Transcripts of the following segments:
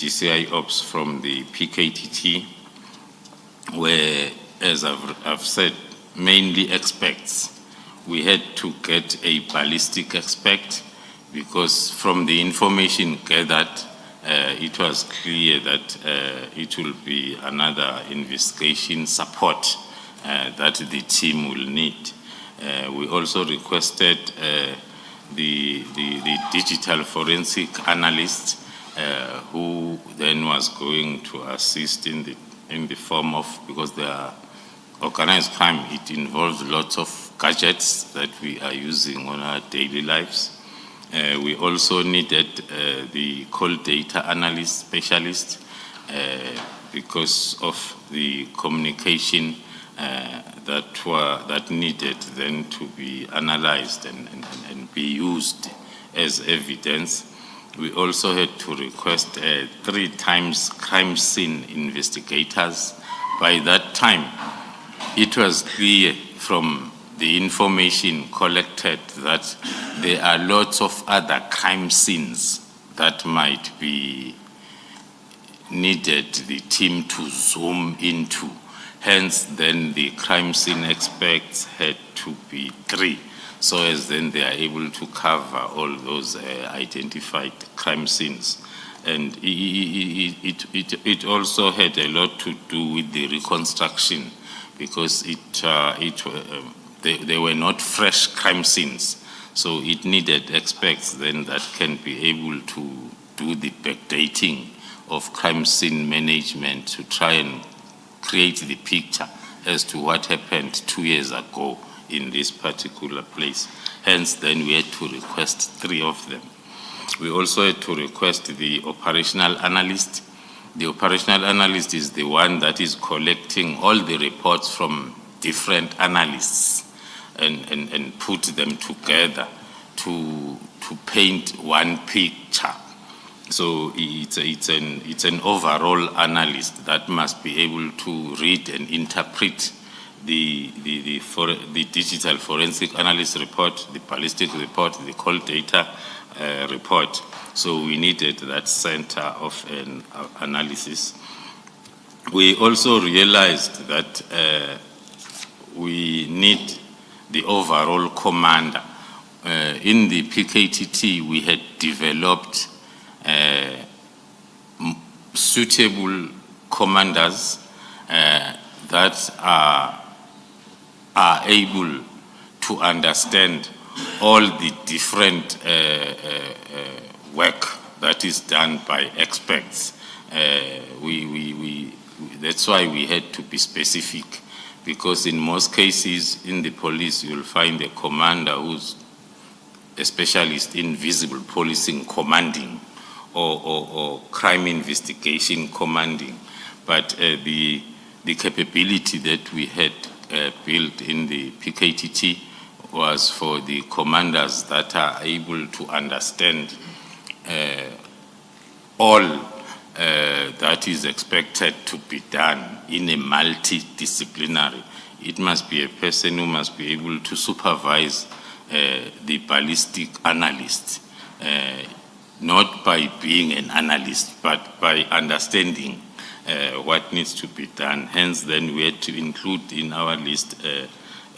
GCI ops from the PKTT, where, as I've said, mainly experts. We had to get a ballistic expert because from the information gathered, it was clear that it will be another investigation support that the team will need. We also requested the digital forensic analyst who then was going to assist in the form of, because they are organized crime, it involves lots of gadgets that we are using on our daily lives. We also needed the call data analyst specialist because of the communication that needed then to be analyzed and be used as evidence. We also had to request 3 times crime scene investigators. By that time, it was clear from the information collected that there are lots of other crime scenes that might be needed the team to zoom into. Hence, then the crime scene experts had to be 3, so as then they are able to cover all those identified crime scenes. And it also had a lot to do with the reconstruction, because they were not fresh crime scenes. So it needed experts then that can be able to do the backdating of crime scene management to try and create the picture as to what happened 2 years ago in this particular place. Hence, then we had to request 3 of them. We also had to request the operational analyst. The operational analyst is the one that is collecting all the reports from different analysts and put them together to paint one picture. So it's an overall analyst that must be able to read and interpret the digital forensic analyst report, the ballistic report, the call data report. So we needed that center of an analysis. We also realized that we need the overall commander. In the PKTT, we had developed suitable commanders that are able to understand all the different work that is done by experts. That's why we had to be specific, because in most cases in the police you'll find a commander who's a specialist in visible policing commanding or crime investigation commanding. But the capability that we had built in the PKTT was for the commanders that are able to understand all that is expected to be done in a multidisciplinary. It must be a person who must be able to supervise the ballistic analyst, not by being an analyst, but by understanding what needs to be done. Hence, then we had to include in our list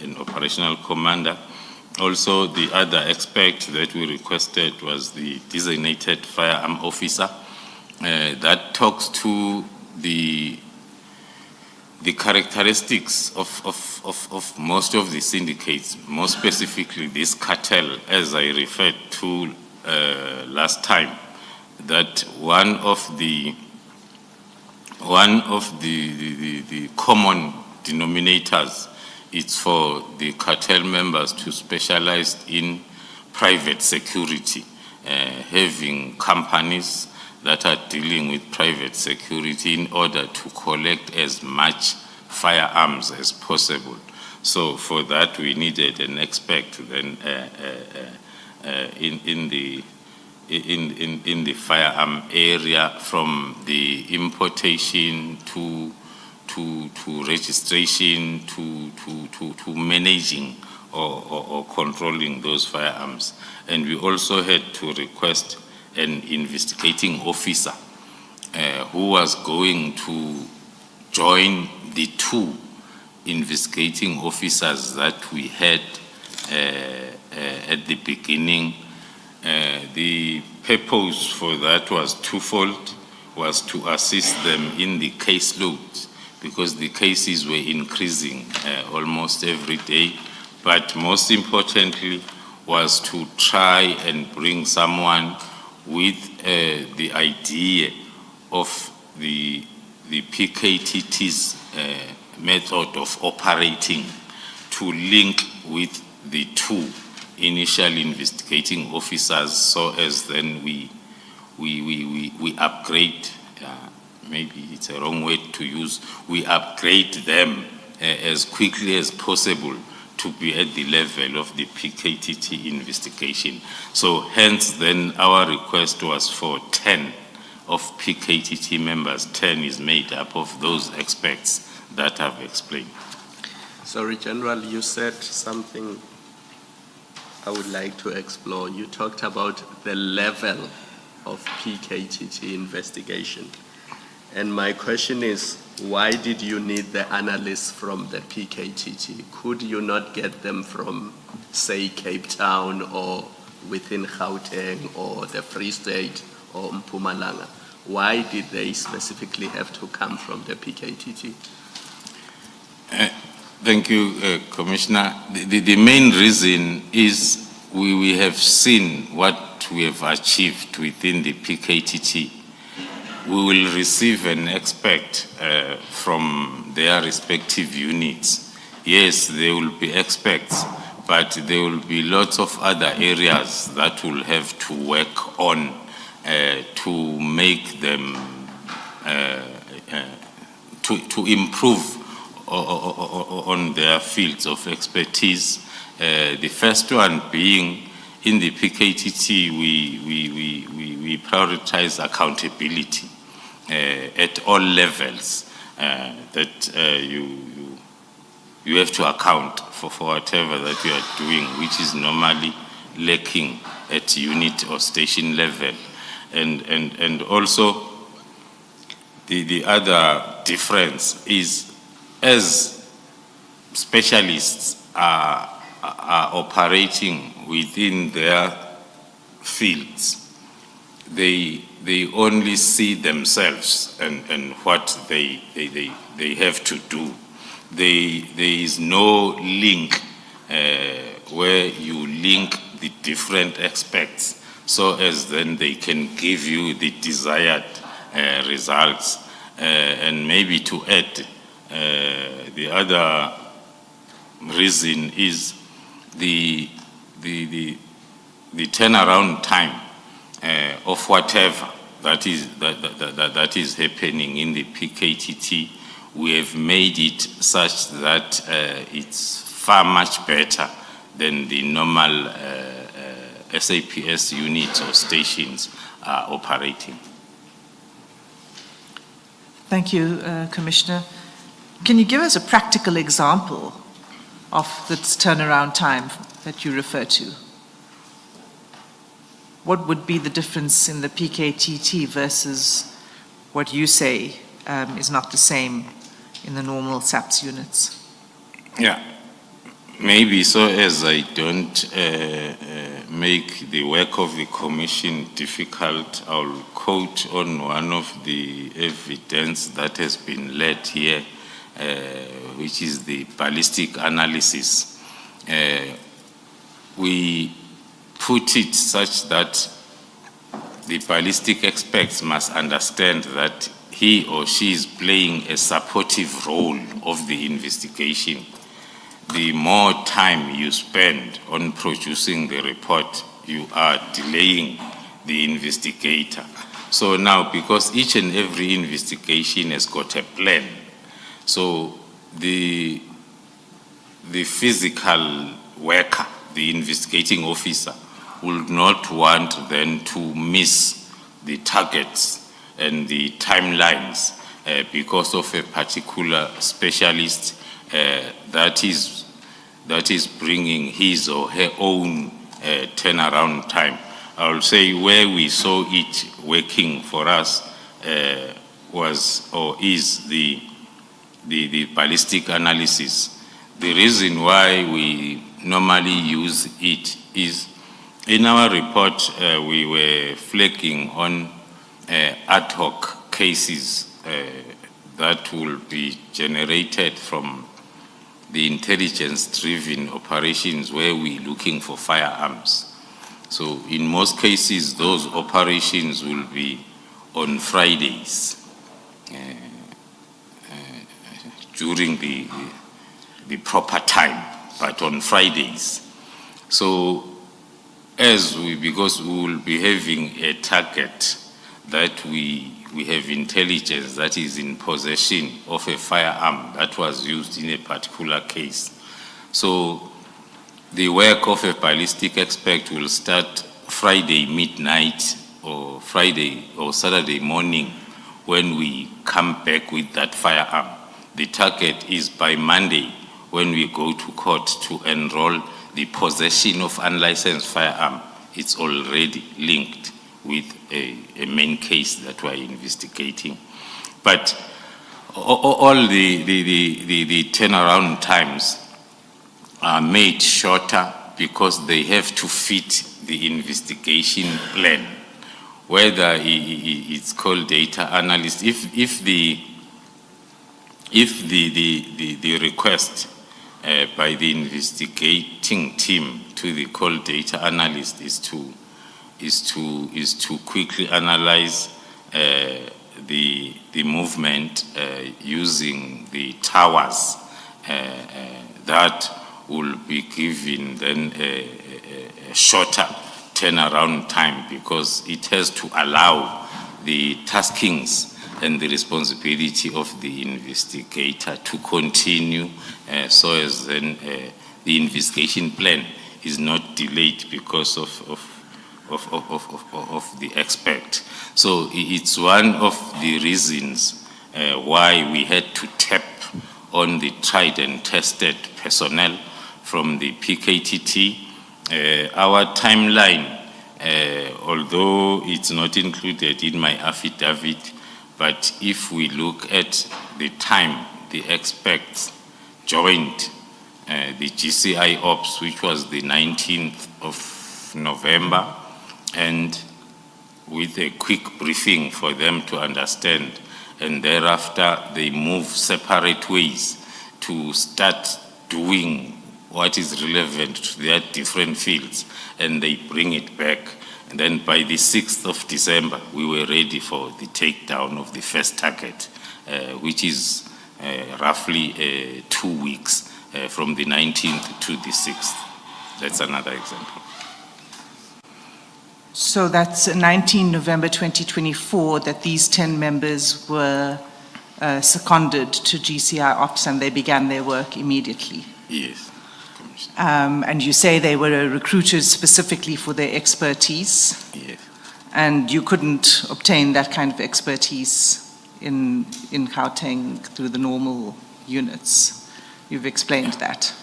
an operational commander. Also, the other aspect that we requested was the designated firearm officer. That talks to the characteristics of most of the syndicates, more specifically this cartel, as I referred to last time, that one of the common denominators is for the cartel members to specialize in private security, having companies that are dealing with private security in order to collect as much firearms as possible. So for that we needed an expert then in the firearm area, from the importation to registration to managing or controlling those firearms. And we also had to request an investigating officer who was going to join the two investigating officers that we had at the beginning. The purpose for that was twofold, was to assist them in the caseload, because the cases were increasing almost every day. But most importantly was to try and bring someone with the idea of the PKTT's method of operating to link with the two initial investigating officers, so as then we upgrade, maybe it's a wrong word to use, we upgrade them as quickly as possible to be at the level of the PKTT investigation. So hence then our request was for 10 of PKTT members. 10 is made up of those experts that I've explained. Sorry, General, you said something I would like to explore. You talked about the level of PKTT investigation. And my question is, why did you need the analysts from the PKTT? Could you not get them from, say, Cape Town or within Gauteng or the Free State or Mpumalanga? Why did they specifically have to come from the PKTT? Thank you, Commissioner. The main reason is we have seen what we have achieved within the PKTT. We will receive an expert from their respective units. Yes, there will be experts, but there will be lots of other areas that will have to work on to make them, to improve on their fields of expertise. The first one being, in the PKTT, we prioritize accountability at all levels, that you have to account for whatever that you are doing, which is normally lacking at unit or station level. And also, the other difference is, as specialists are operating within their fields, they only see themselves and what they have to do. There is no link where you link the different aspects, so as then they can give you the desired results. And maybe to add, the other reason is the turnaround time of whatever that is happening in the PKTT. We have made it such that it's far much better than the normal SAPS units or stations are operating. Thank you, Commissioner. Can you give us a practical example of this turnaround time that you refer to? What would be the difference in the PKTT versus what you say is not the same in the normal SAPS units? Yeah, maybe so as I don't make the work of the Commission difficult, I'll quote on one of the evidence that has been led here, which is the ballistic analysis. We put it such that the ballistic experts must understand that he or she is playing a supportive role of the investigation. The more time you spend on producing the report, you are delaying the investigator. So now, because each and every investigation has got a plan, so the physical worker, the investigating officer, will not want then to miss the targets and the timelines because of a particular specialist that is bringing his or her own turnaround time. I will say where we saw it working for us was or is the ballistic analysis. The reason why we normally use it is in our report we were flagging on ad hoc cases that will be generated from the intelligence-driven operations where we're looking for firearms. So in most cases, those operations will be on Fridays during the proper time, but on Fridays. So because we will be having a target that we have intelligence that is in possession of a firearm that was used in a particular case. So the work of a ballistic expert will start Friday midnight or Friday or Saturday morning when we come back with that firearm. The target is by Monday when we go to court to enroll the possession of unlicensed firearm. It's already linked with a main case that we're investigating. But all the turnaround times are made shorter because they have to fit the investigation plan, whether it's called data analyst. If the request by the investigating team to the call data analyst is to quickly analyze the movement using the towers, that will be given then a shorter turnaround time because it has to allow the taskings and the responsibility of the investigator to continue so as then the investigation plan is not delayed because of the expert. So it's one of the reasons why we had to tap on the tried and tested personnel from the PKTT. Our timeline, although it's not included in my affidavit, but if we look at the time the experts joined the GCI Ops, which was the 19th of November, and with a quick briefing for them to understand, and thereafter they move separate ways to start doing what is relevant to their different fields, and they bring it back. And then by the 6th of December, we were ready for the takedown of the first target, which is roughly 2 weeks from the 19th to the 6th. That's another example. So that's 19 November 2024 that these 10 members were seconded to GCI Ops and they began their work immediately. Yes. And you say they were recruited specifically for their expertise. Yes. And you couldn't obtain that kind of expertise in Gauteng through the normal units. You've explained that.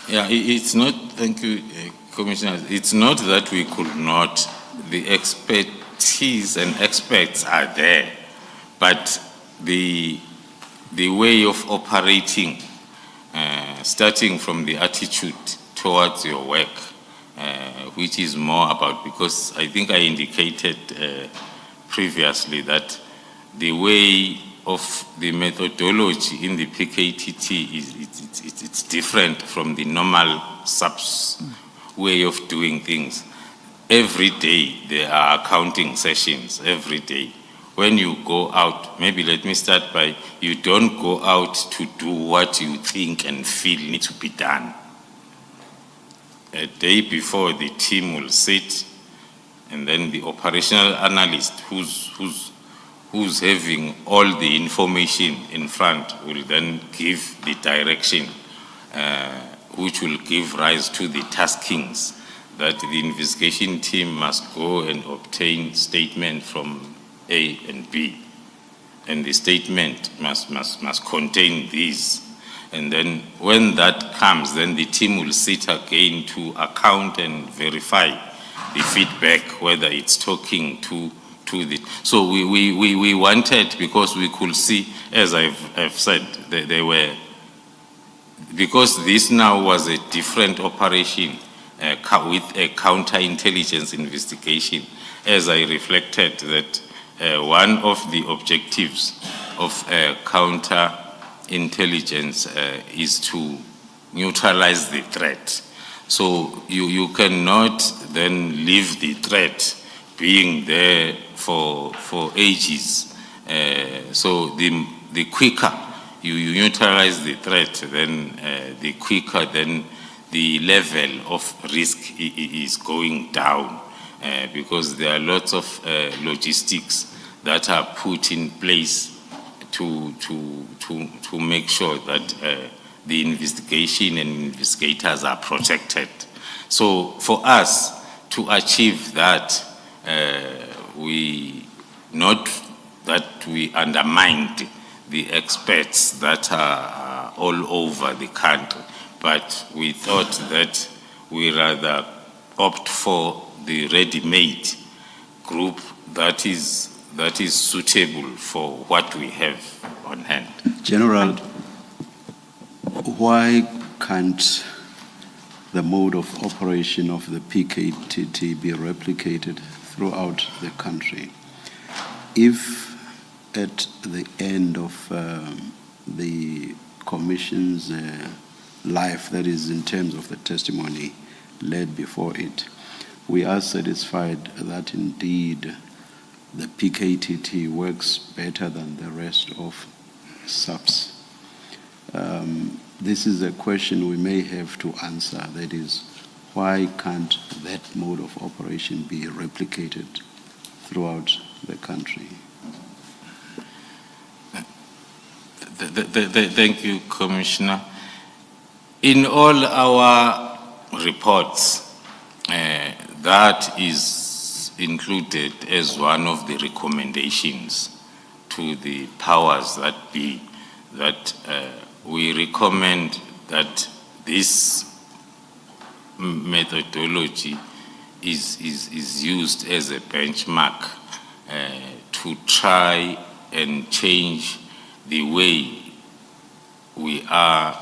Yeah, it's not, thank you, Commissioner, it's not that we could not. The expertise and experts are there, but the way of operating, starting from the attitude towards your work, which is more about, because I think I indicated previously that the way of the methodology in the PKTT it's different from the normal SAPS way of doing things. Every day there are accounting sessions, every day. When you go out, maybe let me start by, you don't go out to do what you think and feel needs to be done. A day before, the team will sit, and then the operational analyst who's having all the information in front will then give the direction, which will give rise to the taskings that the investigation team must go and obtain statement from A and B. And the statement must contain these. And then when that comes, then the team will sit again to account and verify the feedback, whether it's talking to to the. So we wanted, because we could see, as I've said, they were, because this now was a different operation with a counterintelligence investigation, as I reflected that one of the objectives of counterintelligence is to neutralize the threat. So you cannot then leave the threat being there for ages. So the quicker you neutralize the threat, then the quicker then the level of risk is going down, because there are lots of logistics that are put in place to make sure that the investigation and investigators are protected. So for us to achieve that, we undermined the experts that are all over the country, but we thought that we rather opt for the ready-made group that is suitable for what we have on hand. General, why can't the mode of operation of the PKTT be replicated throughout the country? If at the end of the Commission's life, that is in terms of the testimony led before it, we are satisfied that indeed the PKTT works better than the rest of SAPS. This is a question we may have to answer. That is, why can't that mode of operation be replicated throughout the country? Thank you, Commissioner. In all our reports, that is included as one of the recommendations to the powers that be, that we recommend that this methodology is used as a benchmark to try and change the way we are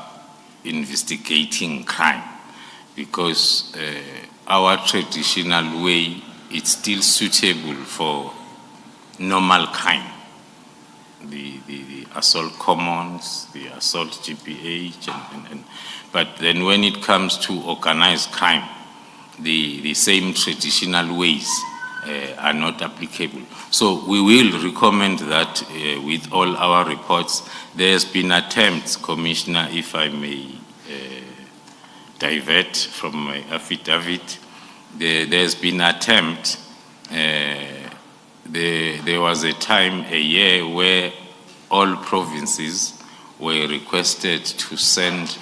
investigating crime, because our traditional way is still suitable for normal crime. The assault commons, the assault GPH, but then when it comes to organized crime, the same traditional ways are not applicable. So we will recommend that with all our reports. There's been attempts, Commissioner, if I may divert from my affidavit, there's been attempt. There was a time, a year, where all provinces were requested to send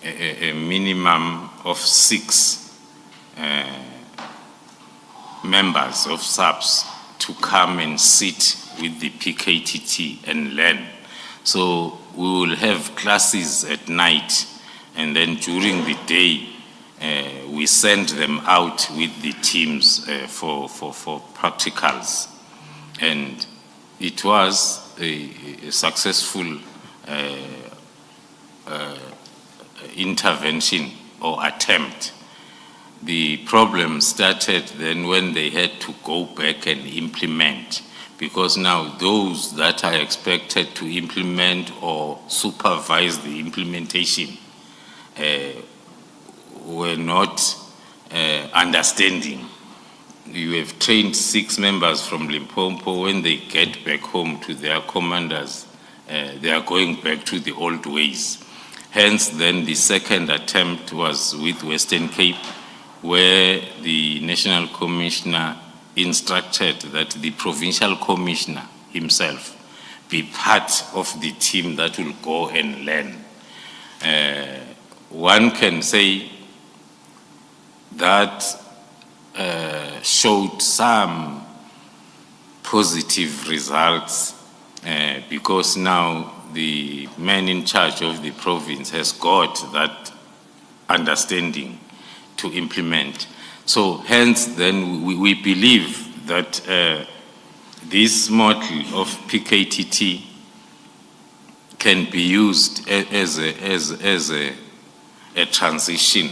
a minimum of 6 members of SAPS to come and sit with the PKTT and learn. So we will have classes at night, and then during the day, we send them out with the teams for practicals. And it was a successful intervention or attempt. The problem started then when they had to go back and implement, because now those that are expected to implement or supervise the implementation were not understanding. You have trained 6 members from Limpopo. When they get back home to their commanders, they are going back to the old ways. Hence, then the second attempt was with Western Cape, where the National Commissioner instructed that the Provincial Commissioner himself be part of the team that will go and learn. One can say that showed some positive results because now the man in charge of the province has got that understanding to implement. So hence then we believe that this model of PKTT can be used as a transition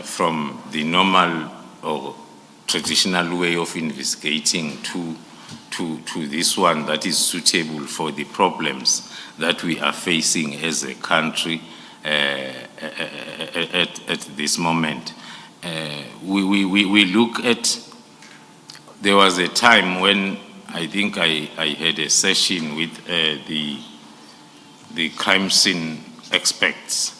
from the normal or traditional way of investigating to this one that is suitable for the problems that we are facing as a country at this moment. We look at, there was a time when I think I had a session with the crime scene experts.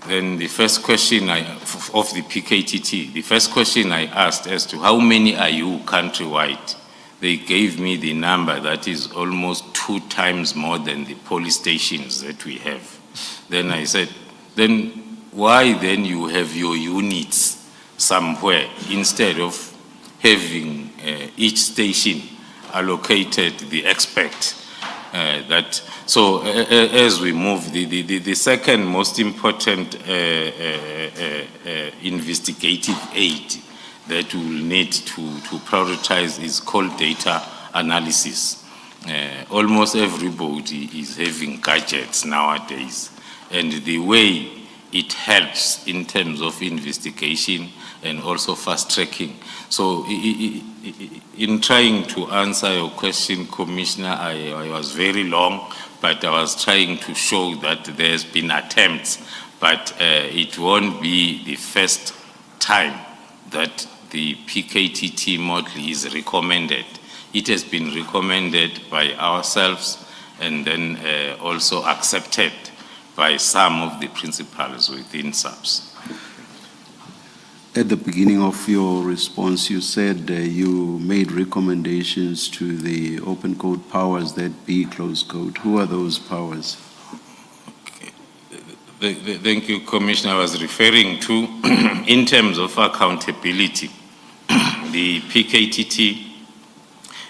Then the first question of the PKTT, the first question I asked as to how many are you countrywide? They gave me the number that is almost 2 times more than the police stations that we have. Then I said, then why then you have your units somewhere instead of having each station allocated the expert that. So as we move, the second most important investigative aid that we will need to prioritize is called data analysis. Almost everybody is having gadgets nowadays, and the way it helps in terms of investigation and also fast tracking. So in trying to answer your question, Commissioner, I was very long, but I was trying to show that there's been attempts, but it won't be the first time that the PKTT model is recommended. It has been recommended by ourselves and then also accepted by some of the principals within SAPS. At the beginning of your response, you said you made recommendations to the open code powers that be, close code. Who are those powers? Okay. Thank you, Commissioner. I was referring to, in terms of accountability, the PKTT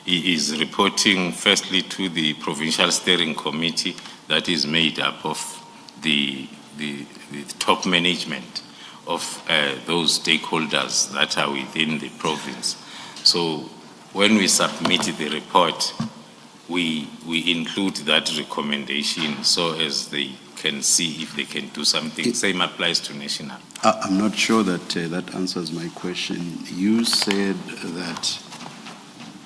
is reporting firstly to the Provincial Steering Committee that is made up of the top management of those stakeholders that are within the province. So when we submit the report, we include that recommendation so as they can see if they can do something. Same applies to national. I'm not sure that that answers my question. You said that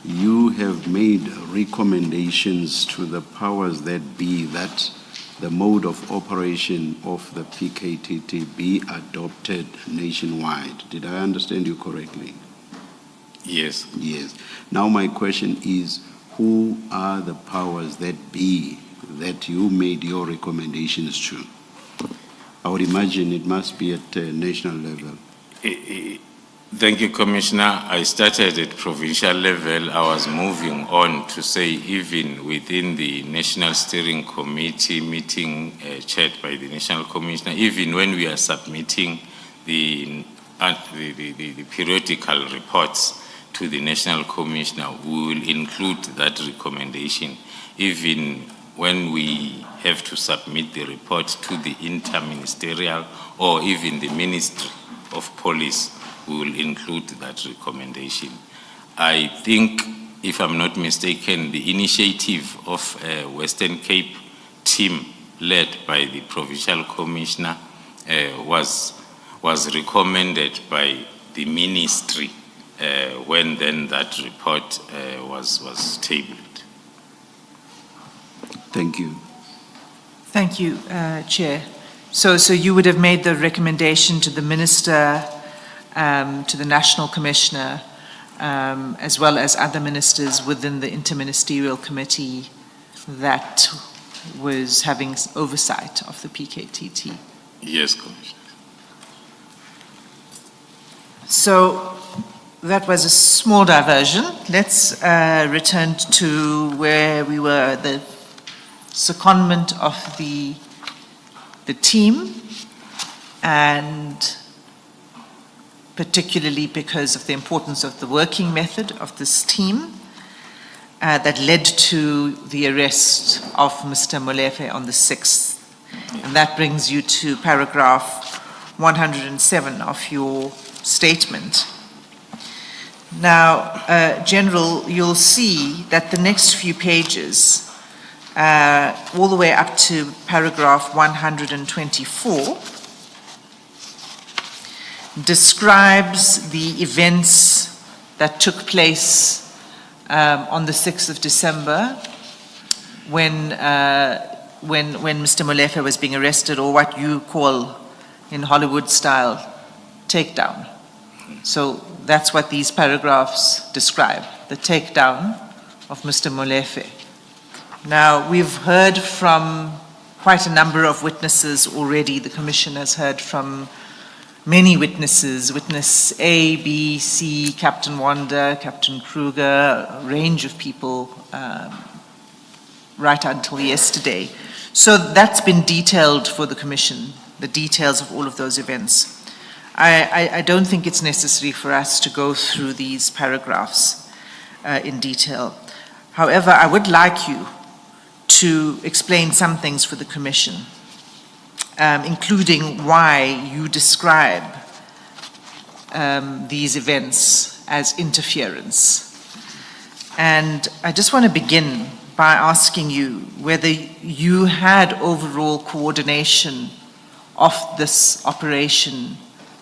you have made recommendations to the powers that be that the mode of operation of the PKTT be adopted nationwide. Did I understand you correctly? Yes. Yes. Now my question is, who are the powers that be that you made your recommendations to? I would imagine it must be at national level. Thank you, Commissioner. I started at provincial level. I was moving on to say even within the National Steering Committee meeting chaired by the National Commissioner, even when we are submitting the periodical reports to the National Commissioner, we will include that recommendation. Even when we have to submit the report to the interministerial or even the Ministry of Police, we will include that recommendation. I think, if I'm not mistaken, the initiative of Western Cape team led by the Provincial Commissioner was recommended by the Ministry when then that report was tabled. Thank you. Thank you, Chair. So you would have made the recommendation to the Minister, to the National Commissioner, as well as other ministers within the Interministerial Committee that was having oversight of the PKTT. Yes, Commissioner. So that was a small diversion. Let's return to where we were, the secondment of the team, and particularly because of the importance of the working method of this team that led to the arrest of Mr. Molefe on the 6th. And that brings you to paragraph 107 of your statement. Now, General, you'll see that the next few pages, all the way up to paragraph 124, describes the events that took place on the 6th of December when Mr. Molefe was being arrested, or what you call in Hollywood style, takedown. So that's what these paragraphs describe, the takedown of Mr. Molefe. Now, we've heard from quite a number of witnesses already. The Commission has heard from many witnesses, witness A, B, C, Captain Wanda, Captain Kruger, a range of people right until yesterday. So that's been detailed for the Commission, the details of all of those events. I don't think it's necessary for us to go through these paragraphs in detail. However, I would like you to explain some things for the Commission, including why you describe these events as interference. And I just want to begin by asking you whether you had overall coordination of this operation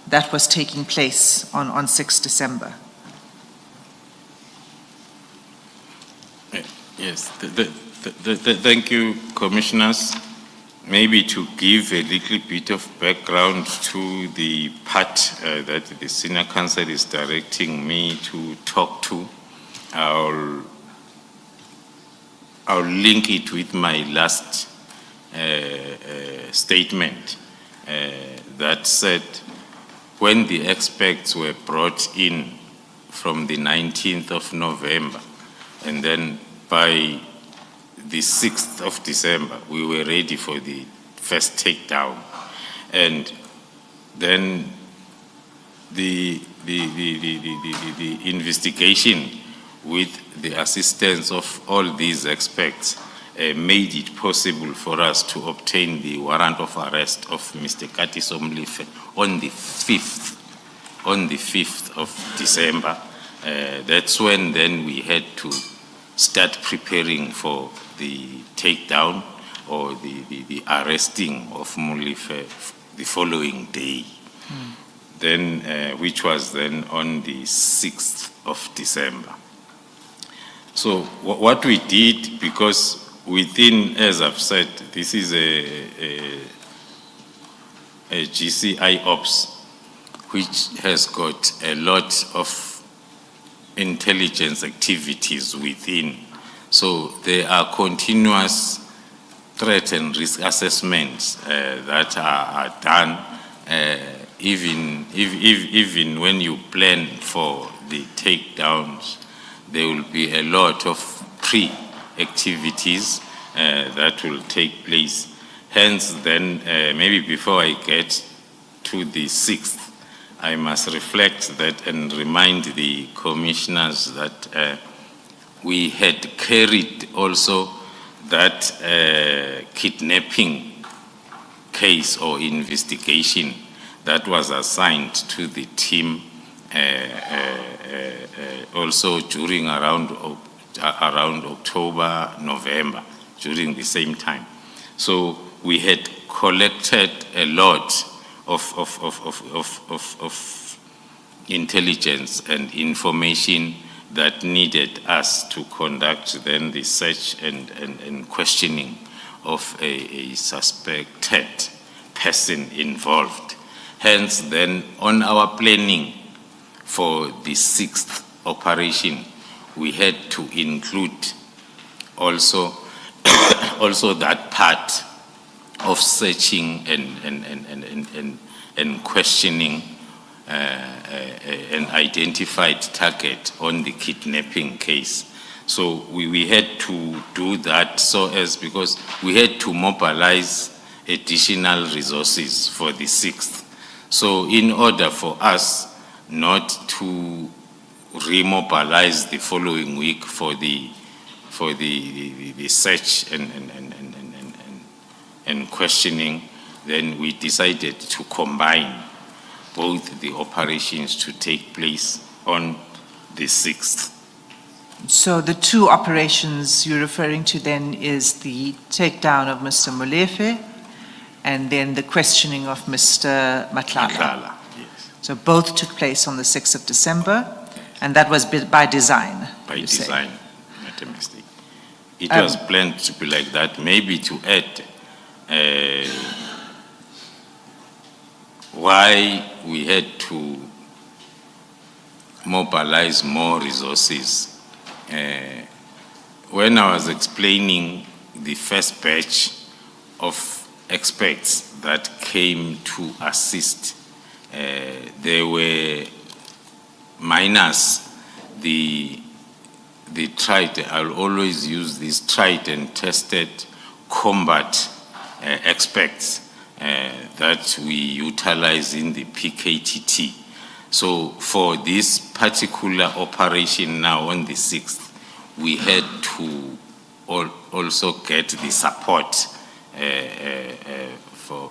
that was taking place on 6 December. Yes, thank you, Commissioners. Maybe to give a little bit of background to the part that the Senior Counsel is directing me to talk to, I'll link it with my last statement that said when the experts were brought in from the 19th of November, and then by the 6th of December, we were ready for the first takedown. And then the investigation with the assistance of all these experts made it possible for us to obtain the warrant of arrest of Mr. Katiso Molefe on the 5th of December. That's when then we had to start preparing for the takedown or the arresting of Molefe the following day. Then, which was then on the 6th of December. So what we did, because within, as I've said, this is a GCI Ops, which has got a lot of intelligence activities within. So there are continuous threat and risk assessments that are done, even when you plan for the takedowns. There will be a lot of pre-activities that will take place. Hence, then, maybe before I get to the 6th, I must reflect that and remind the commissioners that we had carried also that kidnapping case or investigation that was assigned to the team also during around October, November, during the same time. So we had collected a lot of intelligence and information that needed us to conduct then the search and questioning of a suspected person involved. Hence, then, on our planning for the 6th operation, we had to include also that part of searching and questioning an identified target on the kidnapping case. So we had to do that because we had to mobilize additional resources for the 6th. So in order for us not to remobilize the following week for the search and questioning, then we decided to combine both the operations to take place on the 6th. So the two operations you're referring to then is the takedown of Mr. Molefe and then the questioning of Mr. Madlanga. Madlanga, yes. So both took place on the 6th of December, and that was by design. By you say? design, not a mistake. It was planned to be like that, maybe to add why we had to mobilize more resources. When I was explaining the first batch of experts that came to assist, they were minus the tried, I'll always use these tried and tested combat experts that we utilize in the PKTT. So for this particular operation now on the 6th, we had to also get the support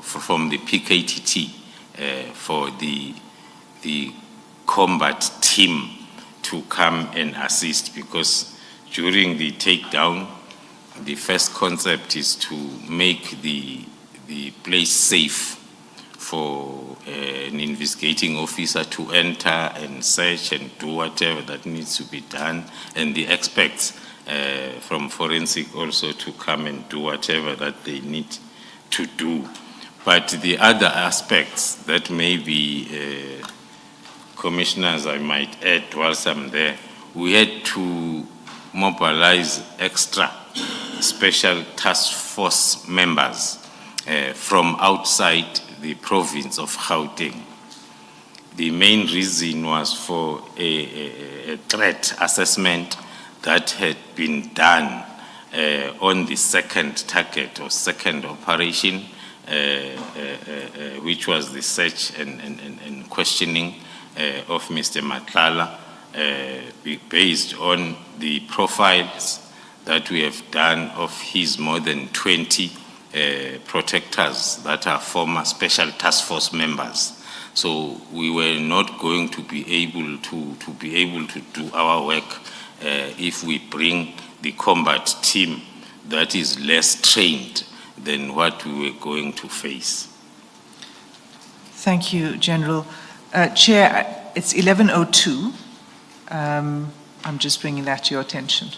from the PKTT for the combat team to come and assist, because during the takedown, the first concept is to make the place safe for an investigating officer to enter and search and do whatever that needs to be done, and the experts from forensic also to come and do whatever that they need to do. But the other aspects that maybe commissioners I might add whilst I'm there, we had to mobilize extra special task force members from outside the province of Gauteng. The main reason was for a threat assessment that had been done on the second target or second operation, which was the search and questioning of Mr. Madlanga, based on the profiles that we have done of his more than 20 protectors that are former special task force members. So we were not going to be able to do our work if we bring the combat team that is less trained than what we were going to face. Thank you, General. Chair, it's 11:02. I'm just bringing that to your attention.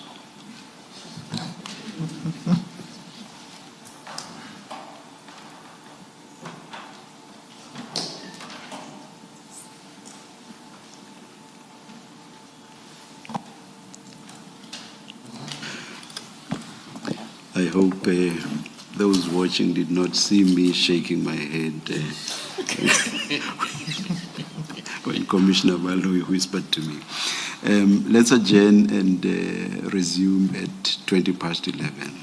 I hope those watching did not see me shaking my head when Commissioner Malloy whispered to me. Let's adjourn and resume at 11:20.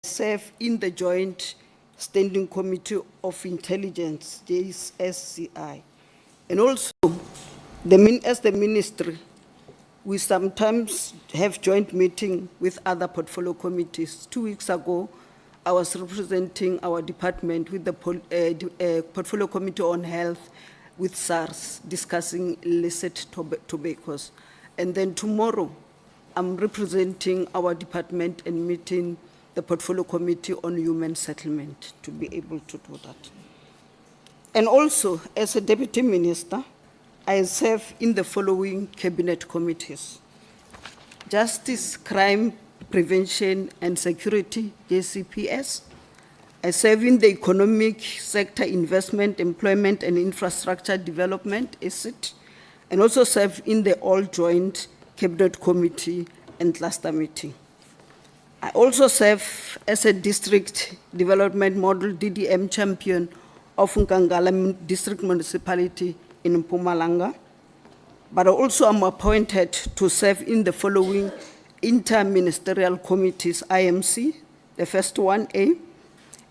serve in the Joint Standing Committee of Intelligence, JSCI. And also, as the ministry, we sometimes have joint meeting with other portfolio committees. 2 weeks ago, I was representing our department with the portfolio committee on health with SARS, discussing illicit tobaccos. And then tomorrow, I'm representing our department and meeting the portfolio committee on human settlement to be able to do that. And also, as a deputy minister, I serve in the following cabinet committees: Justice, Crime, Prevention and Security, JCPS. I serve in the Economic Sector Investment, Employment and Infrastructure Development, ESIT, and also serve in the All Joint Cabinet Committee and Cluster Meeting. I also serve as a District Development Model DDM champion of Nkangala District Municipality in Mpumalanga, but I also am appointed to serve in the following inter-ministerial committees: IMC, the first one, A,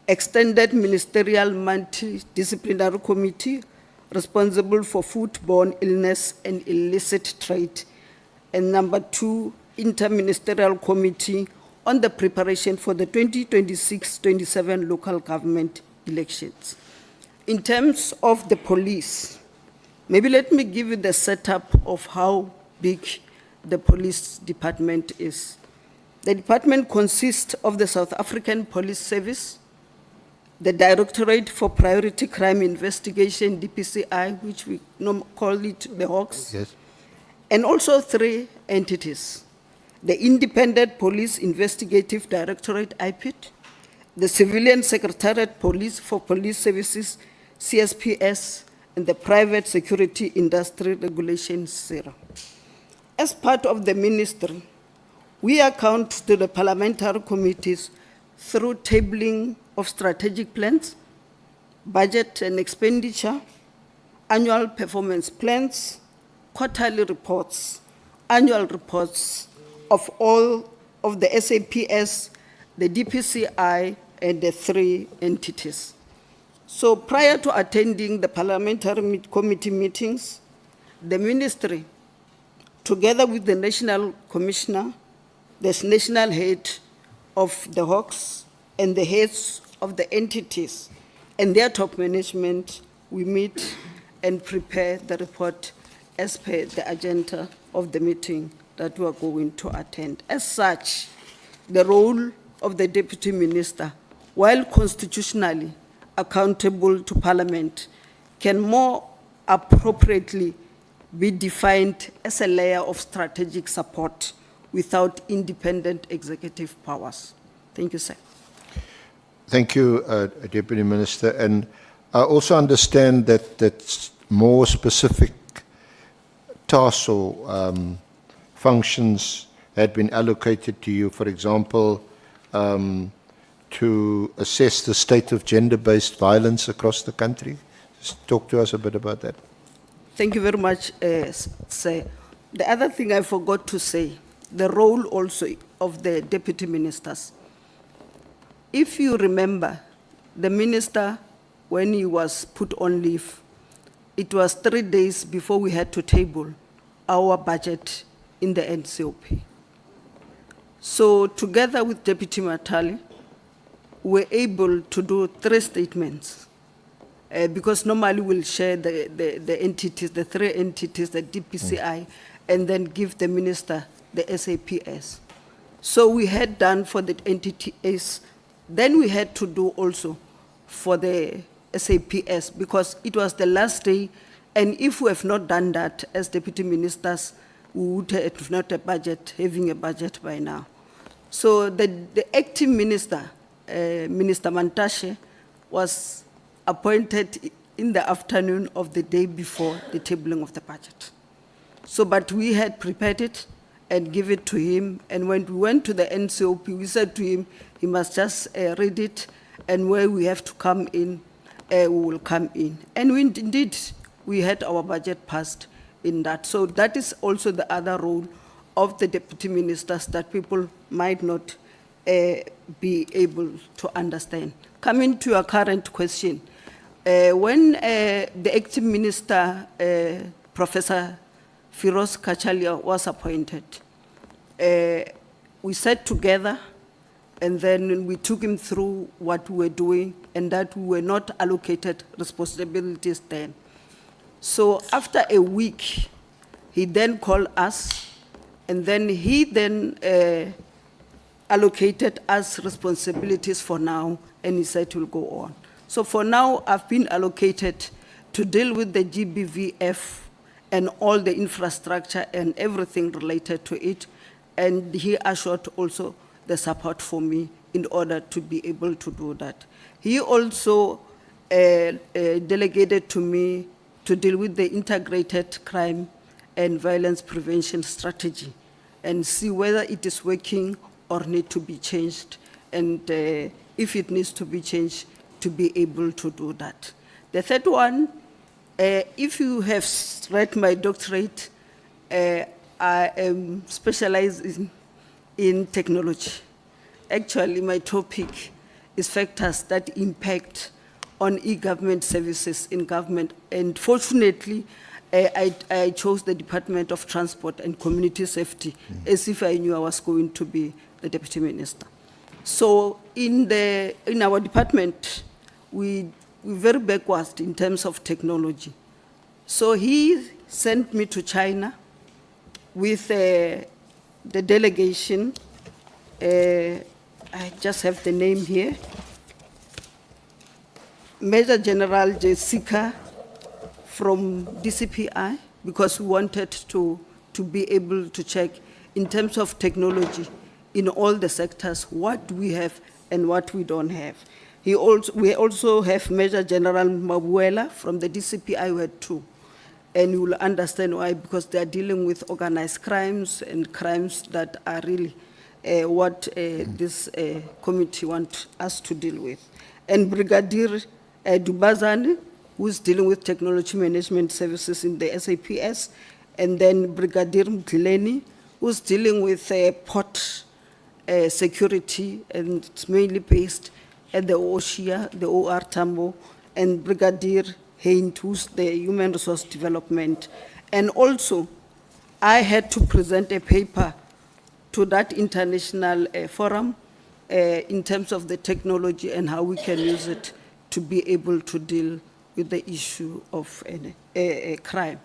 Extended Ministerial Multidisciplinary Committee responsible for foodborne illness and illicit trade, and number 2, Inter-Ministerial Committee on the preparation for the 2026-27 local government elections. In terms of the police, maybe let me give you the setup of how big the police department is. The department consists of the South African Police Service, the Directorate for Priority Crime Investigation, DPCI, which we call it the Hawks, Yes. and also 3 entities: the Independent Police Investigative Directorate, IPID, the Civilian Secretariat Police for Police Services, CSPS, and the Private Security Industry Regulation, CIRA. As part of the ministry, we account to the parliamentary committees through tabling of strategic plans, budget and expenditure, annual performance plans, quarterly reports, annual reports of all of the SAPS, the DPCI, and the 3 entities. So prior to attending the parliamentary committee meetings, the ministry, together with the national commissioner, the national head of the Hawks, and the heads of the entities and their top management, we meet and prepare the report as per the agenda of the meeting that we are going to attend. As such, the role of the deputy minister, while constitutionally accountable to Parliament, can more appropriately be defined as a layer of strategic support without independent executive powers. Thank you, sir. Thank you, Deputy Minister. And I also understand that more specific tasks or functions had been allocated to you, for example, to assess the state of gender-based violence across the country. Just talk to us a bit about that. Thank you very much, sir. The other thing I forgot to say, the role also of the deputy ministers. If you remember, the minister, when he was put on leave, it was 3 days before we had to table our budget in the NCOP. So together with Deputy Matali, we were able to do 3 statements, because normally we'll share the entities, the 3 entities, the DPCI, and then give the minister the SAPS. So we had done for the entities, then we had to do also for the SAPS, because it was the last day, and if we have not done that as deputy ministers, we would have not having a budget by now. So the acting minister, Minister Mantashe, was appointed in the afternoon of the day before the tabling of the budget. So, but we had prepared it and give it to him, and when we went to the NCOP, we said to him, he must just read it, and where we have to come in, we will come in. And indeed, we had our budget passed in that. So that is also the other role of the deputy ministers that people might not be able to understand. Coming to your current question, when the acting minister, Professor Firoz Kachalia, was appointed, we sat together and then we took him through what we were doing and that we were not allocated responsibilities then. So after a week, he then called us and then he then allocated us responsibilities for now and he said we'll go on. So for now, I've been allocated to deal with the GBVF and all the infrastructure and everything related to it. And he assured also the support for me in order to be able to do that. He also delegated to me to deal with the integrated crime and violence prevention strategy and see whether it is working or need to be changed. And if it needs to be changed, to be able to do that. The third one, if you have read my doctorate, I am specialized in technology. Actually, my topic is factors that impact on e-government services in government. And fortunately, I chose the Department of Transport and Community Safety as if I knew I was going to be the Deputy Minister. So in our department, we're very backwards in terms of technology. So he sent me to China with the delegation. I just have the name here. Major General Jessica from DCPI, because we wanted to be able to check in terms of technology in all the sectors, what we have and what we don't have. We also have Major General Mabuela from the DCPI, we had two. And you will understand why, because they are dealing with organized crimes and crimes that are really what this committee wants us to deal with. And Brigadier Dumisani, who's dealing with technology management services in the SAPS, and then Brigadier Mtleni, who's dealing with port security, and it's mainly based at the OSHIA, the OR Tambo, and Brigadier Haint, who's the Human Resource Development. And also, I had to present a paper to that international forum in terms of the technology and how we can use it to be able to deal with the issue of crime.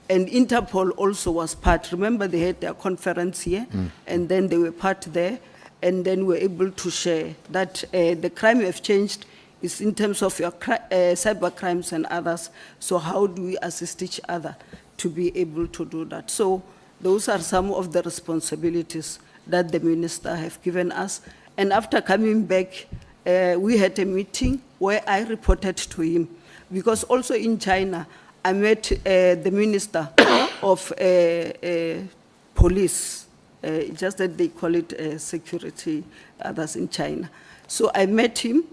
And Interpol also was part. Remember, they had their conference here, and then they were part there, and then we were able to share that the crime we have changed is in terms of your cyber crimes and others. So how do we assist each other to be able to do that? So those are some of the responsibilities that the minister have given us. And after coming back, we had a meeting where I reported to him, because also in China, I met the minister of police, just that they call it security, others in China. So I met him,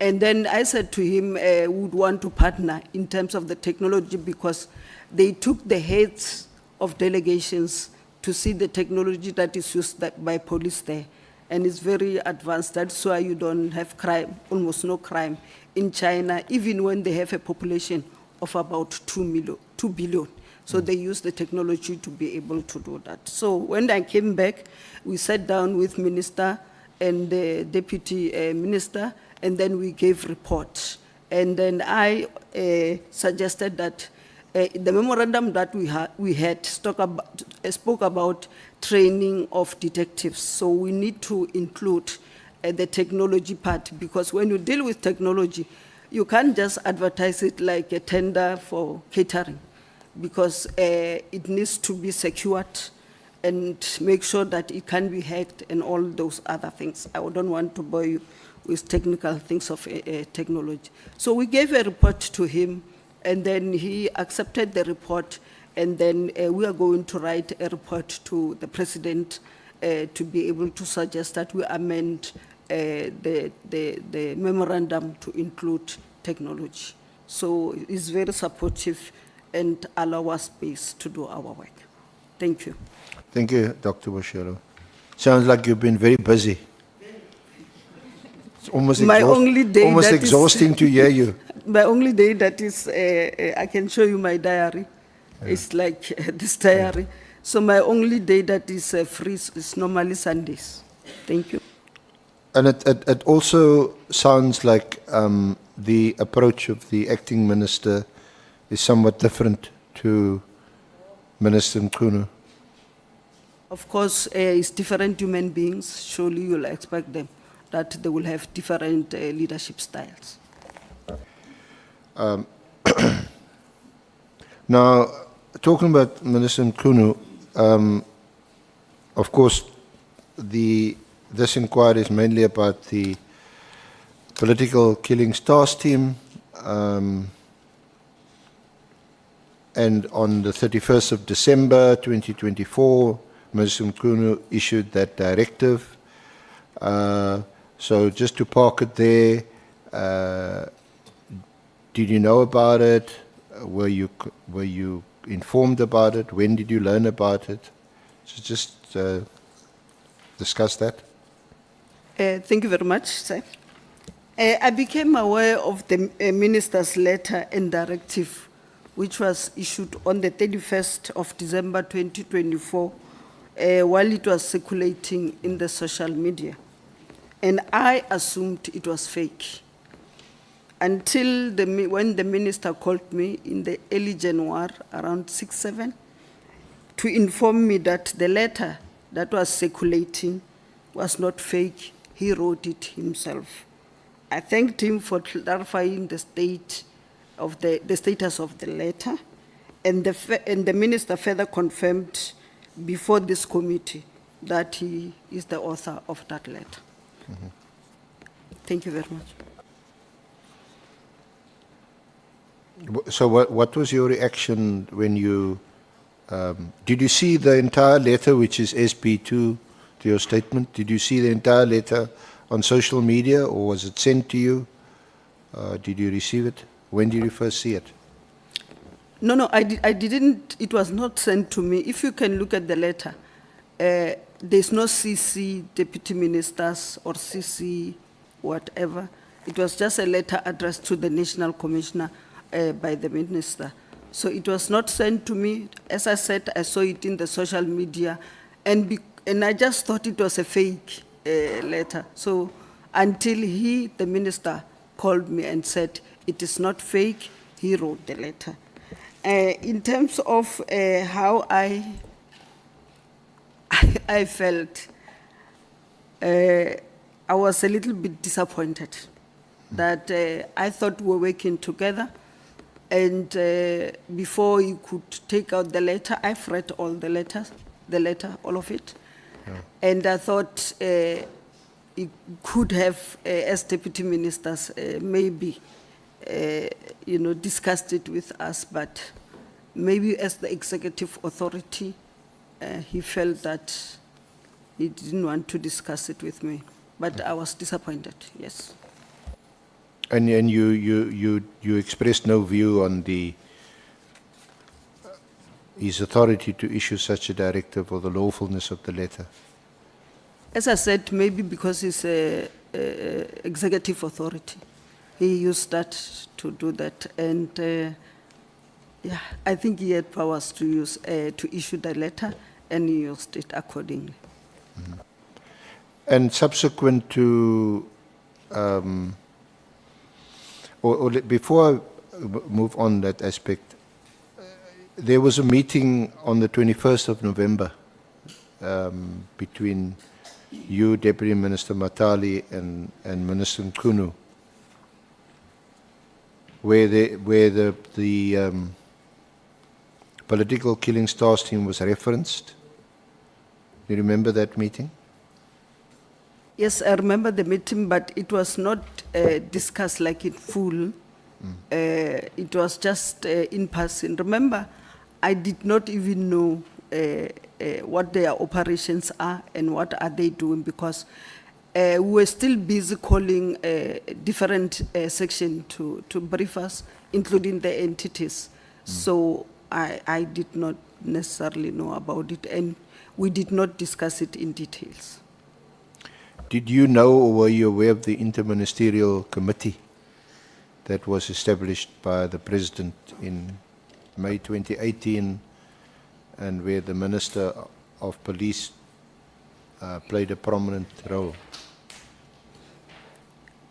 and then I said to him, we would want to partner in terms of the technology, because they took the heads of delegations to see the technology that is used by police there. And it's very advanced. That's why you don't have crime, almost no crime in China, even when they have a population of about 2 billion. So they use the technology to be able to do that. So when I came back, we sat down with minister and the deputy minister, and then we gave reports. And then I suggested that the memorandum that we had spoke about training of detectives. So we need to include the technology part, because when you deal with technology, you can't just advertise it like a tender for catering, because it needs to be secured and make sure that it can be hacked and all those other things. I don't want to bore you with technical things of technology. So we gave a report to him, and then he accepted the report, and then we are going to write a report to the president to be able to suggest that we amend the memorandum to include technology. So it's very supportive and allow us space to do our work. Thank you. Thank you, Dr. Boshelo. Sounds like you've been very busy. almost, My only day almost that is- exhausting to hear you. My only day that is, I can show you my diary. It's like this diary. So my only day that is free is normally Sundays. Thank you. And it also sounds like the approach of the acting minister is somewhat different to Minister Mkhunu. Of course, it's different human beings. Surely you'll expect them that they will have different leadership styles. Now, talking about Minister Mkhunu, of course, this inquiry is mainly about the political killings task team, and on the 31st of December 2024, Minister Mkhunu issued that directive. So just to park it there, did you know about it? Were you informed about it? When did you learn about it? So just discuss that. Thank you very much, sir. I became aware of the minister's letter and directive, which was issued on the 31st of December 2024, while it was circulating in the social media. And I assumed it was fake. Until when the minister called me in the early January, around 6-7, to inform me that the letter that was circulating was not fake. He wrote it himself. I thanked him for clarifying the status of the letter, and the minister further confirmed before this committee that he is the author of that letter. Mm-hmm. Thank you very much. So what was your reaction when you, did you see the entire letter, which is SP2 to your statement? Did you see the entire letter on social media, or was it sent to you? Did you receive it? When did you first see it? No, I didn't. It was not sent to me. If you can look at the letter, there's no CC deputy ministers or CC whatever. It was just a letter addressed to the national commissioner by the minister. So it was not sent to me. As I said, I saw it in the social media, and I just thought it was a fake letter. So until the minister called me and said it is not fake, he wrote the letter. In terms of how I felt, I was a little bit disappointed that I thought we were working together. And before you could take out the letter, I've read all the letter, all of it. Yeah. And I thought it could have, as deputy ministers, maybe, discussed it with us, but maybe as the executive authority, he felt that he didn't want to discuss it with me. But I was disappointed, yes. And you expressed no view on his authority to issue such a directive or the lawfulness of the letter? As I said, maybe because he's an executive authority. He used that to do that. And I think he had powers to issue the letter, and he used it accordingly. Mm-hmm. And subsequent to, before I move on that aspect, there was a meeting on the 21st of November between you, Deputy Minister Matali, and Minister Mkhunu, where the political killings task team was referenced. Do you remember that meeting? Yes, I remember the meeting, but it was not discussed like in full. It was just in passing. Remember, I did not even know what their operations are and what are they doing, because we were still busy calling different sections to brief us, including the entities. So I did not necessarily know about it, and we did not discuss it in details. Did you know or were you aware of the interministerial committee that was established by the President in May 2018 and where the Minister of Police played a prominent role?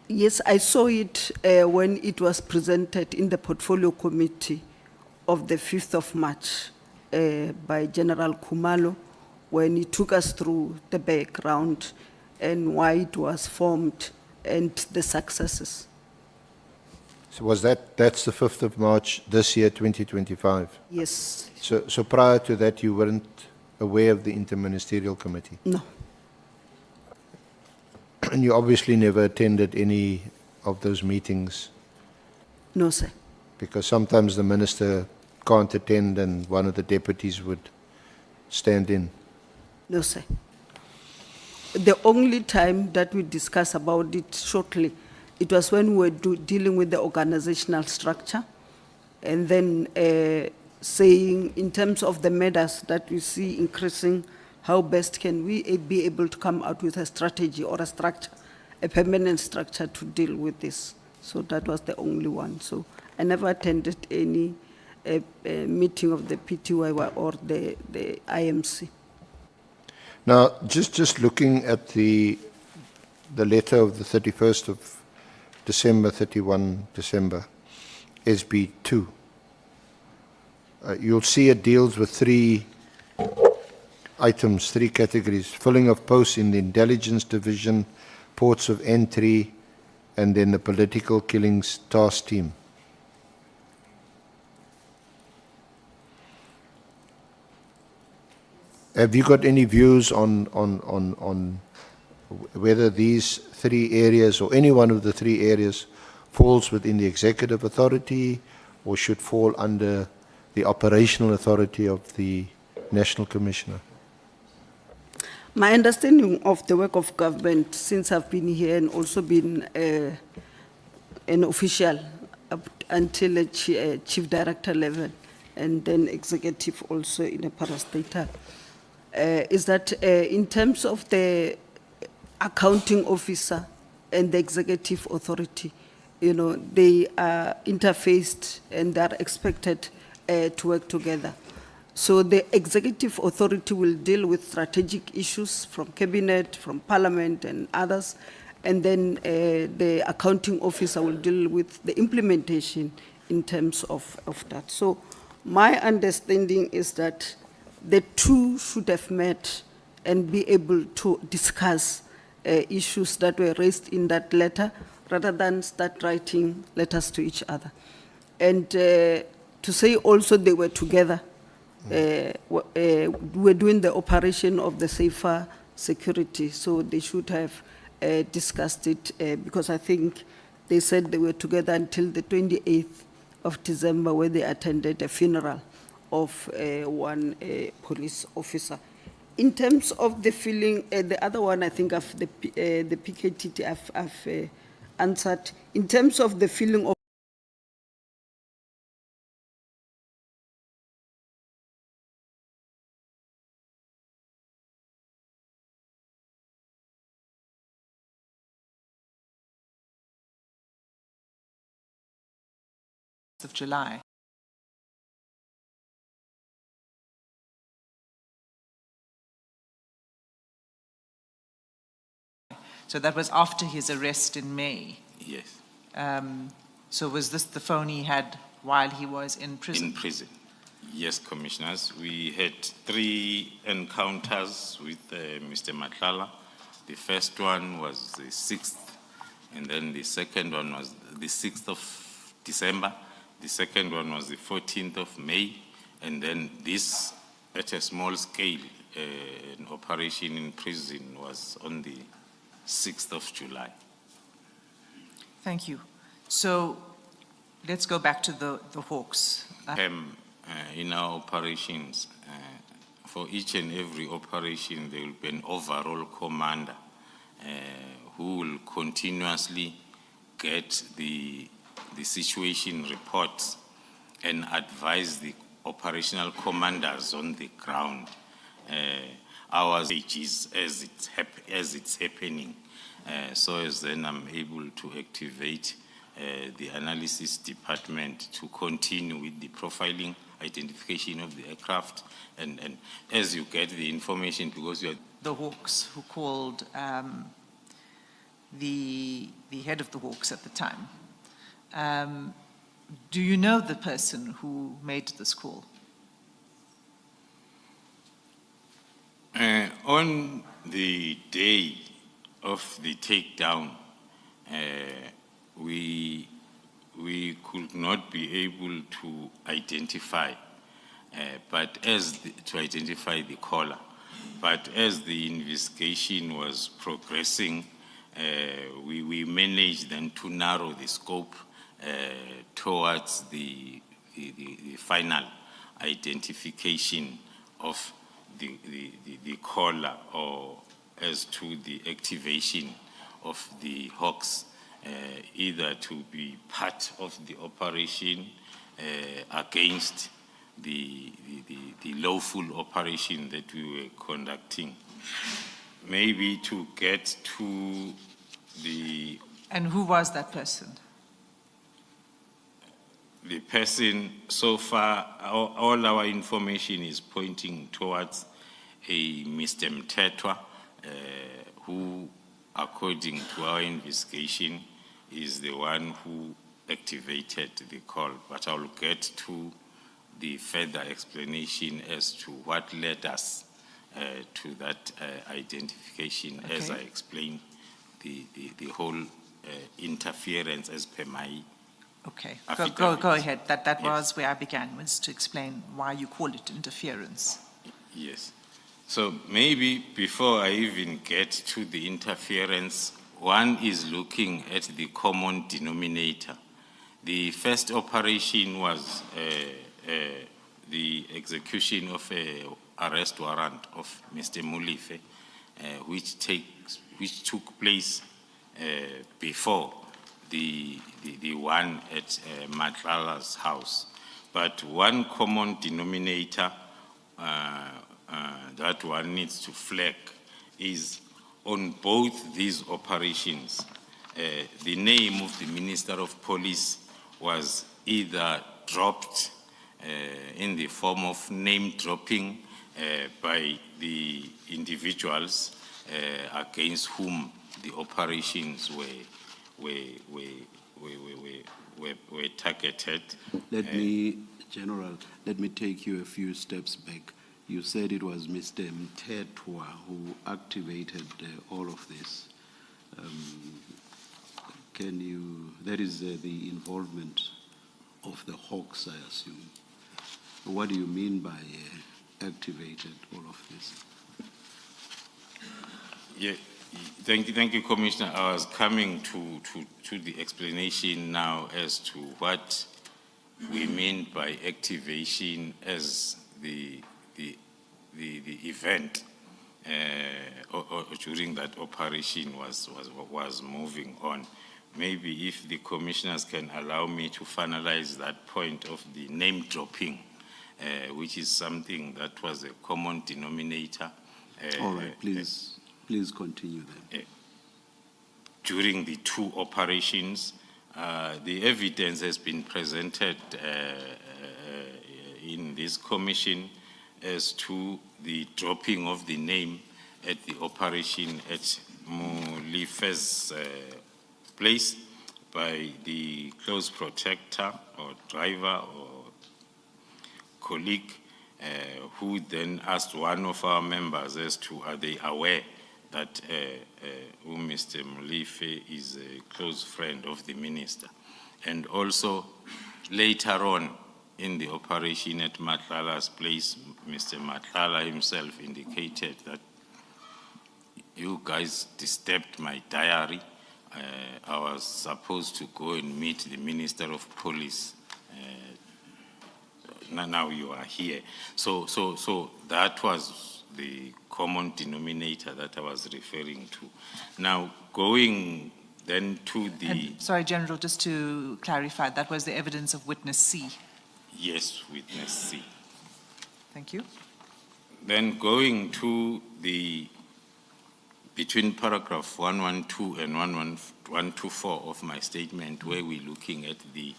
Yes, I saw it when it was presented in the Portfolio Committee of the 5th of March by General Khumalo, when he took us through the background and why it was formed and the successes. So was that's the 5th of March this year, 2025? Yes. So prior to that, you weren't aware of the interministerial committee? No. And you obviously never attended any of those meetings, No, sir. because sometimes the minister can't attend and one of the deputies would stand in. No, sir. The only time that we discussed about it shortly, it was when we were dealing with the organizational structure, and then saying in terms of the matters that we see increasing, how best can we be able to come out with a strategy or a structure, a permanent structure to deal with this. So that was the only one. So I never attended any meeting of the PTY or the IMC. Now, just looking at the letter of the 31st of December, 31 December, SB2, you'll see it deals with 3 items, 3 categories: filling of posts in the intelligence division, ports of entry, and then the political killings task team. Have you got any views on whether these 3 areas or any one of the 3 areas falls within the executive authority or should fall under the operational authority of the National Commissioner? My understanding of the work of government since I've been here and also been an official up until a chief director level and then executive also in a parastatal, is that in terms of the accounting officer and the executive authority, you know, they are interfaced and they are expected to work together. So the executive authority will deal with strategic issues from cabinet, from parliament and others, and then the accounting officer will deal with the implementation in terms of that. So my understanding is that the 2 should have met and be able to discuss issues that were raised in that letter rather than start writing letters to each other. And to say also they were together, we're doing the operation of the safer security, so they should have discussed it because I think they said they were together until the 28th of December when they attended a funeral of one police officer. In terms of the filling, the other one I think of the PKTT I've answered. In terms of the filling of of July. So that was after his arrest in May. Yes, So was this the phone he had while he was in prison? in prison. Yes, Commissioners. We had 3 encounters with Mr. Madlanga. The first one was the 6th, and then the second one was the 6th of December. The second one was the 14th of May, and then this, at a small scale, an operation in prison was on the 6th of July. Thank you. So let's go back to the Hawks. In our operations, for each and every operation, there will be an overall commander who will continuously get the situation reports and advise the operational commanders on the ground. Our stages as it's happening. so as then I'm able to activate the analysis department to continue with the profiling, identification of the aircraft, and as you get the information, because you are The Hawks who called the head of the Hawks at the time. Do you know the person who made this call? On the day of the takedown, we could not be able to identify, to identify the caller. But as the investigation was progressing, we managed then to narrow the scope towards the final identification of the caller, or as to the activation of the Hawks, either to be part of the operation against the lawful operation that we were conducting. Maybe to get to the... And who was that person? The person, so far, all our information is pointing towards a Mr. Mtetwa, who, according to our investigation, is the one who activated the call. But I will get to the further explanation as to what led us to that identification, Okay. as I explained, the whole interference as per my... Okay, affidavit. go ahead. That Yes. was where I began, was to explain why you call it interference. Yes. So maybe before I even get to the interference, one is looking at the common denominator. The first operation was the execution of an arrest warrant of Mr. Molefe, which took place before the one at Madlanga's house. But one common denominator that one needs to flag is on both these operations, the name of the Minister of Police was either dropped in the form of name dropping by the individuals against whom the operations were targeted. General, let me take you a few steps back. You said it was Mr. Mtetwa who activated all of this. That is the involvement of the Hawks, I assume. What do you mean by activated all of this? Yeah, thank you, Commissioner. I was coming to the explanation now as to what we mean by activation as the event or during that operation was moving on. Maybe if the commissioners can allow me to finalize that point of the name dropping, which is something that was a common denominator. All right, please continue then. During the two operations, the evidence has been presented in this commission as to the dropping of the name at the operation at Molefe's place by the close protector or driver or colleague, who then asked one of our members as to are they aware that Mr. Molefe is a close friend of the minister. And also later on in the operation at Madlanga's place, Mr. Madlanga himself indicated that you guys disturbed my diary. I was supposed to go and meet the Minister of Police. Now you are here. So that was the common denominator that I was referring to. Now, going then to the... And, sorry, General, just to clarify, that was the evidence of witness C. Yes, witness C. Thank you. Then going to the between paragraph 112 and 124 of my statement, where we're looking at the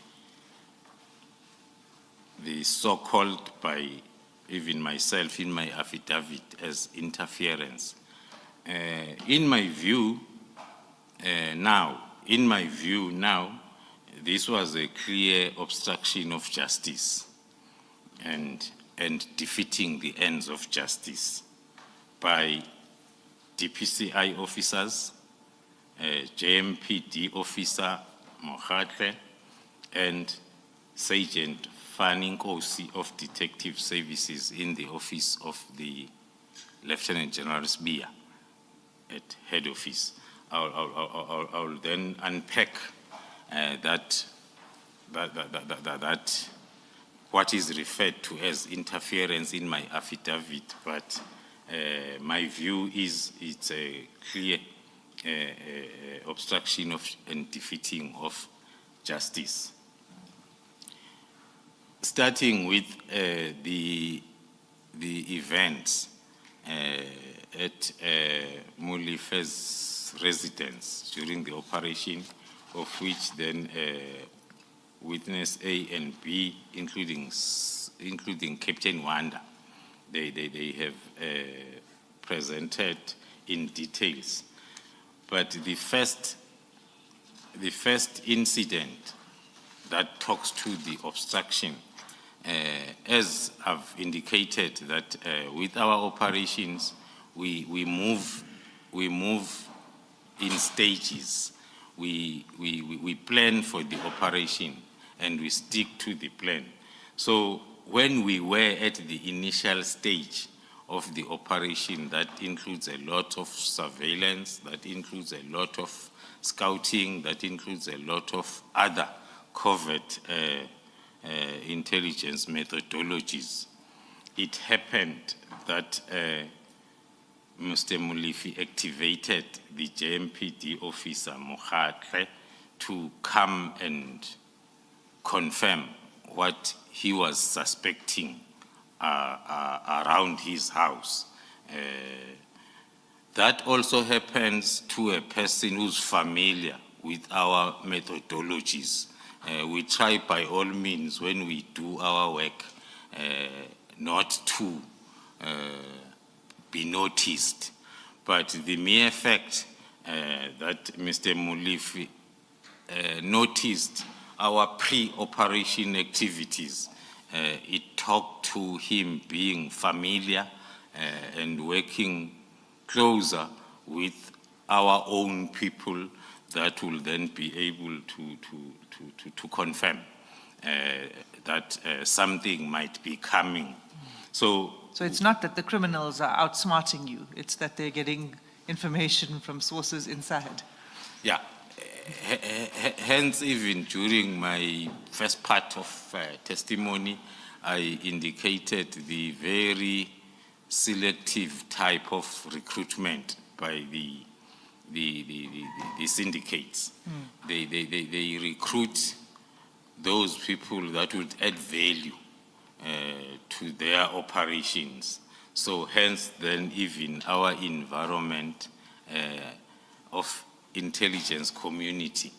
so-called, by even myself in my affidavit, as interference. In my view now, this was a clear obstruction of justice and defeating the ends of justice by DPCI officers, JMPD officer Mohatle, and Sergeant Fanning Kosi of Detective Services in the office of the Lieutenant General Sbia at head office. I'll then unpack that what is referred to as interference in my affidavit, but my view is it's a clear obstruction of and defeating of justice. Starting with the events at Molife's residence during the operation, of which then witness A and B, including Captain Wanda, they have presented in details. But the first incident that talks to the obstruction, as I've indicated, that with our operations, we move in stages. We plan for the operation and we stick to the plan. So when we were at the initial stage of the operation, that includes a lot of surveillance, that includes a lot of scouting, that includes a lot of other covert intelligence methodologies. It happened that Mr. Molefe activated the JMPD officer Mohatle to come and confirm what he was suspecting around his house. That also happens to a person who's familiar with our methodologies. We try by all means when we do our work not to be noticed, but the mere fact that Mr. Molefe noticed our pre-operation activities, it talked to him being familiar and working closer with our own people that will then be able to confirm that something might be coming. So it's not that the criminals are outsmarting you, it's that they're getting information from sources inside. Yeah. Hence, even during my first part of testimony, I indicated the very selective type of recruitment by the syndicates. They recruit those people that would add value to their operations. So hence then even our environment of intelligence community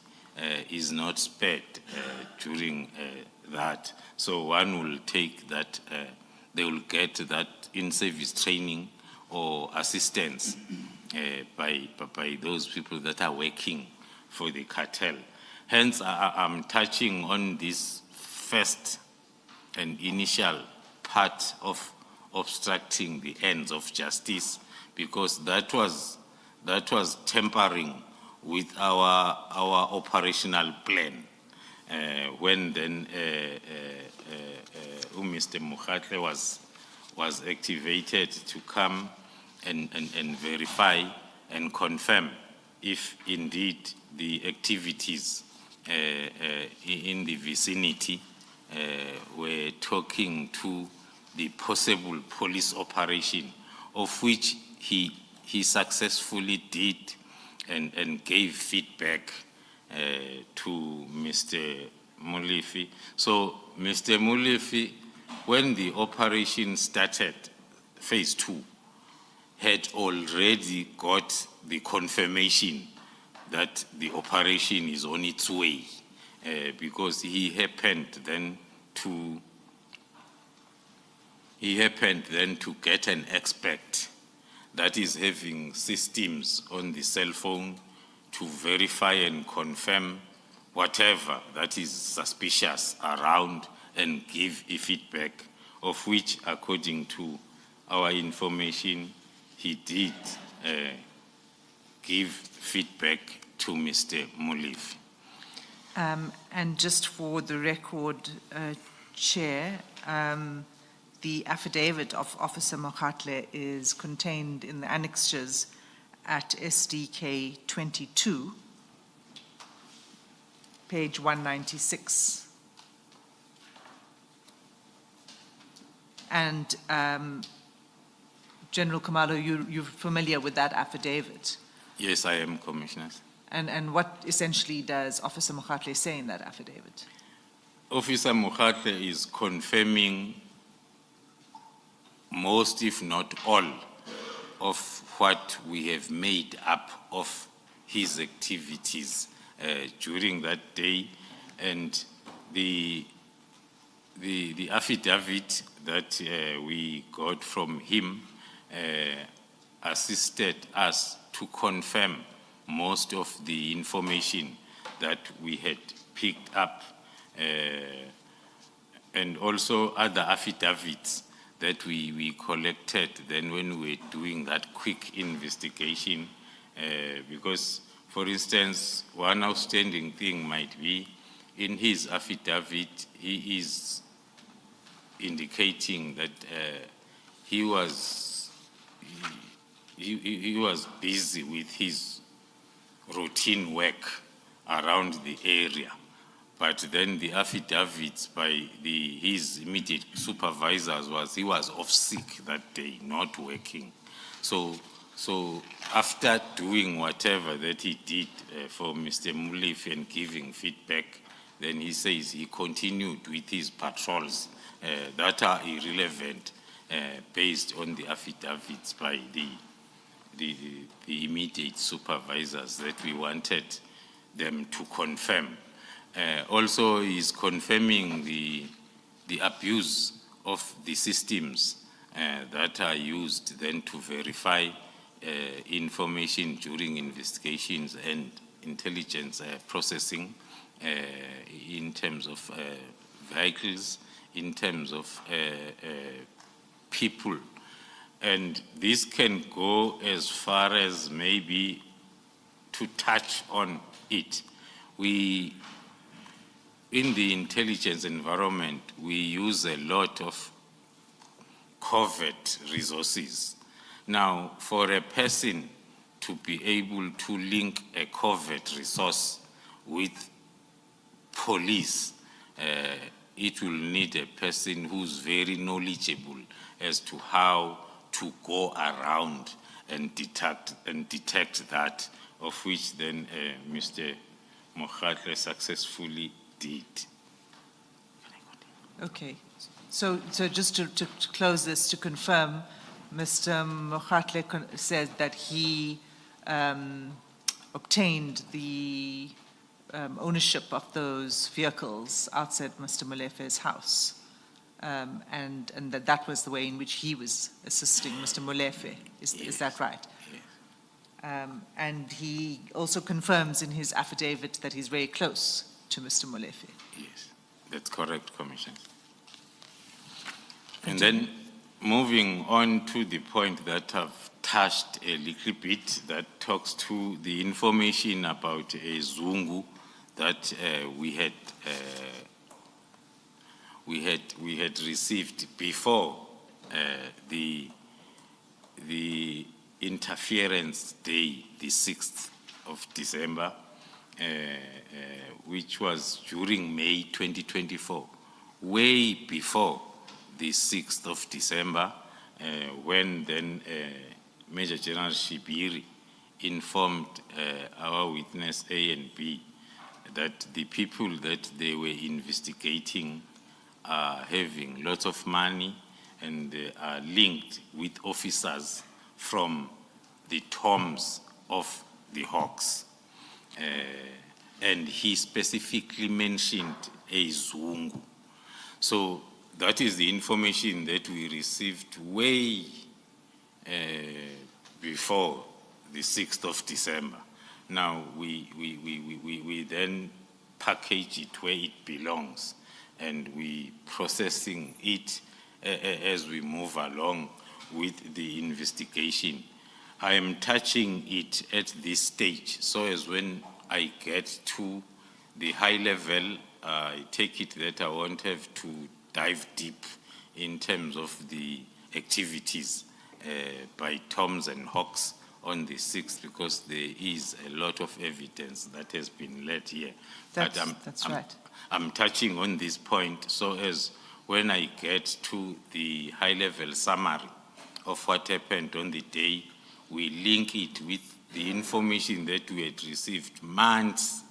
is not spared during that. So one will take that, they will get that in-service training or assistance by those people that are working for the cartel. Hence, I'm touching on this first and initial part of obstructing the ends of justice, because that was tampering with our operational plan. When then Mr. Mohatle was activated to come and verify and confirm if indeed the activities in the vicinity were talking to the possible police operation, of which he successfully did and gave feedback to Mr. Molefe. So Mr. Molefe, when the operation started, phase 2, had already got the confirmation that the operation is on its way, because he happened then to get an expert that is having systems on the cell phone to verify and confirm whatever that is suspicious around and give a feedback, of which, according to our information, he did give feedback to Mr. Molefe. And just for the record, Chair, the affidavit of Officer Mokhatle is contained in the annexures at SDK 22, page 196. And General Khumalo, you're familiar with that affidavit? Yes, I am, Commissioner. And what essentially does Officer Mokhatle say in that affidavit? Officer Mokhatle is confirming most, if not all, of what we have made up of his activities during that day, and the affidavit that we got from him assisted us to confirm most of the information that we had picked up, and also other affidavits that we collected then when we were doing that quick investigation, because, for instance, one outstanding thing might be in his affidavit, he is indicating that he was busy with his routine work around the area. But then the affidavits by his immediate supervisors was he was off sick that day, not working. So after doing whatever that he did for Mr. Molefe and giving feedback, then he says he continued with his patrols that are irrelevant based on the affidavits by the immediate supervisors that we wanted them to confirm. Also, is confirming the abuse of the systems that are used then to verify information during investigations and intelligence processing in terms of vehicles, in terms of people. And this can go as far as maybe to touch on it. In the intelligence environment, we use a lot of covert resources. Now, for a person to be able to link a covert resource with police, it will need a person who's very knowledgeable as to how to go around and detect that, of which then Mr. Mokhatle successfully did. Okay, so just to close this, to confirm, Mr. Mokhatle said that he obtained the ownership of those vehicles outside Mr. Molefe's house, and that was the way in which he was assisting Mr. Molefe. Is that right? Yes. And he also confirms in his affidavit that he's very close to Mr. Molefe. Yes, that's correct, Commissioner. And then moving on to the point that I've touched a little bit, that talks to the information about a Zungu that we had received before the interference day, the 6th of December, which was during May 2024, way before the 6th of December, when then Major General Shibiri informed our witness A and B that the people that they were investigating are having lots of money and they are linked with officers from the tombs of the hawks. And he specifically mentioned a Zungu. So that is the information that we received way before the 6th of December. Now we then package it where it belongs, and we processing it as we move along with the investigation. I am touching it at this stage, so as when I get to the high level, I take it that I won't have to dive deep in terms of the activities by Toms and Hawks on the 6th, because there is a lot of evidence that has been led here. That's right. I'm touching on this point, so as when I get to the high-level summary of what happened on the day, we link it with the information that we had received months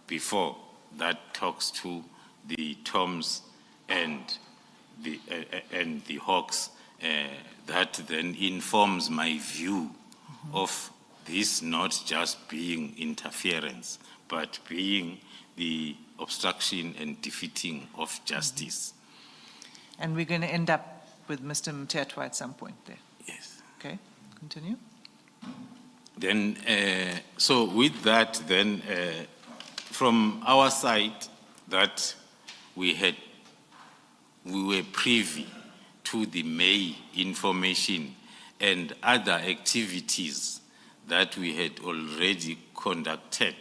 before that talks to the Toms and the Hawks. That then informs my view of this not just being interference, but being the obstruction and defeating of justice. And we're going to end up with Mr. Mthethwa at some point there. Yes. Okay, continue. Then, so with that, then, from our side, that we were privy to the May information and other activities that we had already conducted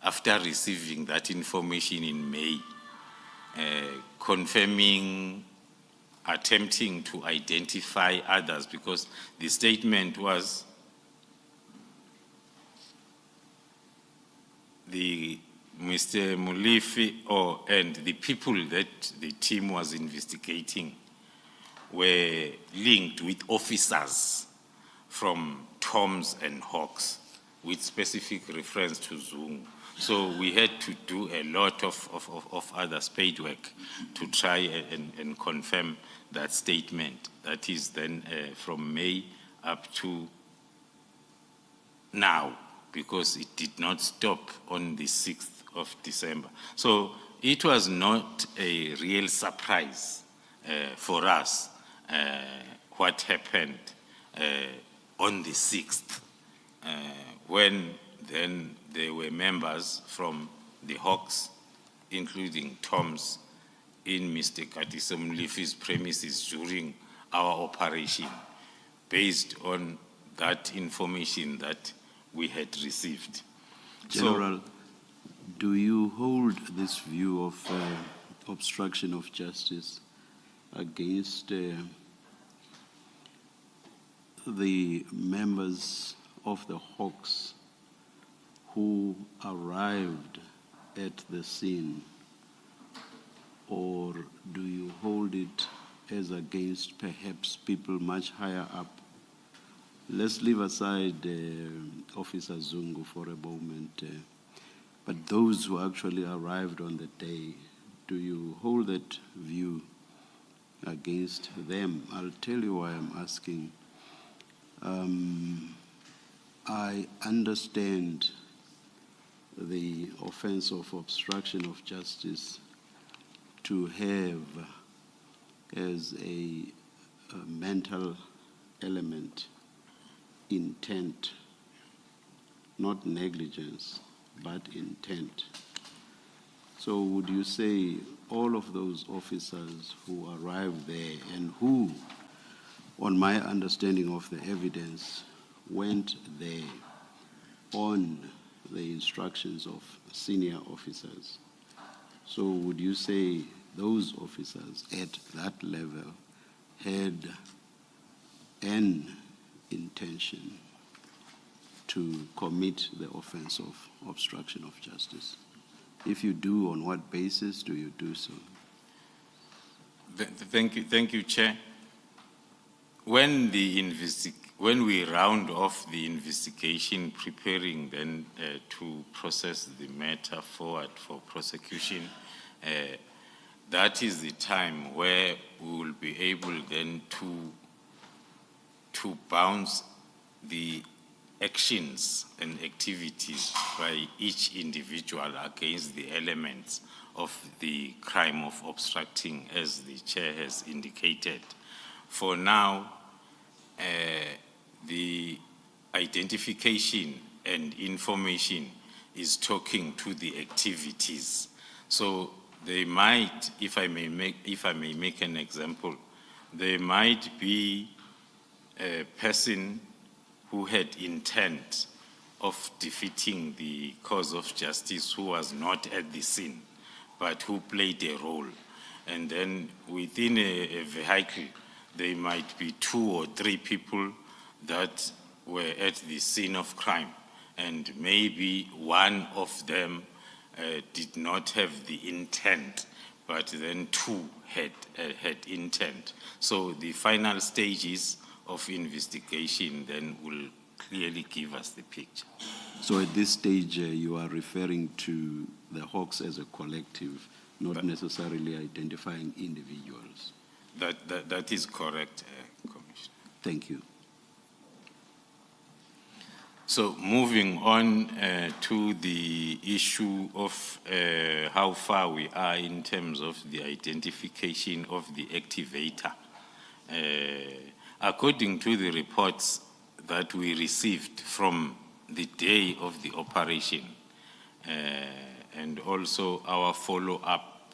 after receiving that information in May, confirming, attempting to identify others, because the statement was the Mr. Mulifi and the people that the team was investigating were linked with officers from Toms and Hawks with specific reference to Zungu. So we had to do a lot of other spade work to try and confirm that statement. That is then from May up to now, because it did not stop on the 6th of December. So it was not a real surprise for us what happened on the 6th, when then there were members from the Hawks, including Toms, in Mr. Katisa Mlifi's premises during our operation, based on that information that we had received. General, do you hold this view of obstruction of justice against the members of the Hawks who arrived at the scene, or do you hold it as against perhaps people much higher up? Let's leave aside Officer Zungu for a moment, but those who actually arrived on the day, do you hold that view against them? I'll tell you why I'm asking. I understand the offense of obstruction of justice to have as a mental element intent, not negligence, but intent. So would you say all of those officers who arrived there and who, on my understanding of the evidence, went there on the instructions of senior officers, so would you say those officers at that level had an intention to commit the offense of obstruction of justice? If you do, on what basis do you do so? Thank you, Chair. When we round off the investigation, preparing then to process the matter forward for prosecution, that is the time where we will be able then to bounce the actions and activities by each individual against the elements of the crime of obstructing, as the chair has indicated. For now, the identification and information is talking to the activities. So they might, if I may make an example, there might be a person who had intent of defeating the cause of justice who was not at the scene, but who played a role. And then within a vehicle, there might be 2 or 3 people that were at the scene of crime. And maybe one of them did not have the intent, but then 2 had intent. So the final stages of investigation then will clearly give us the picture. So at this stage, you are referring to the Hawks as a collective, not necessarily identifying individuals. That is correct, Commissioner. Thank you. So moving on to the issue of how far we are in terms of the identification of the activator. According to the reports that we received from the day of the operation and also our follow-up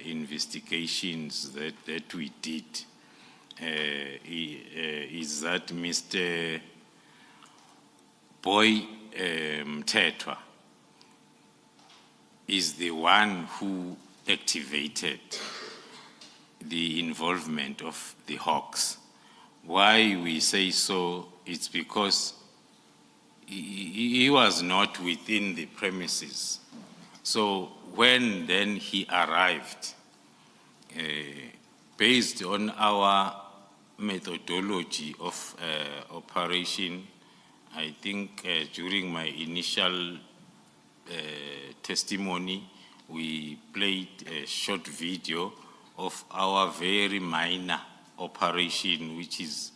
investigations that we did, is that Mr. Boy Mthethwa is the one who activated the involvement of the Hawks. Why we say so, it's because he was not within the premises. So when then he arrived, based on our methodology of operation, I think during my initial testimony, we played a short video of our very minor operation, which is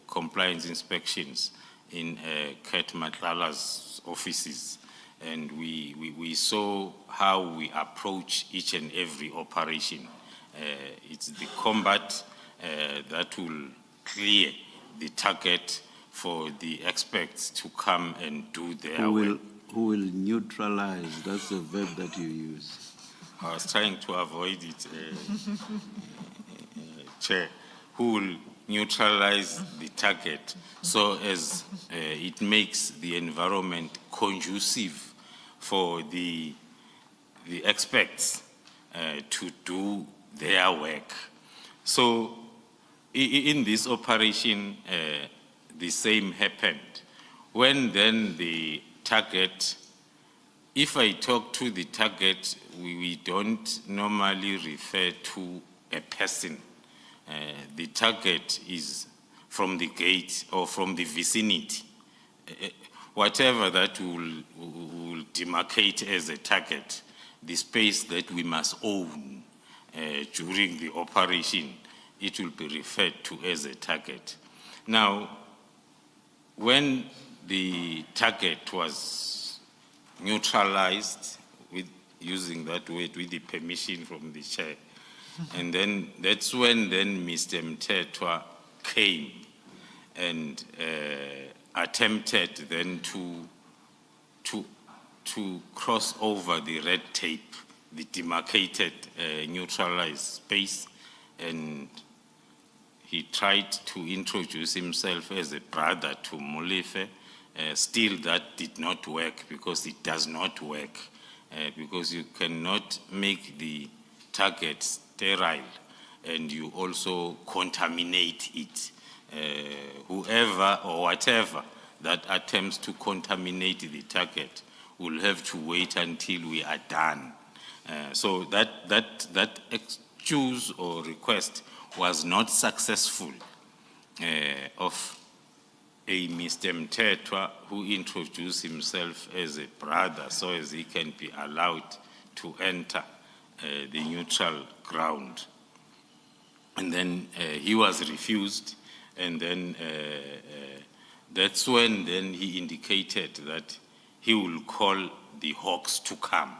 compliance inspections in Kat Matlala's offices. And we saw how we approach each and every operation. It's the combat that will clear the target for the experts to come and do their work. Who will neutralize? That's the verb that you use. I was trying to avoid it, Chair. Who will neutralize the target so as it makes the environment conducive for the experts to do their work. So in this operation, the same happened. When then the target, if I talk to the target, we don't normally refer to a person. The target is from the gate or from the vicinity. Whatever that will demarcate as a target, the space that we must own during the operation, it will be referred to as a target. Now, when the target was neutralized, with using that word with the permission from the chair, and then that's when then Mr. Mthethwa came and attempted then to cross over the red tape, the demarcated neutralized space, and he tried to introduce himself as a brother to Molefe. Still, that did not work because it does not work, because you cannot make the target sterile and you also contaminate it. Whoever or whatever that attempts to contaminate the target will have to wait until we are done. So that excuse or request was not successful of a Mr. Mthethwa who introduced himself as a brother so as he can be allowed to enter the neutral ground. And then he was refused, And then that's when then he indicated that he will call the hawks to come.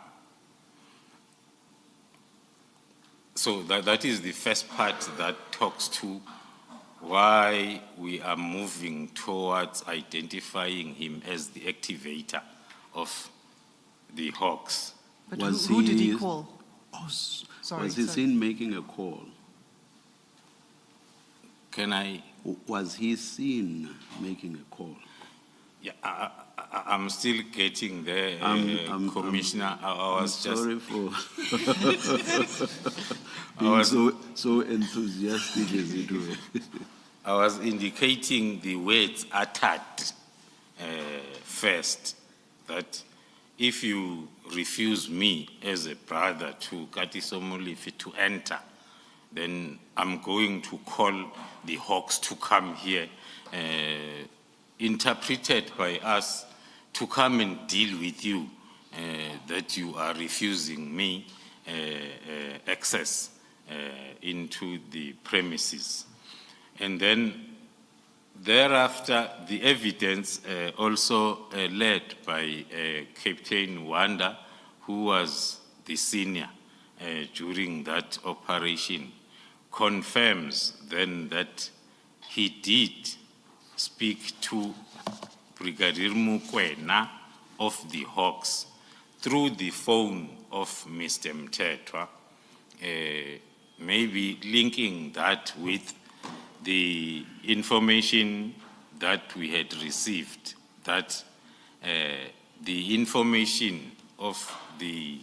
So that is the first part that talks to why we are moving towards identifying him as the activator of the hawks. But Was who did he he- call? Was Sorry, he sorry. seen making a call? Can I? Was he seen making a call? Yeah, I'm still getting there, Commissioner. I was I'm just. sorry for being so enthusiastic as you do. I was indicating the words uttered first, that if you refuse me as a brother to Katiso Molefe to enter, then I'm going to call the hawks to come here, interpreted by us to come and deal with you, that you are refusing me access into the premises. And then thereafter, the evidence also led by Captain Wanda, who was the senior during that operation, confirms then that he did speak to Brigadier Mukwena of the Hawks through the phone of Mr. Mthethwa, maybe linking that with the information that we had received, that the information of the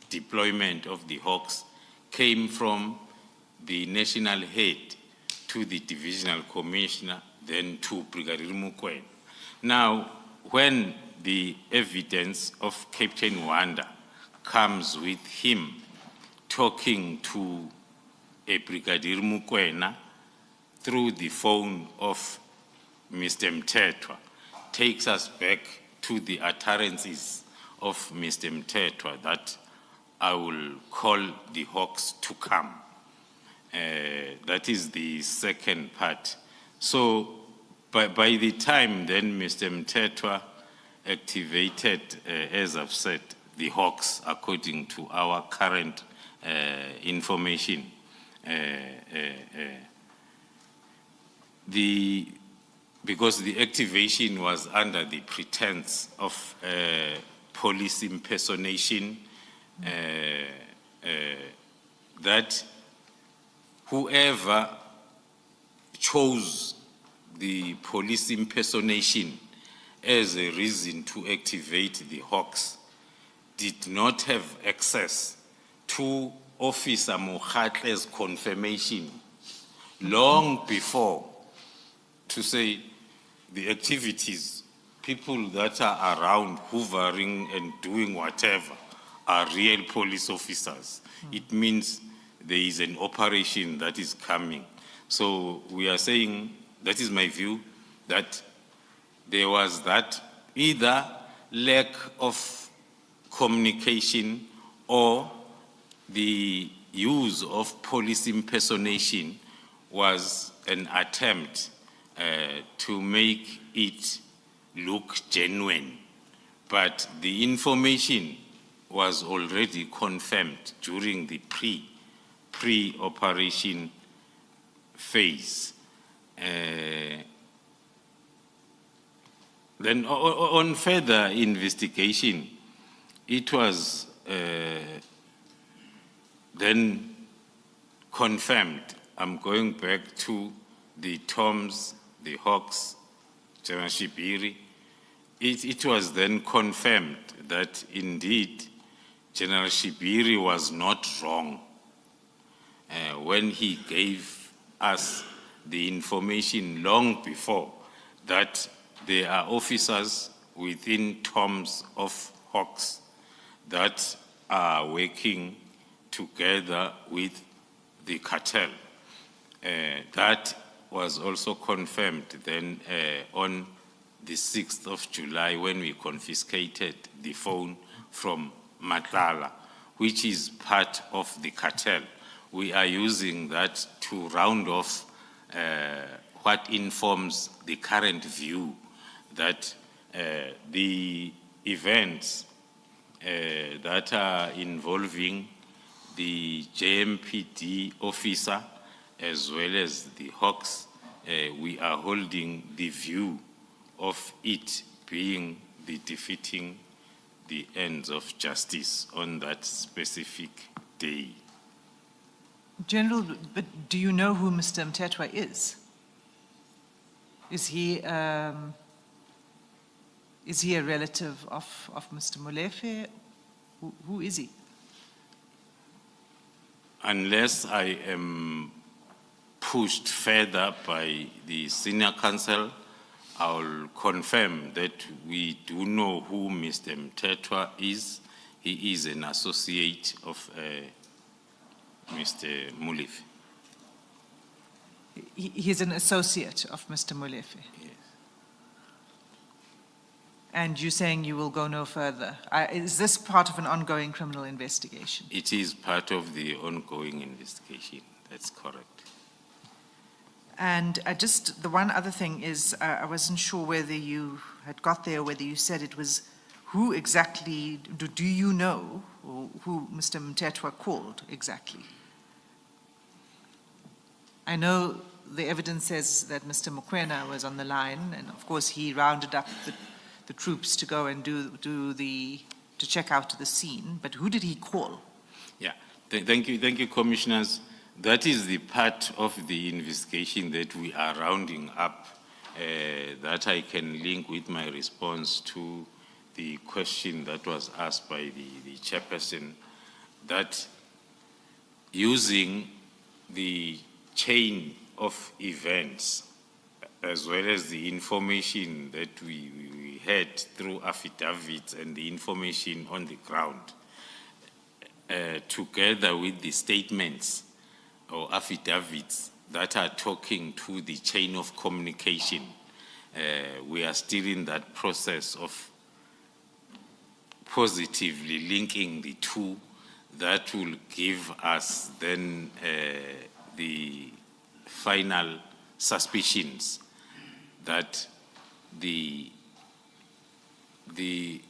deployment of the Hawks came from the national head to the divisional commissioner, then to Brigadier Mukwena. Now, when the evidence of Captain Wanda comes with him talking to a Brigadier Mukwena through the phone of Mr. Mthethwa, takes us back to the utterances of Mr. Mthethwa that I will call the Hawks to come. That is the second part. So by the time then Mr. Mthethwa activated, as I've said, the Hawks according to our current information, because the activation was under the pretense of police impersonation, that whoever chose the police impersonation as a reason to activate the Hawks did not have access to Officer Mokhatle's confirmation long before, to say the activities, people that are around hoovering and doing whatever are real police officers. It means there is an operation that is coming. So we are saying, that is my view, that there was that either lack of communication or the use of police impersonation was an attempt to make it look genuine. But the information was already confirmed during the pre-operation phase. Then on further investigation, it was then confirmed. I'm going back to the Toms, the Hawks, General Shibiri. It was then confirmed that indeed General Shibiri was not wrong when he gave us the information long before that there are officers within Toms of Hawks that are working together with the cartel. That was also confirmed then on the 6th of July when we confiscated the phone from Madlanga, which is part of the cartel. We are using that to round off what informs the current view that the events that are involving the JMPD officer as well as the Hawks, we are holding the view of it being the defeating the ends of justice on that specific day. General, but do you know who Mr. Mthethwa is? Is he a relative of Mr. Molefe? Who is he? Unless I am pushed further by the senior counsel, I'll confirm that we do know who Mr. Mthethwa is. He is an associate of Mr. Molefe. He's an associate of Mr. Molefe. Yes. And you're saying you will go no further. Is this part of an ongoing criminal investigation? It is part of the ongoing investigation. That's correct. And just the one other thing is, I wasn't sure whether you had got there or whether you said it was who exactly, do you know who Mr. Mthethwa called exactly? I know the evidence says that Mr. Mokoena was on the line, and of course he rounded up the troops to go and to check out the scene, but who did he call? Yeah, thank you, commissioners. That is the part of the investigation that we are rounding up, that I can link with my response to the question that was asked by the chairperson, that using the chain of events as well as the information that we had through affidavits and the information on the ground, together with the statements or affidavits that are talking to the chain of communication, we are still in that process of positively linking the two. That will give us then the final suspicions that the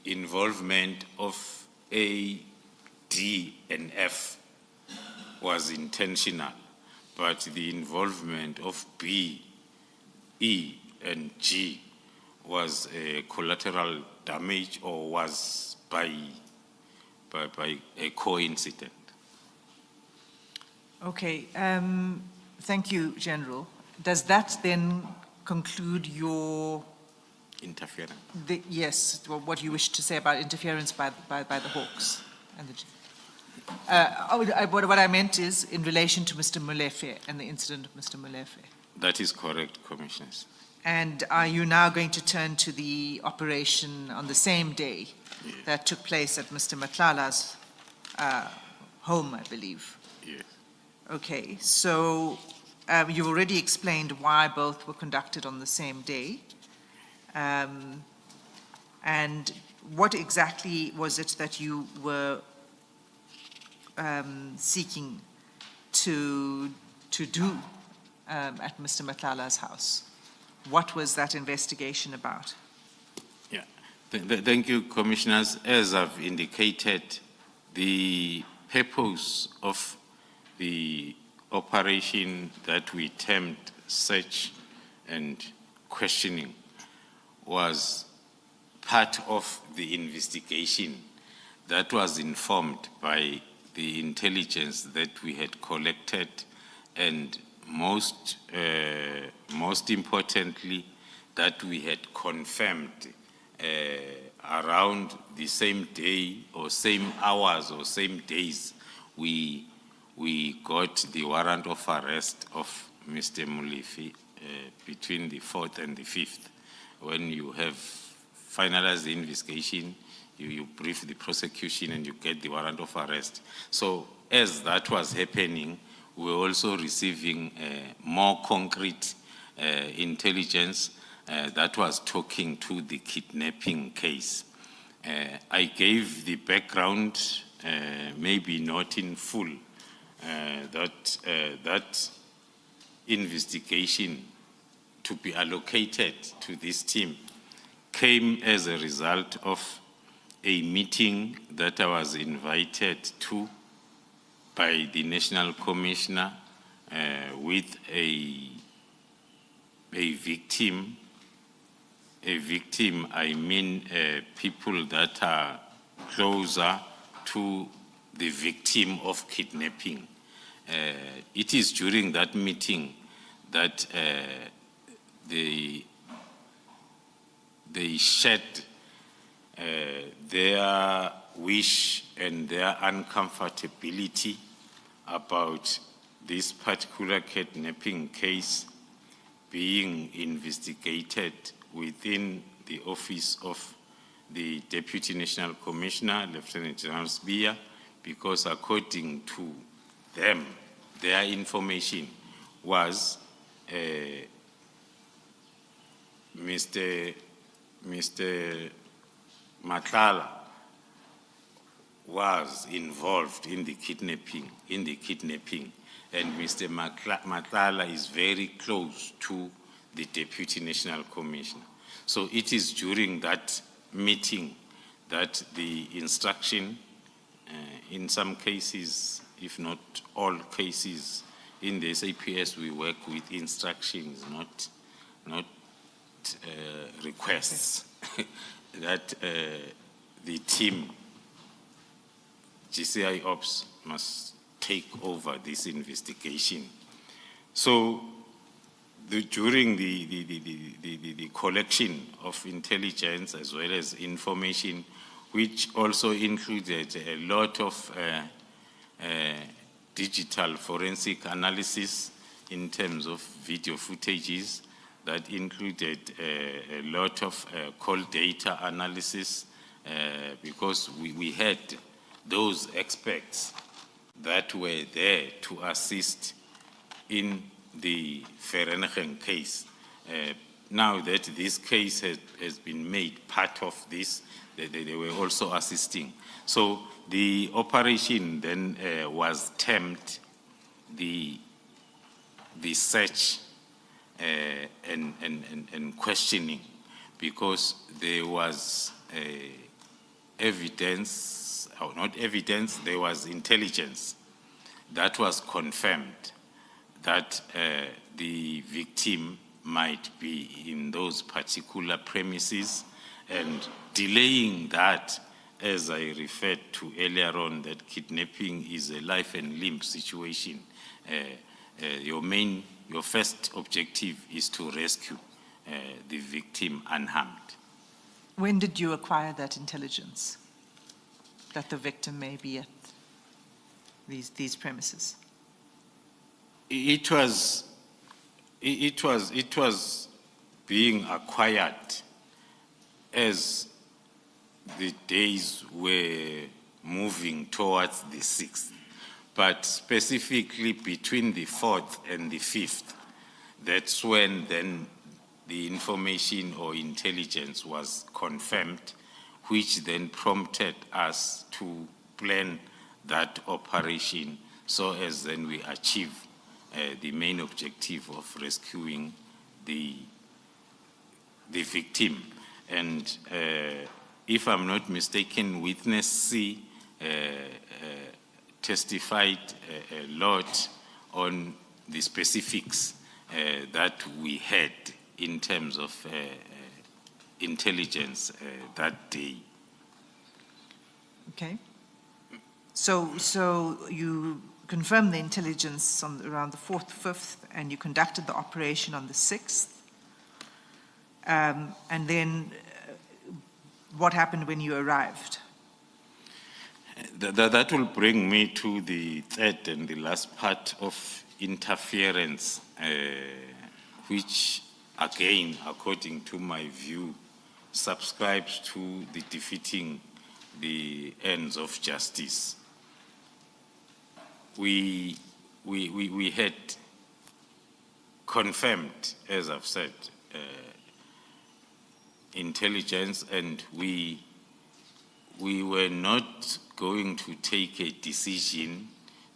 involvement of A, D, and F was intentional, but the involvement of B, E, and G was a collateral damage or was by a coincidence. Okay, thank you, General. Does that then conclude your... Interference. Yes, what you wish to say about interference by the Hawks and the... what I meant is in relation to Mr. Molefe and the incident of Mr. Molefe. That is correct, Commissioners. And are you now going to turn to the operation on the same day that took place at Mr. Matlala's home, I believe? Yes. Okay, so you've already explained why both were conducted on the same day. And what exactly was it that you were seeking to do at Mr. Matlala's house? What was that investigation about? Yeah, thank you, Commissioners. As I've indicated, the purpose of the operation that we termed search and questioning was part of the investigation that was informed by the intelligence that we had collected, and most importantly, that we had confirmed around the same day or same hours or same days we got the warrant of arrest of Mr. Molefe between the 4th and the 5th. When you have finalized the investigation, you brief the prosecution and you get the warrant of arrest. So as that was happening, we were also receiving more concrete intelligence that was talking to the kidnapping case. I gave the background, maybe not in full, that investigation to be allocated to this team came as a result of a meeting that I was invited to by the National Commissioner with a victim. A victim, I mean people that are closer to the victim of kidnapping. It is during that meeting that they shared their wish and their uncomfortability about this particular kidnapping case being investigated within the office of the Deputy National Commissioner, Lieutenant General Sbiya, because according to them, their information was Mr. Madlanga was involved in the kidnapping, and Mr. Madlanga is very close to the Deputy National Commissioner. So it is during that meeting that the instruction, in some cases, if not all cases, in the SAPS we work with instructions, not requests, that the team, GCI Ops, must take over this investigation. So during the collection of intelligence as well as information, which also included a lot of digital forensic analysis in terms of video footages, that included a lot of call data analysis, because we had those experts that were there to assist in the Vereeniging case. Now that this case has been made part of this, they were also assisting. So the operation then was termed the search and questioning, because there was evidence, or not evidence, there was intelligence that was confirmed that the victim might be in those particular premises, and delaying that, as I referred to earlier on, that kidnapping is a life and limb situation. Your first objective is to rescue the victim unharmed. When did you acquire that intelligence that the victim may be at these premises? It was being acquired as the days were moving towards the 6th, but specifically between the 4th and the 5th, that's when then the information or intelligence was confirmed, which then prompted us to plan that operation so as then we achieve the main objective of rescuing the victim. And if I'm not mistaken, witness C testified a lot on the specifics that we had in terms of intelligence that day. Okay. So you confirmed the intelligence on around the 4th, 5th, and you conducted the operation on the 6th. And then what happened when you arrived? That will bring me to the third and the last part of interference, which again, according to my view, subscribes to the defeating the ends of justice. We had confirmed, as I've said, intelligence, and we were not going to take a decision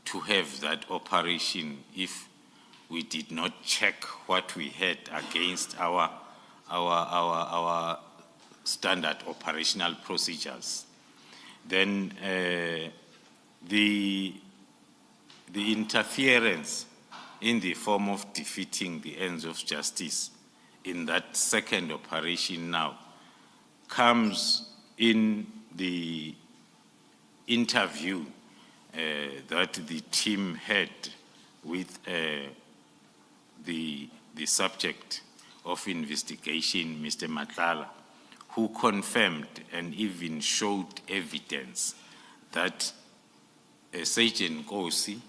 to have that operation if we did not check what we had against our standard operational procedures. Then the interference in the form of defeating the ends of justice in that second operation now comes in the interview that the team had with the subject of investigation, Mr. Madlanga, who confirmed and even showed evidence that Sergeant Nkosi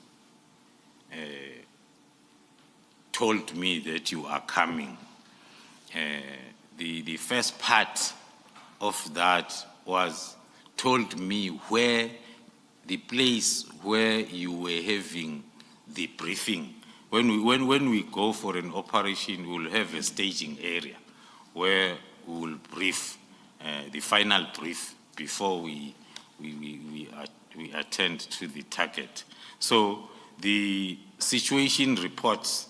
told me that you are coming. The first part of that was told me where the place where you were having the briefing. When we go for an operation, we'll have a staging area where we will brief, the final brief before we attend to the target. So the situation reports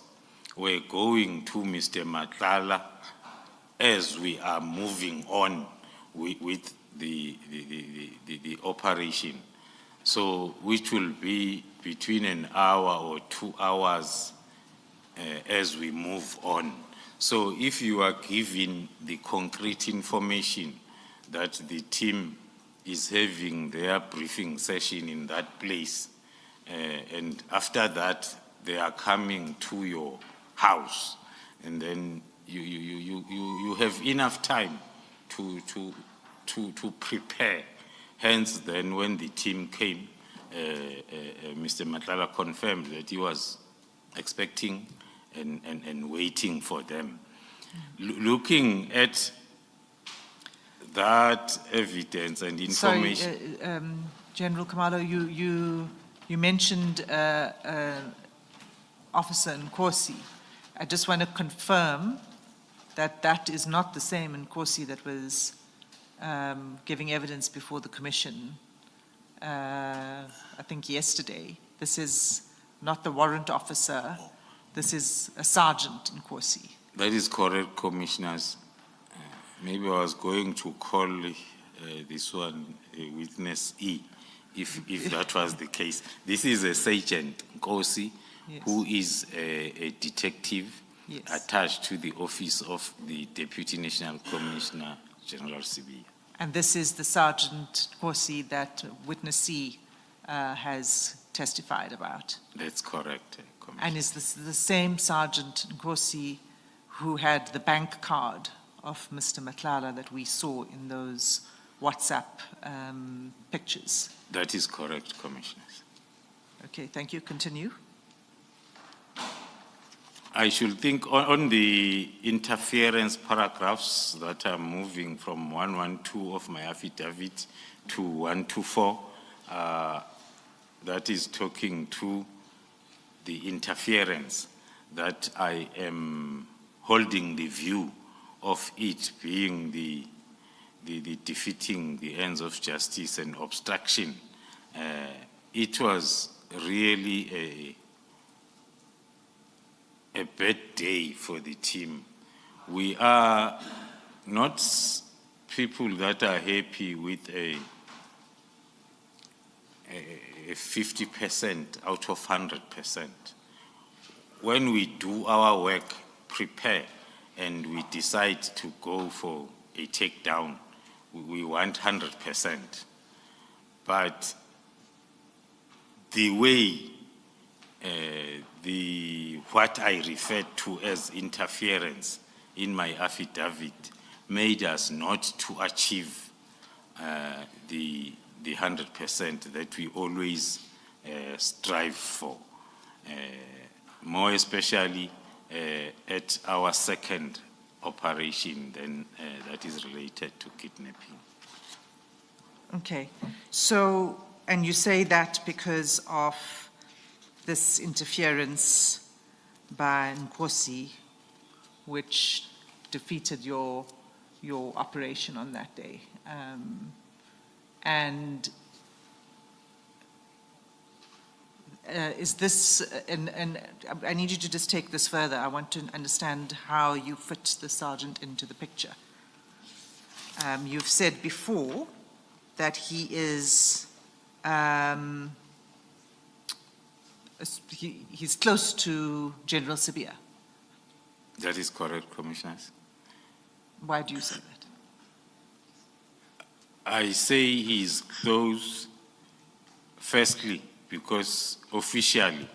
were going to Mr. Madlanga as we are moving on with the operation. So which will be between an hour or 2 hours as we move on. So if you are given the concrete information that the team is having their briefing session in that place, and after that they are coming to your house, and then you have enough time to prepare. Hence, then when the team came, Mr. Madlanga confirmed that he was expecting and waiting for them. Looking at that evidence and information. Sorry, General Khumalo, you mentioned Officer Nkosi. I just want to confirm that that is not the same Nkosi that was giving evidence before the commission, I think yesterday. This is not the warrant officer. This is a Sergeant Nkosi. That is correct, Commissioners. Maybe I was going to call this one a witness E, if that was the case. This is a Sergeant Nkosi, yes, who is a detective, yes, attached to the office of the Deputy National Commissioner, General Sibiya. And this is the Sergeant Nkosi that witness C has testified about? That's correct, Commissioner. And is this the same Sergeant Nkosi who had the bank card of Mr. Madlanga that we saw in those WhatsApp pictures? That is correct, Commissioners. Okay, thank you. Continue. I should think on the interference paragraphs that are moving from 112 of my affidavit to 124, that is talking to the interference, that I am holding the view of it being the defeating the ends of justice and obstruction. It was really a bad day for the team. We are not people that are happy with a 50% out of 100%. When we do our work, prepare, and we decide to go for a takedown, we want 100%. But the way what I referred to as interference in my affidavit made us not to achieve the 100% that we always strive for, more especially at our second operation then that is related to kidnapping. Okay, so, and you say that because of this interference by Nkosi, which defeated your operation on that day. And is this, and I need you to just take this further. I want to understand how you fit the sergeant into the picture. You've said before that he is, he's close to General Sibia. That is correct, Commissioners. Why do you say that? I say he's close, firstly, because officially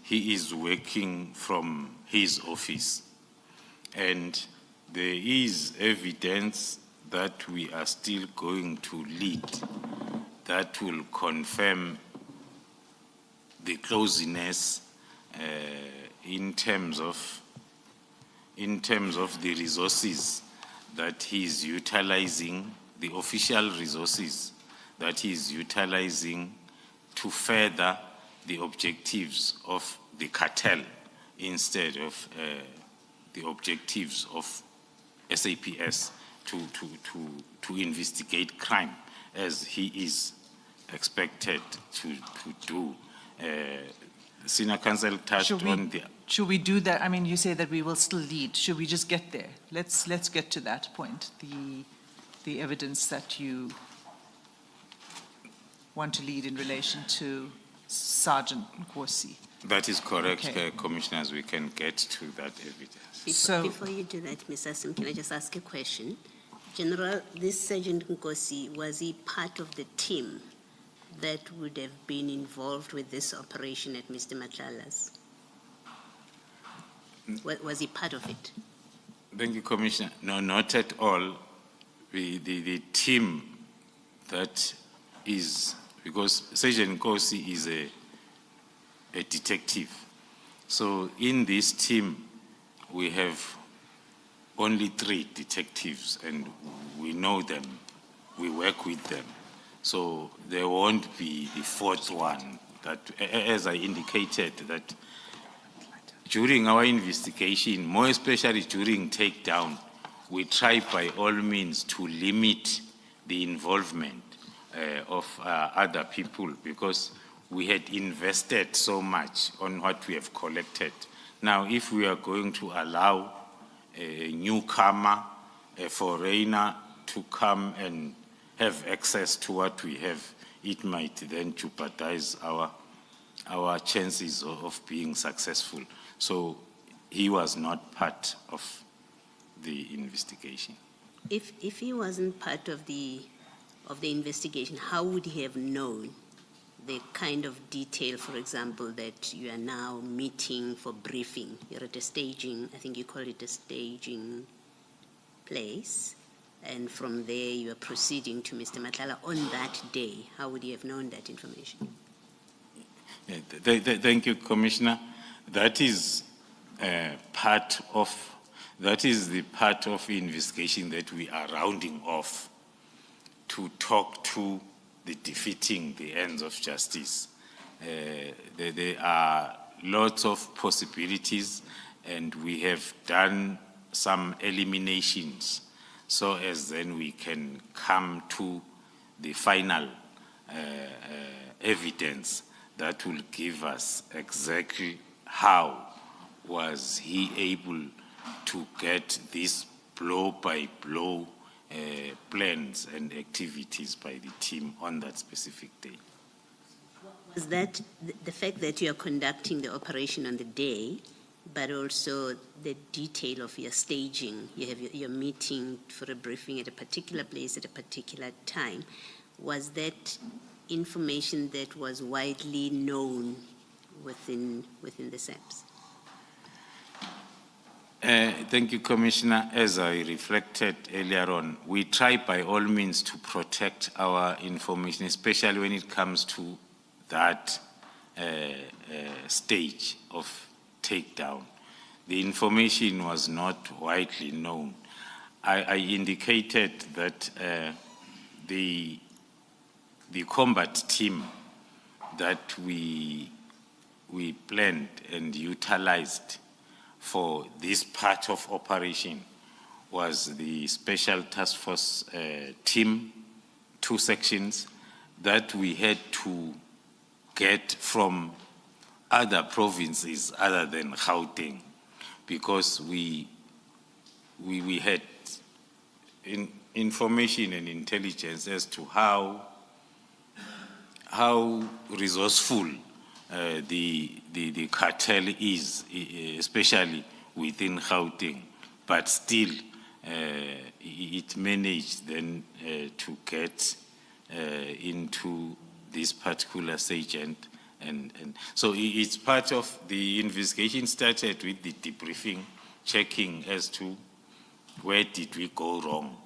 he is working from his office. And there is evidence that we are still going to lead that will confirm the closeness in terms of the resources that he is utilizing, the official resources that he is utilizing to further the objectives of the cartel instead of the objectives of SAPS to investigate crime as he is expected to do. Senior Counsel touched on the... Should we do that? I mean, you say that we will still lead. Should we just get there? Let's get to that point, the evidence that you want to lead in relation to Sergeant Nkosi. That is correct, Okay. Commissioners. We can get to that evidence. Before you do that, Ms. Asim, can I just ask a question? General, this Sergeant Nkosi, was he part of the team that would have been involved with this operation at Mr. Matlala's? Was he part of it? Thank you, Commissioner. No, not at all. The team that is, because Sergeant Nkosi is a detective. So in this team, we have only 3 detectives, and we know them, we work with them. So there won't be the 4th one that, as I indicated, that during our investigation, more especially during takedown, we try by all means to limit the involvement of other people, because we had invested so much on what we have collected. Now, if we are going to allow a newcomer, a foreigner, to come and have access to what we have, it might then jeopardize our chances of being successful. So he was not part of the investigation. If he wasn't part of the investigation, how would he have known the kind of detail, for example, that you are now meeting for briefing? You're at a staging, I think you call it a staging place, and from there you are proceeding to Mr. Matlala on that day. How would he have known that information? Yeah, thank you, Commissioner. That is the part of the investigation that we are rounding off to talk to the defeating the ends of justice. There are lots of possibilities, and we have done some eliminations so as then we can come to the final evidence that will give us exactly how was he able to get these blow-by-blow plans and activities by the team on that specific day. Was that the fact that you are conducting the operation on the day, but also the detail of your staging? You have your meeting for a briefing at a particular place at a particular time. Was that information that was widely known within the SAPS? Thank you, Commissioner. As I reflected earlier on, we try by all means to protect our information, especially when it comes to that stage of takedown. The information was not widely known. I indicated that the combat team that we planned and utilized for this part of operation was the Special Task Force team, 2 sections, that we had to get from other provinces other than Gauteng, because we had information and intelligence as to how resourceful the cartel is, especially within Gauteng, but still it managed then to get into this particular agent. And so it's part of the investigation started with the debriefing, checking as to where did we go wrong,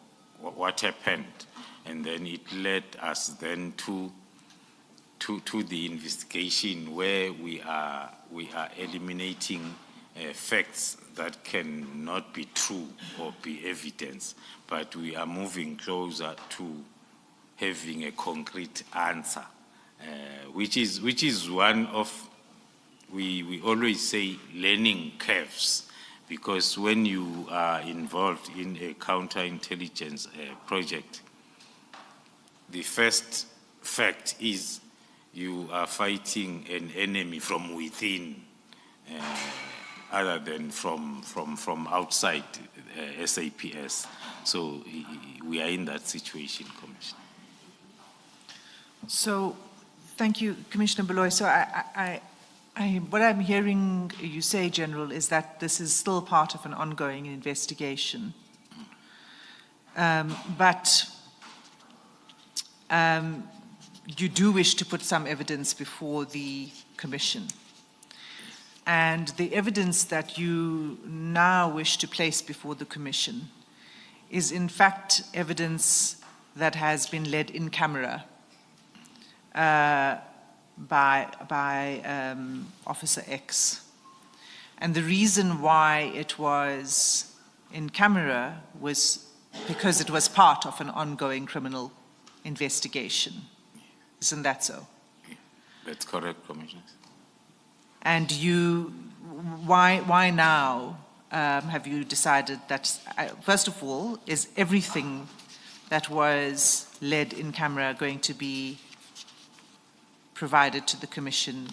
what happened, and then it led us then to the investigation where we are eliminating facts that cannot be true or be evidence, but we are moving closer to having a concrete answer, which is one of, we always say, learning curves, because when you are involved in a counterintelligence project, the first fact is you are fighting an enemy from within, other than from outside SAPS. So we are in that situation, Commissioner. So, thank you, Commissioner Beloy. So what I'm hearing you say, General, is that this is still part of an ongoing investigation. But you do wish to put some evidence before the Commission. And the evidence that you now wish to place before the Commission is in fact evidence that has been led in camera by Officer X. And the reason why it was in camera was because it was part of an ongoing criminal investigation. Isn't that so? That's correct, Commissioner. And why now have you decided that, first of all, is everything that was led in camera going to be provided to the Commission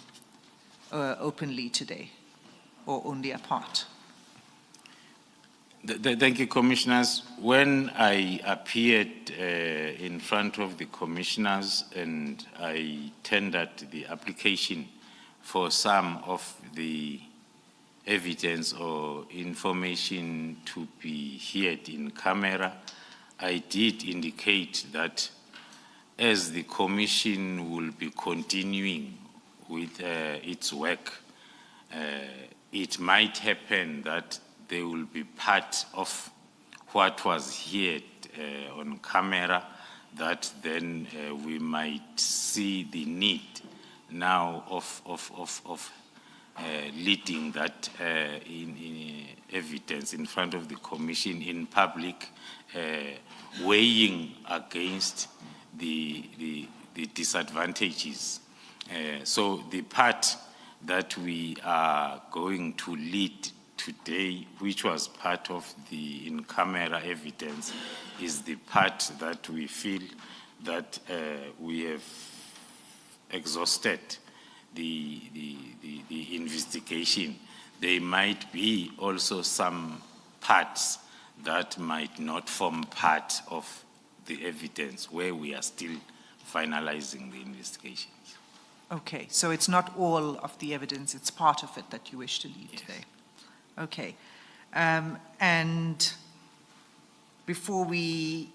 openly today, or only a part? Thank you, Commissioners. When I appeared in front of the Commissioners and I tendered the application for some of the evidence or information to be heard in camera, I did indicate that as the Commission will be continuing with its work, it might happen that they will be part of what was heard on camera, that then we might see the need now of leading that in evidence in front of the Commission in public, weighing against the disadvantages. So the part that we are going to lead today, which was part of the in-camera evidence, is the part that we feel that we have exhausted the investigation. There might be also some parts that might not form part of the evidence where we are still finalizing the investigations. Okay, so it's not all of the evidence, it's part of it that you wish to lead today. Okay, and before we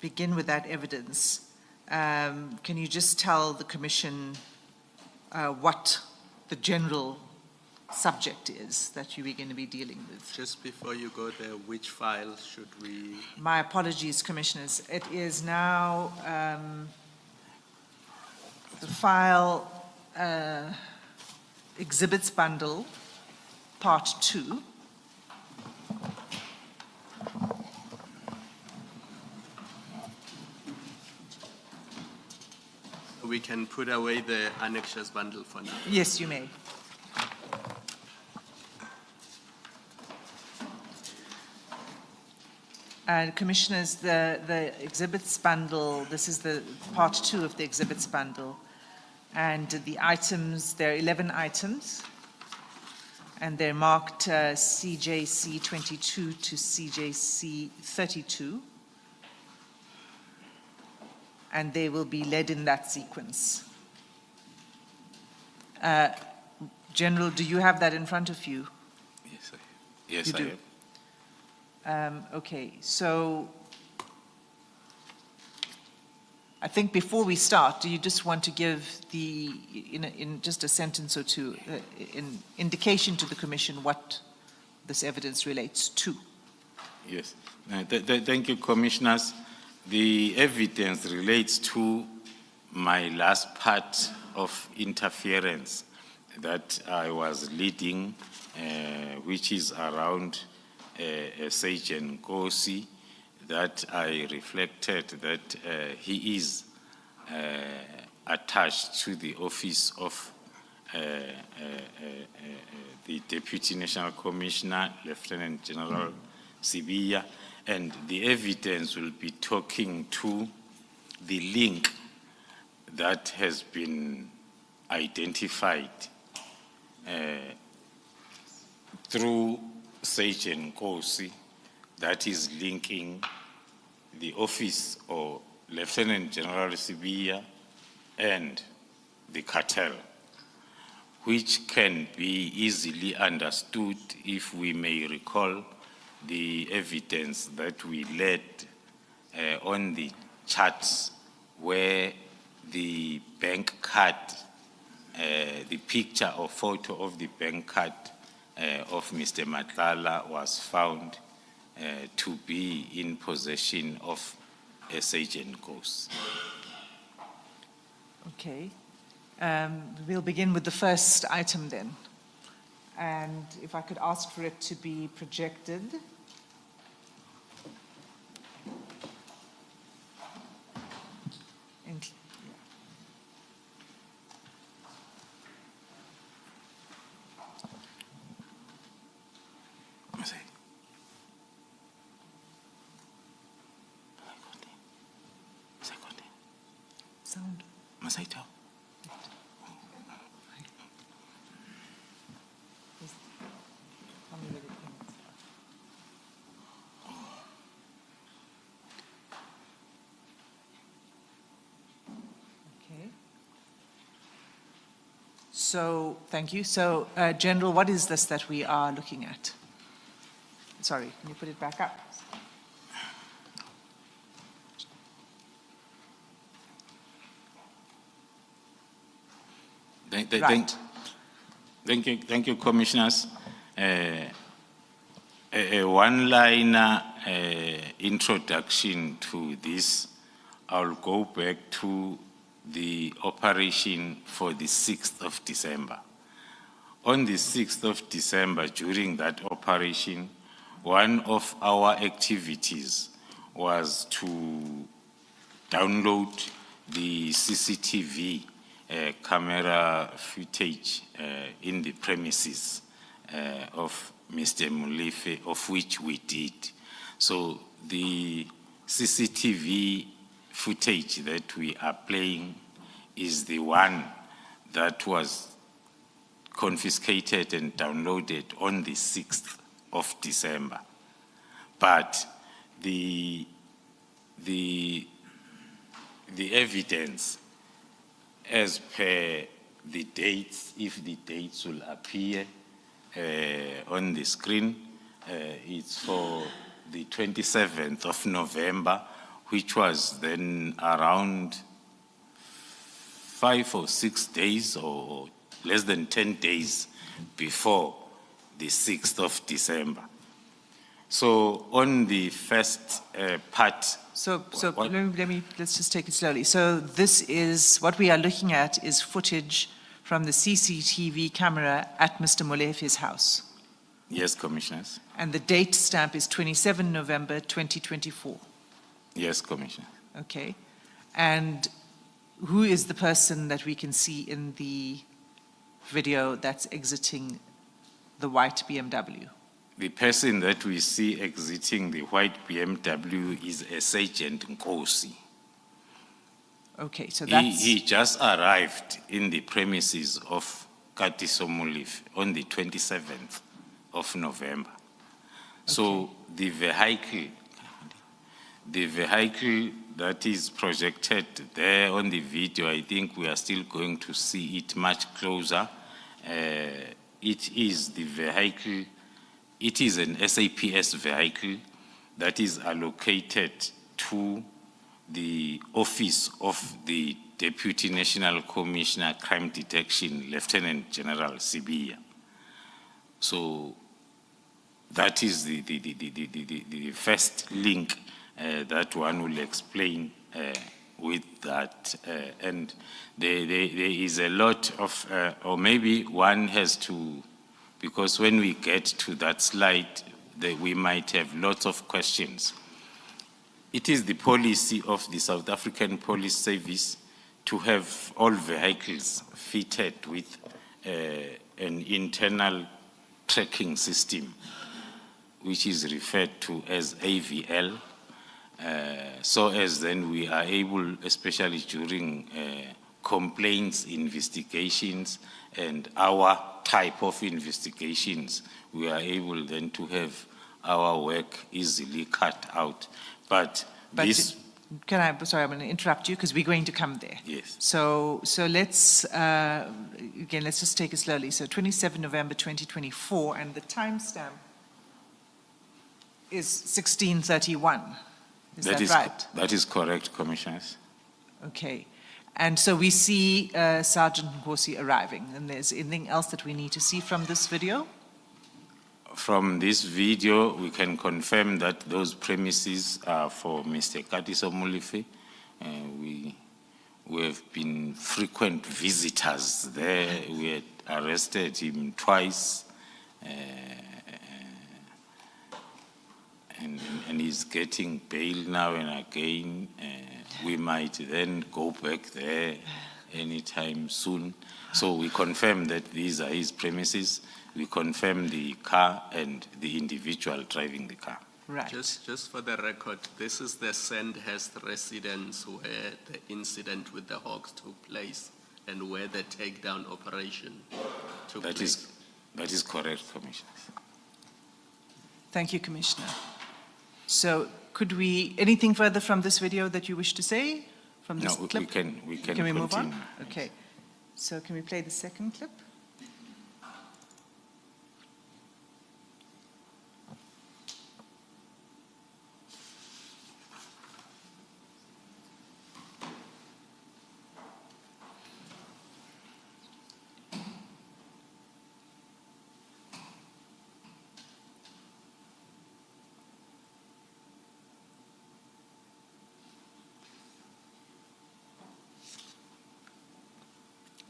begin with that evidence, can you just tell the Commission what the general subject is that you are going to be dealing with? Just before you go there, which file should we? My apologies, Commissioners. It is now the file Exhibits Bundle, Part 2. We can put away the annexures bundle for now. Yes, you may. Commissioners, the exhibits bundle, this is the part 2 of the exhibits bundle, And the items, there are 11 items, and they're marked CJC 22 to CJC 32, and they will be led in that sequence. General, do you have that in front of you? Yes, yes, You I do. have. Okay, so I think before we start, do you just want to give in just a sentence or two, an indication to the Commission what this evidence relates to? Yes. Thank you, Commissioners. The evidence relates to my last part of interference that I was leading, which is around Sergeant Kosi, that I reflected that he is attached to the office of the Deputy National Commissioner, Lieutenant General Sibiya, and the evidence will be talking to the link that has been identified through Sergeant Kosi, that is linking the office of Lieutenant General Sibiya and the cartel, which can be easily understood if we may recall the evidence that we led on the charts where the bank card, the picture or photo of the bank card of Mr. Madlanga was found to be in possession of a Sergeant Kosi. Okay. We'll begin with the first item then. And if I could ask for it to be projected. Sound. Masaito. Okay. So, thank you. So, General, what is this that we are looking at? Sorry, can you put it back up? Thank you, Commissioners. A one-liner introduction to this. I'll go back to the operation for the 6th of December. On the 6th of December, during that operation, one of our activities was to download the CCTV camera footage in the premises of Mr. Molefe, of which we did. So the CCTV footage that we are playing is the one that was confiscated and downloaded on the 6th of December. But the evidence, as per the dates, if the dates will appear on the screen, it's for the 27th of November, which was then around 5 or 6 days or less than 10 days before the 6th of December. So on the first part. Let's just take it slowly. So this is, what we are looking at is footage from the CCTV camera at Mr. Molefe's house. Yes, Commissioners. And the date stamp is 27 November 2024. Yes, Commissioner. Okay. And who is the person that we can see in the video that's exiting the white BMW? The person that we see exiting the white BMW is a Sergeant Kosi. Okay, so that's, He just arrived in the premises of Katiso Molefe on the 27th of November. So the vehicle that is projected there on the video, I think we are still going to see it much closer. It is the vehicle, it is an SAPS vehicle that is allocated to the office of the Deputy National Commissioner Crime Detection, Lieutenant General Sibiya. So that is the first link that one will explain with that. And there is a lot of, or maybe one has to, because when we get to that slide, we might have lots of questions. It is the policy of the South African Police Service to have all vehicles fitted with an internal tracking system, which is referred to as AVL, so as then we are able, especially during complaints, investigations, and our type of investigations, we are able then to have our work easily cut out. But this... sorry, I'm going to interrupt you because we're going to come there. Yes. So let's, again, let's just take it slowly. So 27 November 2024, and the timestamp is 1631. Is that right? That is correct, Commissioners. Okay. And so we see Sergeant Nkosi arriving, and there's anything else that we need to see from this video? From this video, we can confirm that those premises are for Mr. Katiso Molefe. We have been frequent visitors there. We had arrested him twice, and he's getting bail now and again. We might then go back there anytime soon. So we confirm that these are his premises. We confirm the car and the individual driving the car. Right. Just for the record, this is the Sandhurst residence where the incident with the Hawks took place and where the takedown operation took place. That is correct, Commissioner. Thank you, Commissioner. So could we, anything further from this video that you wish to say? From this No, clip? we can Can we move on? continue. Okay. So can we play the second clip?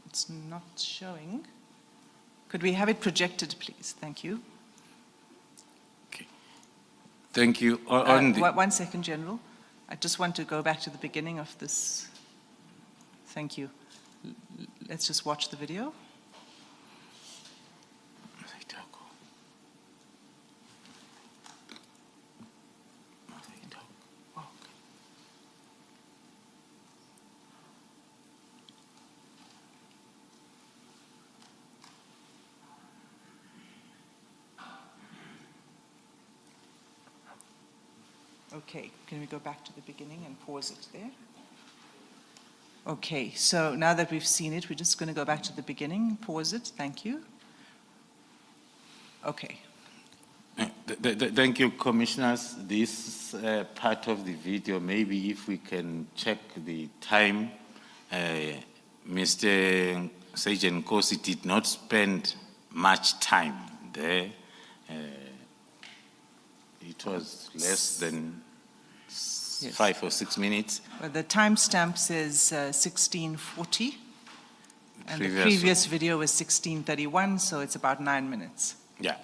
It's not showing. Could we have it projected, please? Thank you. Okay. Thank you. One second, General. I just want to go back to the beginning of this. Thank you. Let's just watch the video. Okay, can we go back to the beginning and pause it there? Okay, so now that we've seen it, we're just going to go back to the beginning, pause it, thank you. Okay. Thank you, Commissioners. This part of the video, maybe if we can check the time, Mr. Sergeant Nkosi did not spend much time there. It was less than 5 or 6 minutes. Well, the timestamp says 1640, and the previous video was 1631, so it's about 9 minutes. Yeah.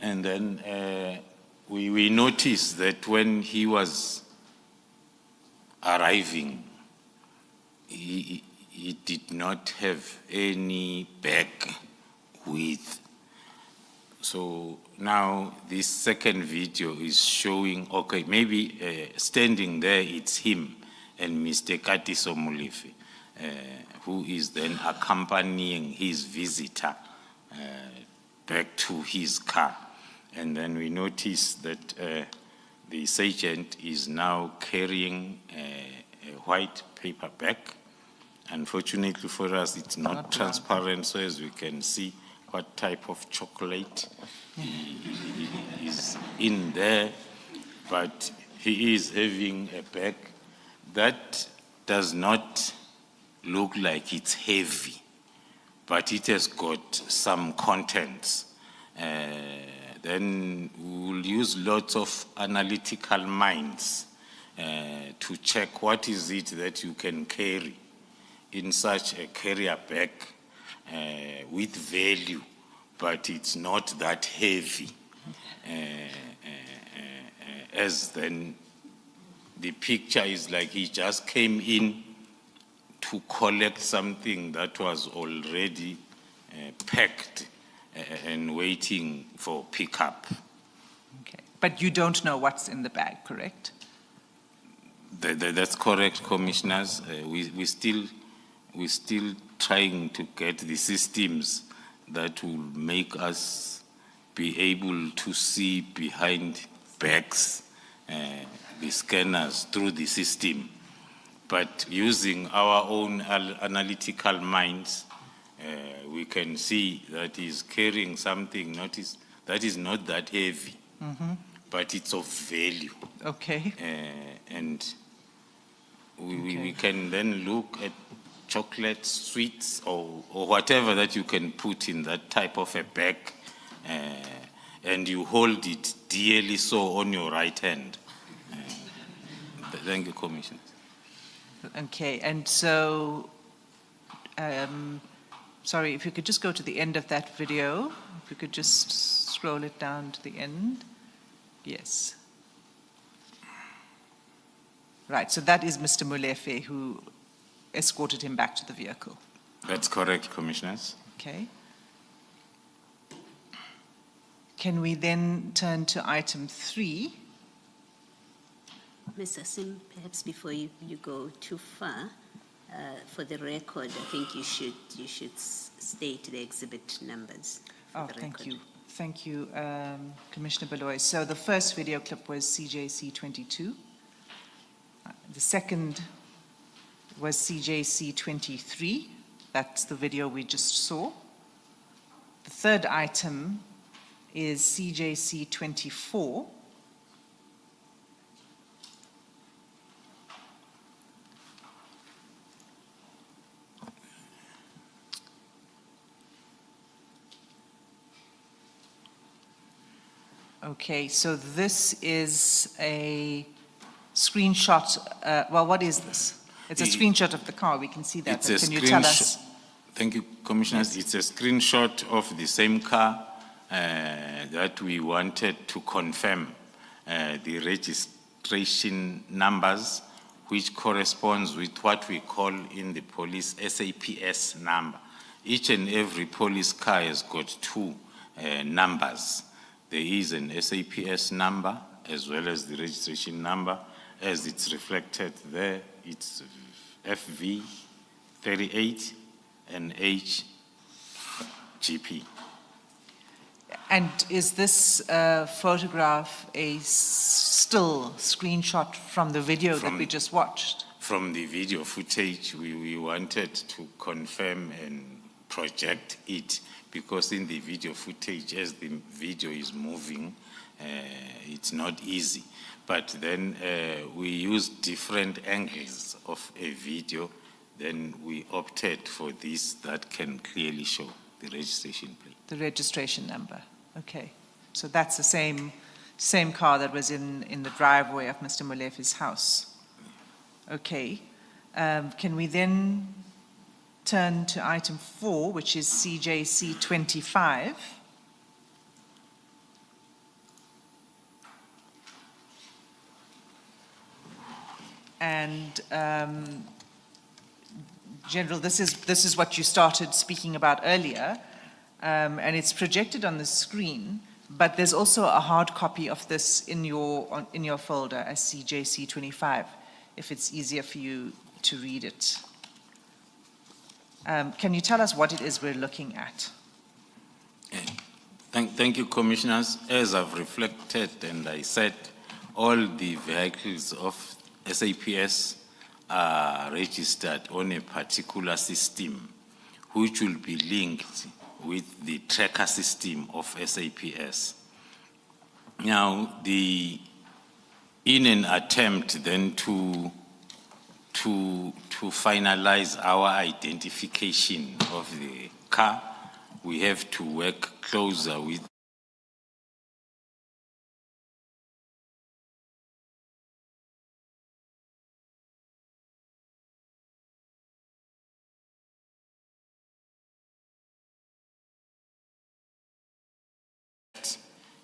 And then we noticed that when he was arriving, he did not have any bag with. So now this second video is showing, okay, maybe standing there, it's him. and Mr. Katiso Molefe, who is then accompanying his visitor back to his car. And then we notice that the sergeant is now carrying a white paper bag. Unfortunately for us, it's not transparent, so as we can see what type of chocolate is in there. But he is having a bag that does not look like it's heavy, but it has got some contents. Then we'll use lots of analytical minds to check what is it that you can carry in such a carrier bag with value, but it's not that heavy. As then the picture is like he just came in to collect something that was already packed and waiting for pickup. Okay. But you don't know what's in the bag, correct? That's correct, commissioners. We're still trying to get the systems that will make us be able to see behind bags, the scanners through the system. But using our own analytical minds, we can see that he's carrying something that is not that heavy, but it's of value. Okay. And we can then look at chocolate, sweets, or whatever that you can put in that type of a bag, and you hold it dearly so on your right hand. Thank you, Commissioner. Okay, and so, sorry, if you could just go to the end of that video, if you could just scroll it down to the end. Yes. Right, so that is Mr. Molefe who escorted him back to the vehicle. That's correct, Commissioners. Okay. Can we then turn to item 3? Mr. Sim, perhaps before you go too far, for the record, I think you should state the exhibit numbers. Oh, thank you. Thank you, Commissioner Baloy. So the first video clip was CJC 22. The second was CJC 23. That's the video we just saw. The third item is CJC 24. Okay, so this is a screenshot. Well, what is this? It's a screenshot of the car. We can see that. But can you tell us? Thank you, Commissioners. It's a screenshot of the same car that we wanted to confirm the registration numbers, which corresponds with what we call in the police SAPS number. Each and every police car has got two numbers. There is an SAPS number as well as the registration number. As it's reflected there, it's FV38 and HGP. And is this photograph a still screenshot from the video that we just watched? From the video footage, we wanted to confirm and project it, because in the video footage, as the video is moving, it's not easy. But then we used different angles of a video. Then we opted for this that can clearly show the registration plate. The registration number. Okay. So that's the same car that was in the driveway of Mr. Molefe's house. Okay. Can we then turn to item 4, which is CJC 25? And General, this is what you started speaking about earlier, and it's projected on the screen, but there's also a hard copy of this in your folder as CJC 25. if it's easier for you to read it. Can you tell us what it is we're looking at? Thank you, Commissioners. As I've reflected and I said, all the vehicles of SAPS are registered on a particular system, which will be linked with the tracker system of SAPS. Now, in an attempt then to finalize our identification of the car, we have to work closer with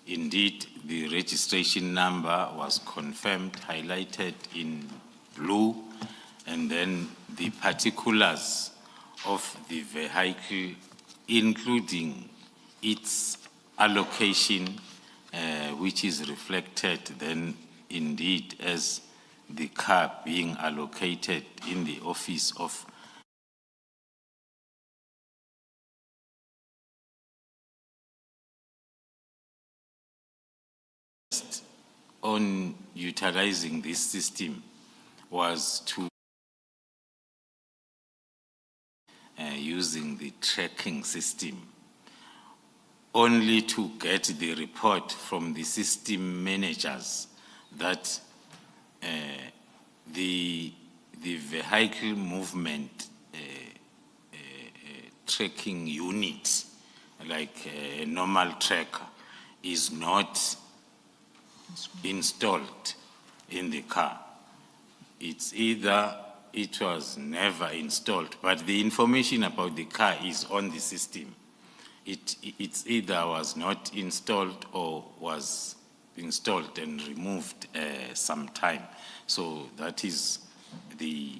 indeed, the registration number was confirmed, highlighted in blue, and then the particulars of the vehicle, including its allocation, which is reflected then indeed as the car being allocated in the office of on utilizing this system was to using the tracking system, only to get the report from the system managers that the vehicle movement tracking unit, like a normal tracker, is not installed in the car. It's either it was never installed, but the information about the car is on the system. It's either was not installed or was installed and removed sometime. So that is the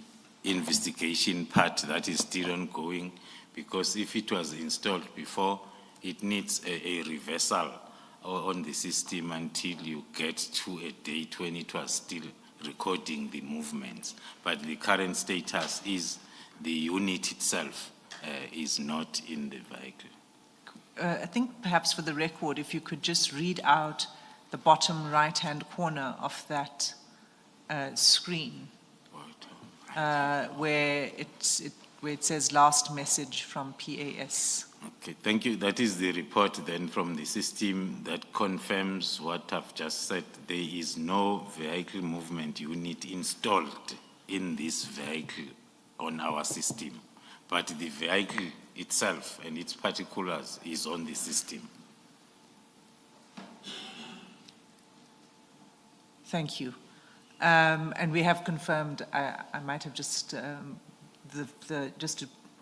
investigation part that is still ongoing, because if it was installed before, it needs a reversal on the system until you get to a date when it was still recording the movements. But the current status is the unit itself is not in the vehicle. I think perhaps for the record, if you could just read out the bottom right-hand corner of that screen, where it says last message from PAS. Okay, thank you. That is the report then from the system that confirms what I've just said. There is no vehicle movement unit installed in this vehicle on our system, but the vehicle itself and its particulars is on the system. Thank you. And we have confirmed, I might have just,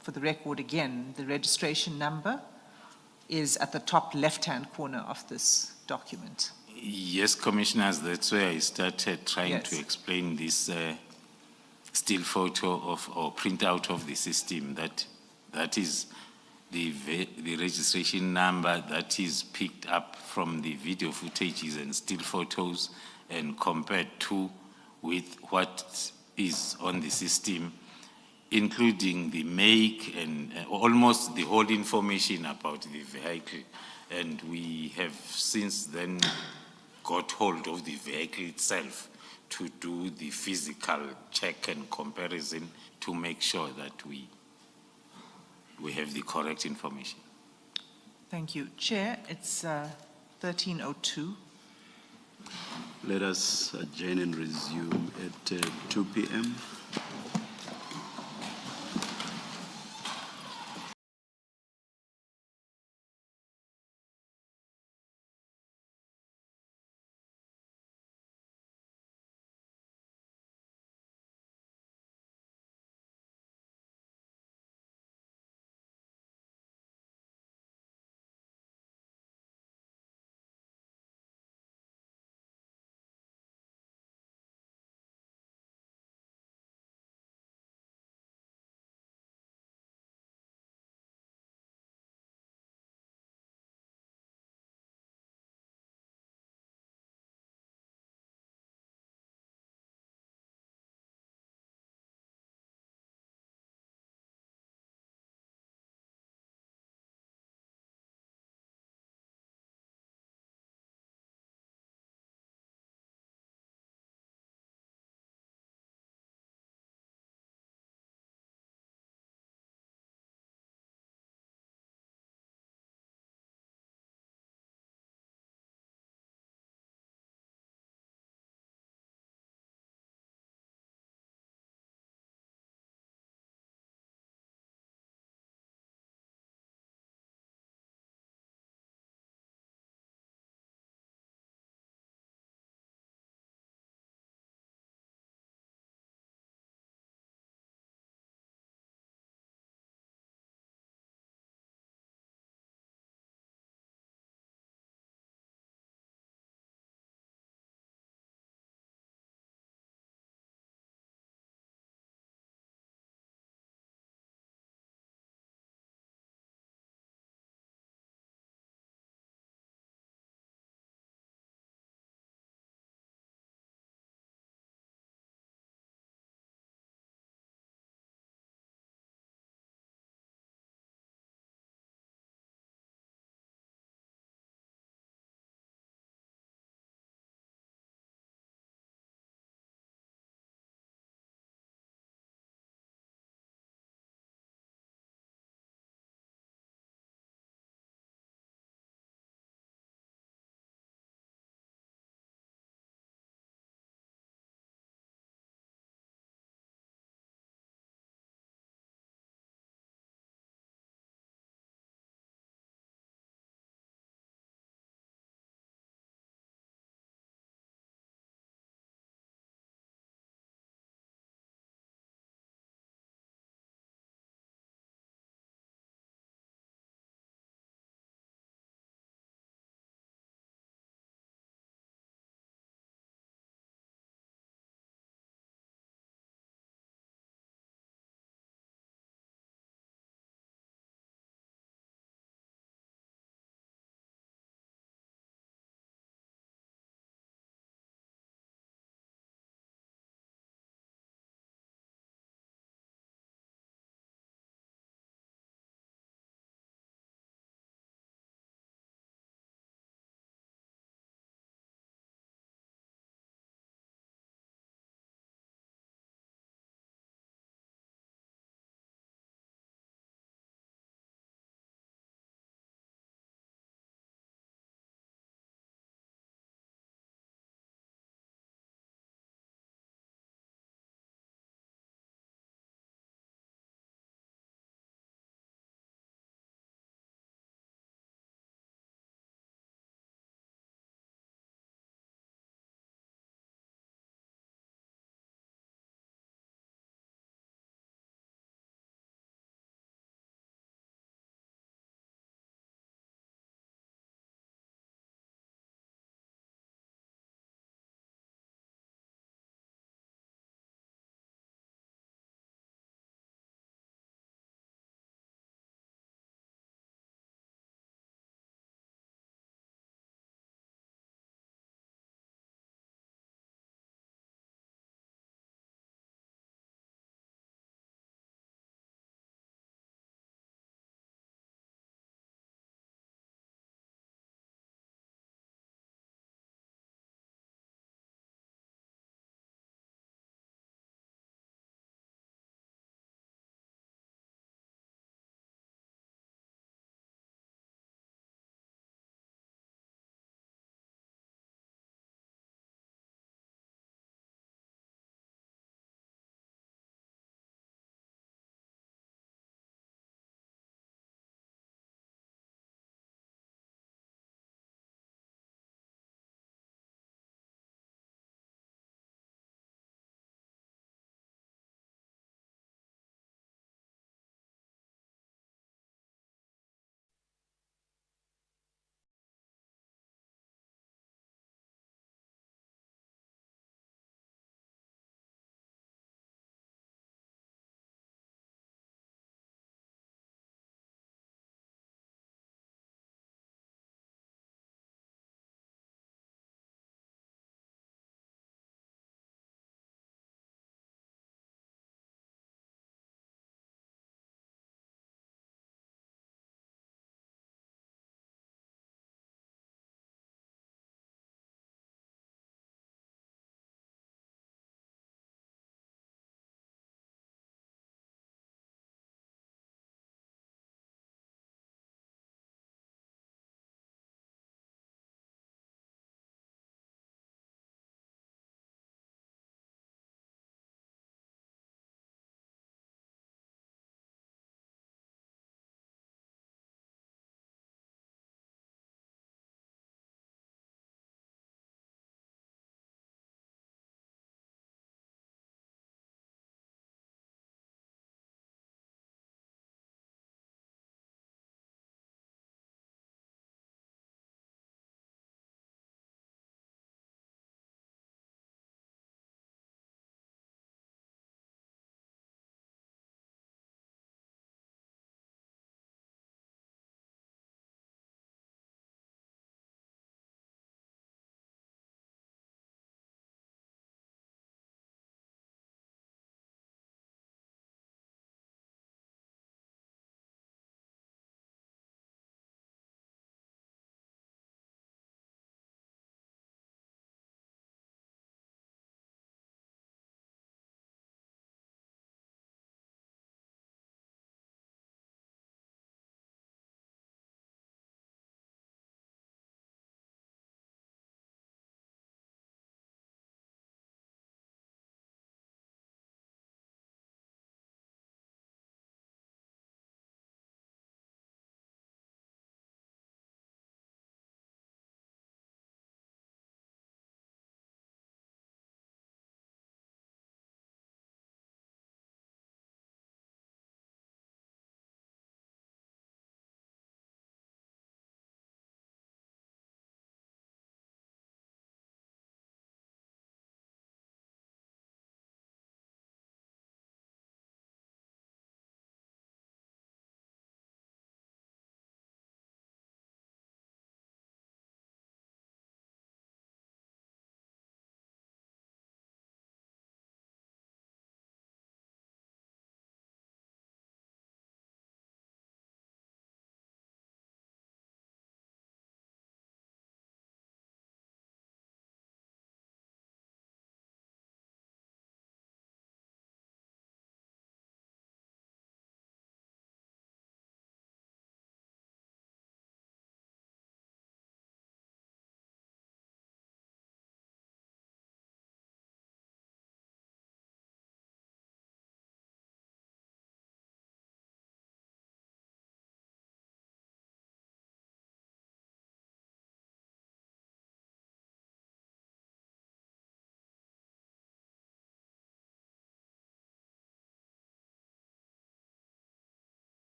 for the record again, the registration number is at the top left-hand corner of this document. Yes, Commissioners, that's where I started trying Yes. to explain this still photo of or printout of the system. That is the registration number that is picked up from the video footages and still photos and compared to with what is on the system, including the make and almost the whole information about the vehicle. And we have since then got hold of the vehicle itself to do the physical check and comparison to make sure that we have the correct information. Thank you. Chair, it's 13:02. Let us adjourn and resume at 2 p.m.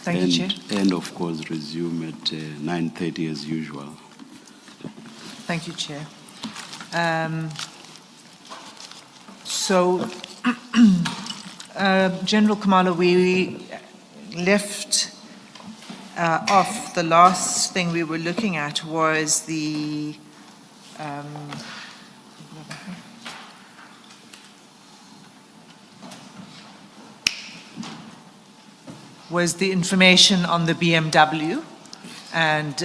Thank you, Chair. And of course, resume at 9:30 as usual. Thank you, Chair. So, General Khumalo, we left off, the last thing we were looking at was the information on the BMW, and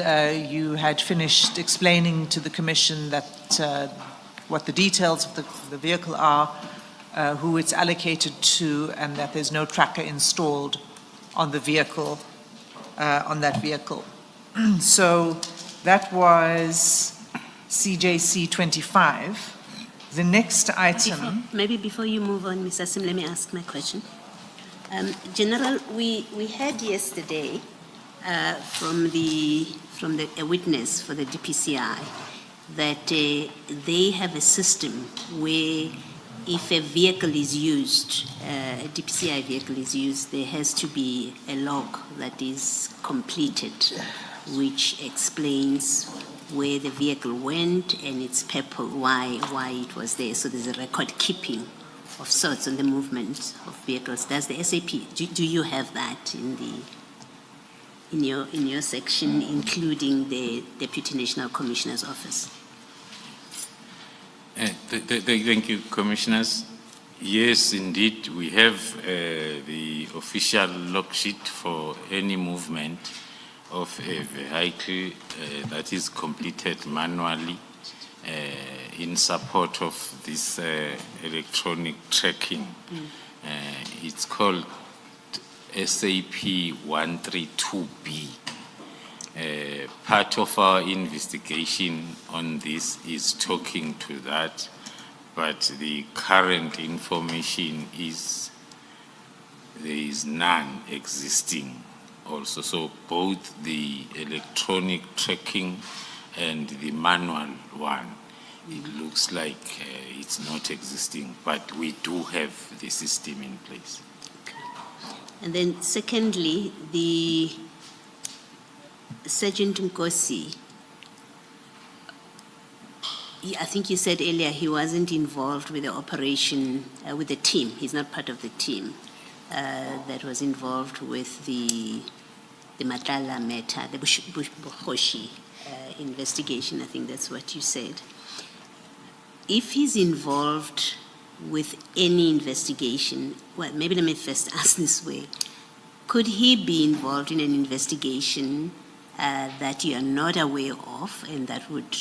you had finished explaining to the Commission that what the details of the vehicle are, who it's allocated to, and that there's no tracker installed on the vehicle, on that vehicle. So that was CJC 25. The next item. Maybe before you move on, Ms. Asim, let me ask my question. General, we heard yesterday from a witness for the DPCI that they have a system where if a vehicle is used, a DPCI vehicle is used, there has to be a log that is completed, which explains where the vehicle went and its purpose, why it was there. So there's a record keeping of sorts on the movement of vehicles. That's the SAP. Do you have that in your section, including the Deputy National Commissioner's Office? Thank you, Commissioners. Yes, indeed, we have the official log sheet for any movement of a vehicle that is completed manually in support of this electronic tracking. It's called SAP 132B. Part of our investigation on this is talking to that, but the current information is there is none existing also. So both the electronic tracking and the manual one, it looks like it's not existing, but we do have the system in place. And then secondly, the Sergeant Nkosi, I think you said earlier he wasn't involved with the operation, with the team. He's not part of the team that was involved with the Madlanga matter, the Bukhoshi investigation. I think that's what you said. If he's involved with any investigation, well, maybe let me first ask this way. Could he be involved in an investigation that you are not aware of and that would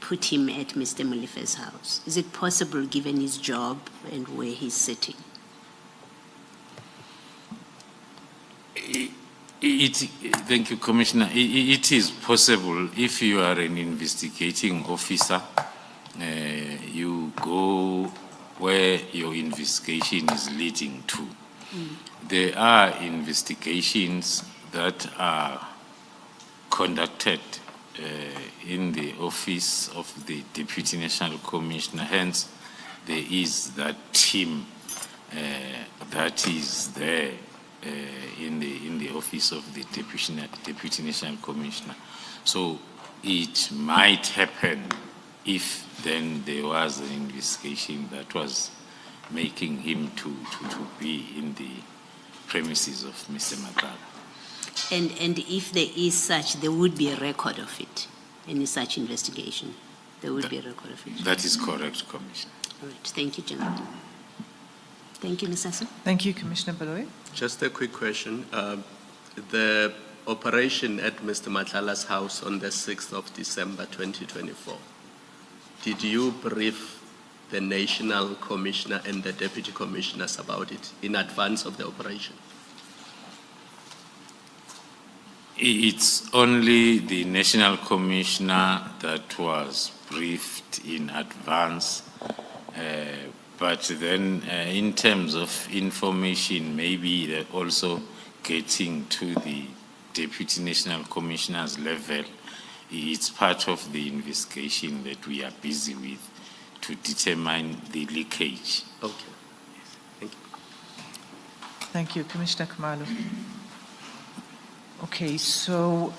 put him at Mr. Molife's house? Is it possible given his job and where he's sitting? Thank you, Commissioner. It is possible if you are an investigating officer, you go where your investigation is leading to. There are investigations that are conducted in the office of the Deputy National Commissioner. Hence, there is that team that is there in the office of the Deputy National Commissioner. So it might happen if then there was an investigation that was making him to be in the premises of Mr. Madlanga. And if there is such, there would be a record of it, any such investigation. There would be a record of it. That is correct, Commissioner. All right. Thank you, General. Thank you, Ms. Asu. Thank you, Commissioner Baloyi. Just a quick question. The operation at Mr. Madlanga's house on the 6th of December 2024, did you brief the National Commissioner and the Deputy Commissioners about it in advance of the operation? It's only the National Commissioner that was briefed in advance, but then in terms of information, maybe also getting to the Deputy National Commissioner's level, it's part of the investigation that we are busy with to determine the leakage. Okay. Thank you. Thank you, Commissioner Khumalo. Okay, so,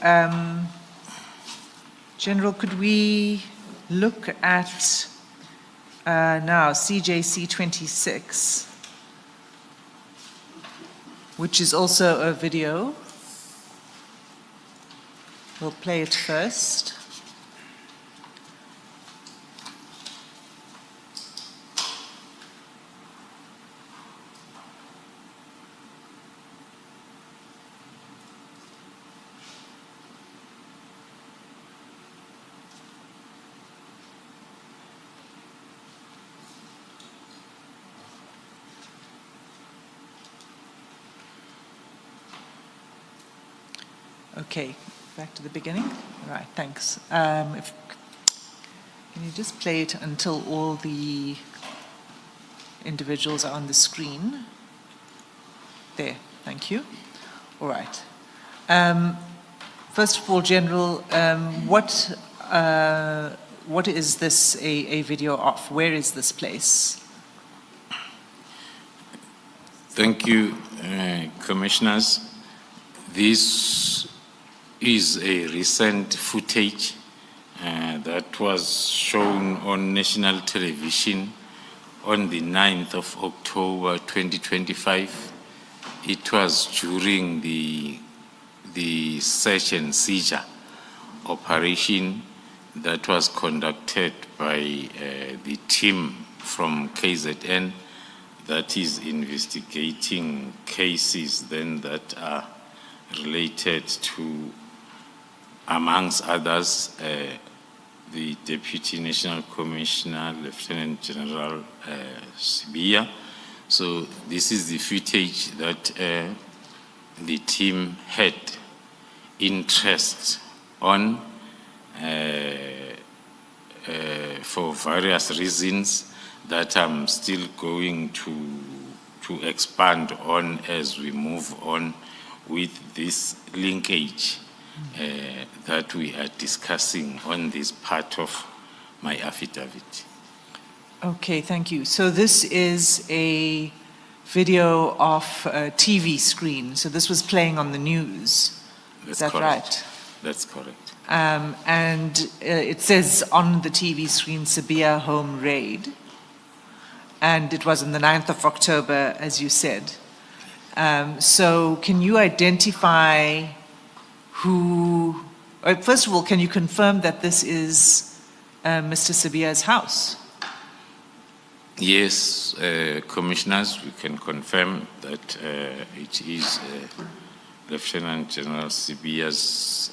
General, could we look at now CJC 26, which is also a video. We'll play it first. Okay, back to the beginning. All right, thanks. Can you just play it until all the individuals are on the screen? There, thank you. All right. First of all, General, what is this a video of? Where is this place? Thank you, Commissioners. This is a recent footage that was shown on national television on the 9th of October 2025. It was during the search and seizure operation that was conducted by the team from KZN that is investigating cases then that are related to, amongst others, the Deputy National Commissioner, Lieutenant General Sibiya. So this is the footage that the team had interest on for various reasons that I'm still going to expand on as we move on with this linkage that we are discussing on this part of my affidavit. Okay, thank you. So this is a video of a TV screen. So this was playing on the news. That's Is that correct. right? That's correct. And it says on the TV screen, Sibiya home raid. And it was on the 9th of October, as you said. So can you identify who, first of all, can you confirm that this is Mr. Sibiya's house? Yes, Commissioners, we can confirm that it is Lieutenant General Sibiya's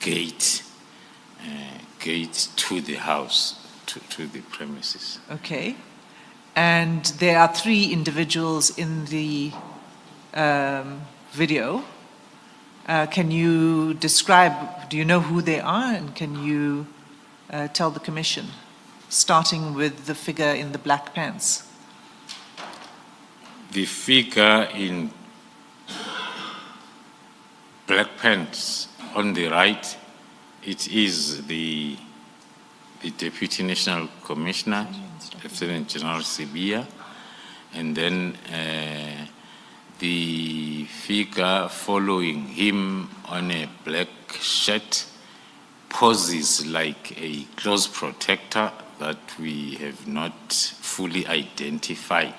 gate to the house, to the premises. Okay. And there are 3 individuals in the video. Can you describe, do you know who they are, and can you tell the Commission, starting with the figure in the black pants? The figure in black pants on the right, it is the Deputy National Commissioner, Lieutenant General Sibiya, and then the figure following him on a black shirt poses like a close protector that we have not fully identified,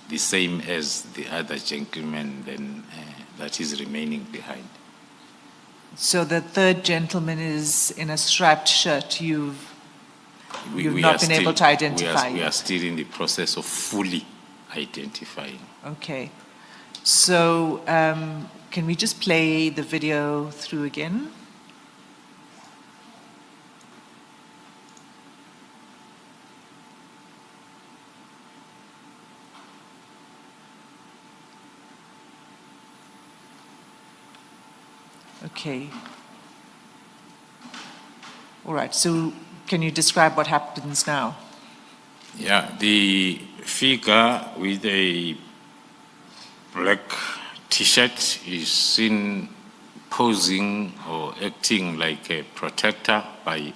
the same as the other gentleman then that is remaining behind. So the third gentleman is in a striped shirt. You've We not are been still- able to identify We yet. are still in the process of fully identifying. Okay. So can we just play the video through again? Okay. All right, so can you describe what happens now? Yeah, the figure with a black T-shirt is seen posing or acting like a protector by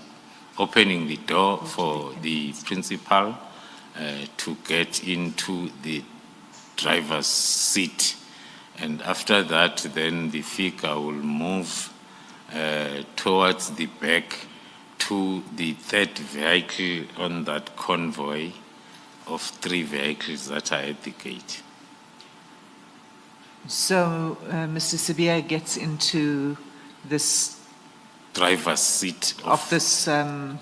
opening the door for the principal to get into the driver's seat And after that, then the figure will move towards the back to the third vehicle on that convoy of 3 vehicles that are at the gate. So Mr. Sibiya gets into this Driver's seat of this the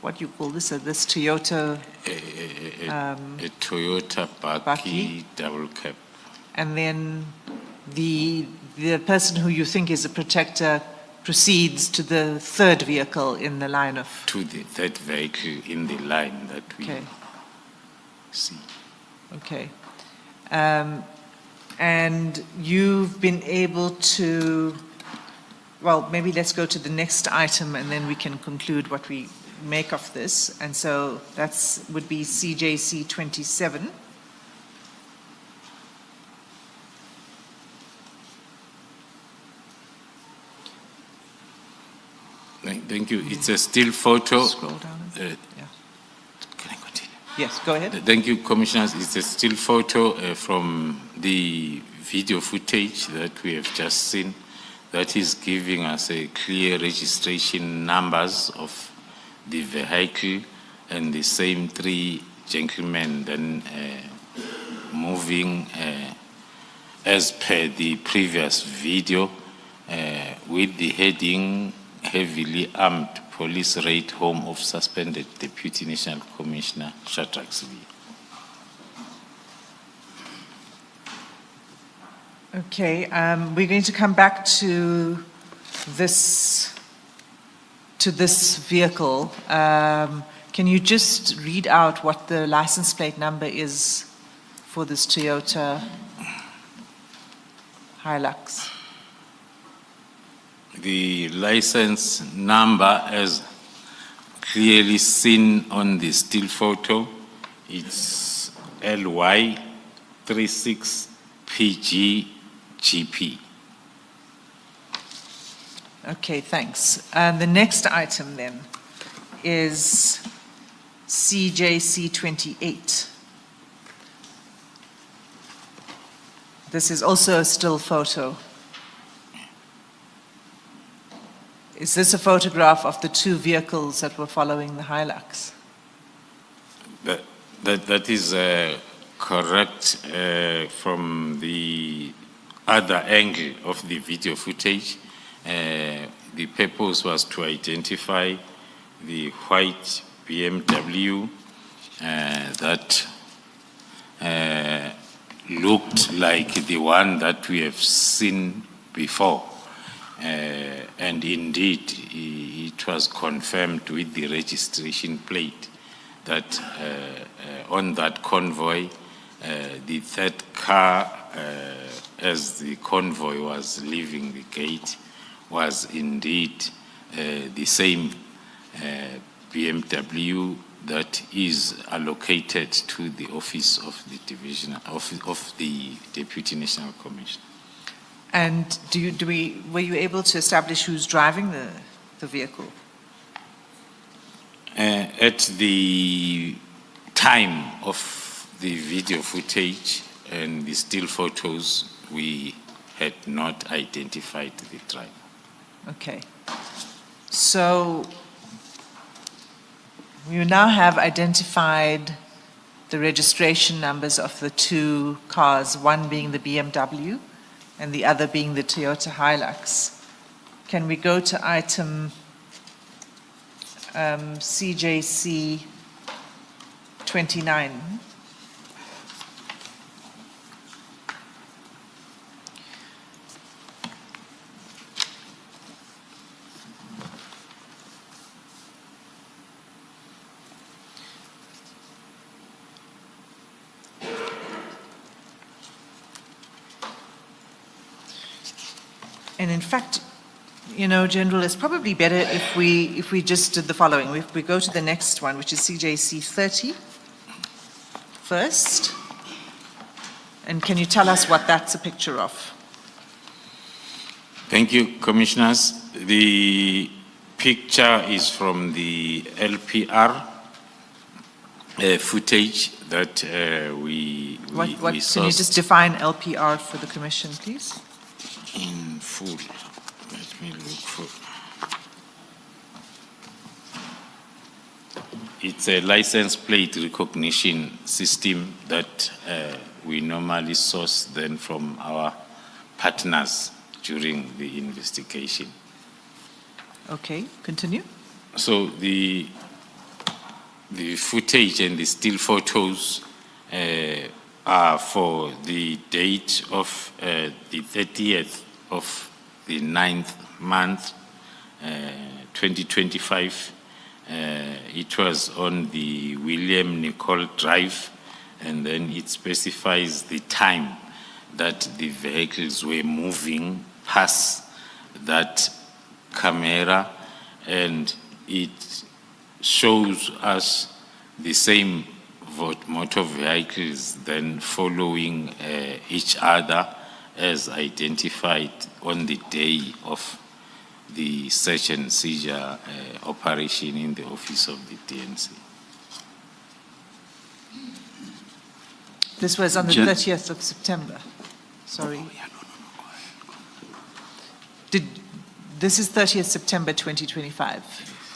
what you call this? This Toyota, a Toyota Baki Baki. double cab. and then the person who you think is a protector proceeds to the third vehicle in the line of. To the third vehicle in the line that we Okay. see. Okay. And you've been able to, well, maybe let's go to the next item and then we can conclude what we make of this. And so would be CJC 27. Thank you. It's a still photo. Scroll down. Yeah. Can I continue? Yes, go ahead. Thank you, Commissioners. It's a still photo from the video footage that we have just seen that is giving us a clear registration numbers of the vehicle and the same 3 gentlemen then moving as per the previous video with the heading heavily armed police raid home of suspended Deputy National Commissioner Shadrack Sibiya. Okay, we're going to come back to this vehicle. Can you just read out what the license plate number is for this Toyota Hilux? The license number, as clearly seen on the still photo, it's LY36PGGP. Okay, thanks. And the next item then is CJC 28. This is also a still photo. Is this a photograph of the 2 vehicles that were following the Hilux? That is correct from the other angle of the video footage. The purpose was to identify the white BMW that looked like the one that we have seen before. And indeed, it was confirmed with the registration plate that on that convoy, the third car, as the convoy was leaving the gate, was indeed the same BMW that is allocated to the office of the division of the Deputy National Commissioner. And were you able to establish who's driving the vehicle? At the time of the video footage and the still photos, we had not identified the driver. Okay. So you now have identified the registration numbers of the 2 cars, one being the BMW and the other being the Toyota Hilux. Can we go to item CJC 29? And in fact, you know, General, it's probably better if we just did the following. If we go to the next one, which is CJC 30 first. And can you tell us what that's a picture of? Thank you, Commissioners. The picture is from the LPR footage that we we Can you sourced just define LPR for the Commission, please? in full. Let me look for. It's a license plate recognition system that we normally source then from our partners during the investigation. Okay, continue. So the footage and the still photos are for the date of the 30th of the 9th month, 2025. It was on the William Nicol Drive, and then it specifies the time that the vehicles were moving past that camera, and it shows us the same motor vehicles then following each other as identified on the day of the search and seizure operation in the office of the DNC. This was on the Jen- 30th of September. Sorry. This is 30th September 2025.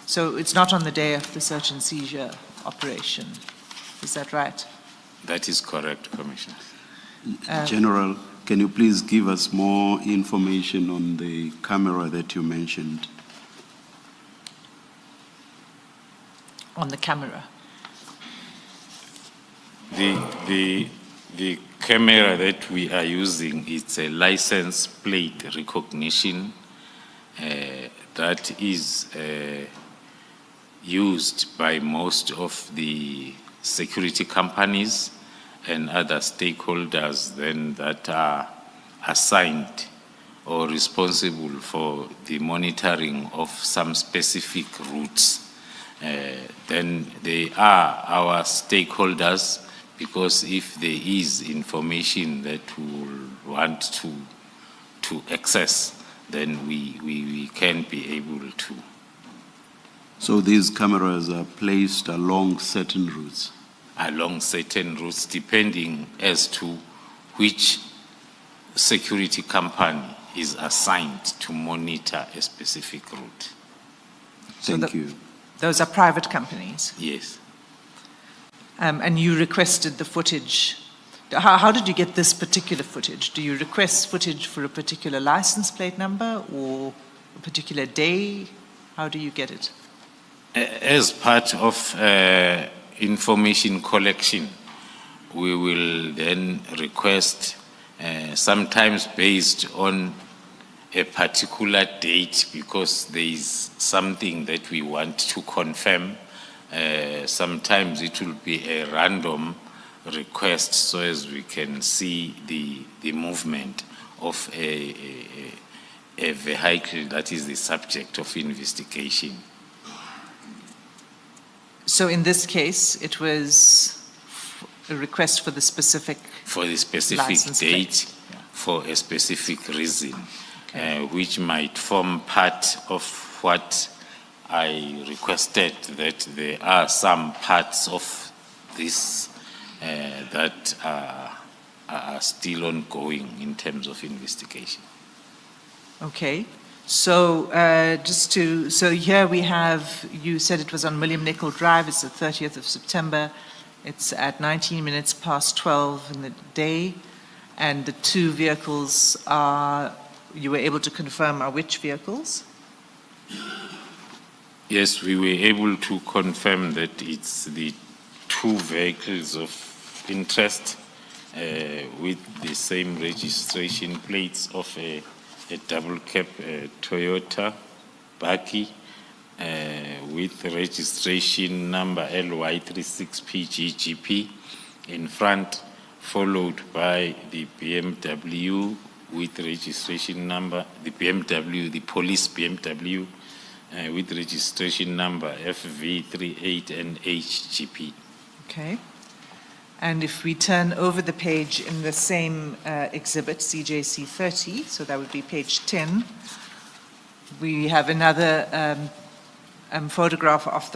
So it's not on the day of the search and seizure operation. Is that right? That is correct, Commissioner. General, can you please give us more information on the camera that you mentioned? On the camera. The camera that we are using, it's a license plate recognition that is used by most of the security companies and other stakeholders then that are assigned or responsible for the monitoring of some specific routes. Then they are our stakeholders, because if there is information that we will want to access, then we can be able to. So these cameras are placed along certain routes? Along certain routes, depending as to which security company is assigned to monitor a specific route. Thank you. Those are private companies. Yes. And you requested the footage. How did you get this particular footage? Do you request footage for a particular license plate number or a particular day? How do you get it? As part of information collection, we will then request, sometimes based on a particular date, because there is something that we want to confirm. Sometimes it will be a random request so as we can see the movement of a vehicle that is the subject of investigation. So in this case, it was a request for the specific license date, plate. Yeah. for a specific reason, which might form part of what I requested, that there are some parts of this that are still ongoing in terms of investigation. Okay. So so here we have, you said it was on William Nicol Drive, it's the 30th of September, it's at 19 minutes past 12 in the day, and the two vehicles you were able to confirm are which vehicles? Yes, we were able to confirm that it's the two vehicles of interest with the same registration plates of a double cab Toyota Baki with registration number LY36PGGP in front, followed by the BMW with registration number, the police BMW with registration number FV38NHGP. Okay. And if we turn over the page in the same exhibit, CJC 30, so that would be page 10, we have another photograph of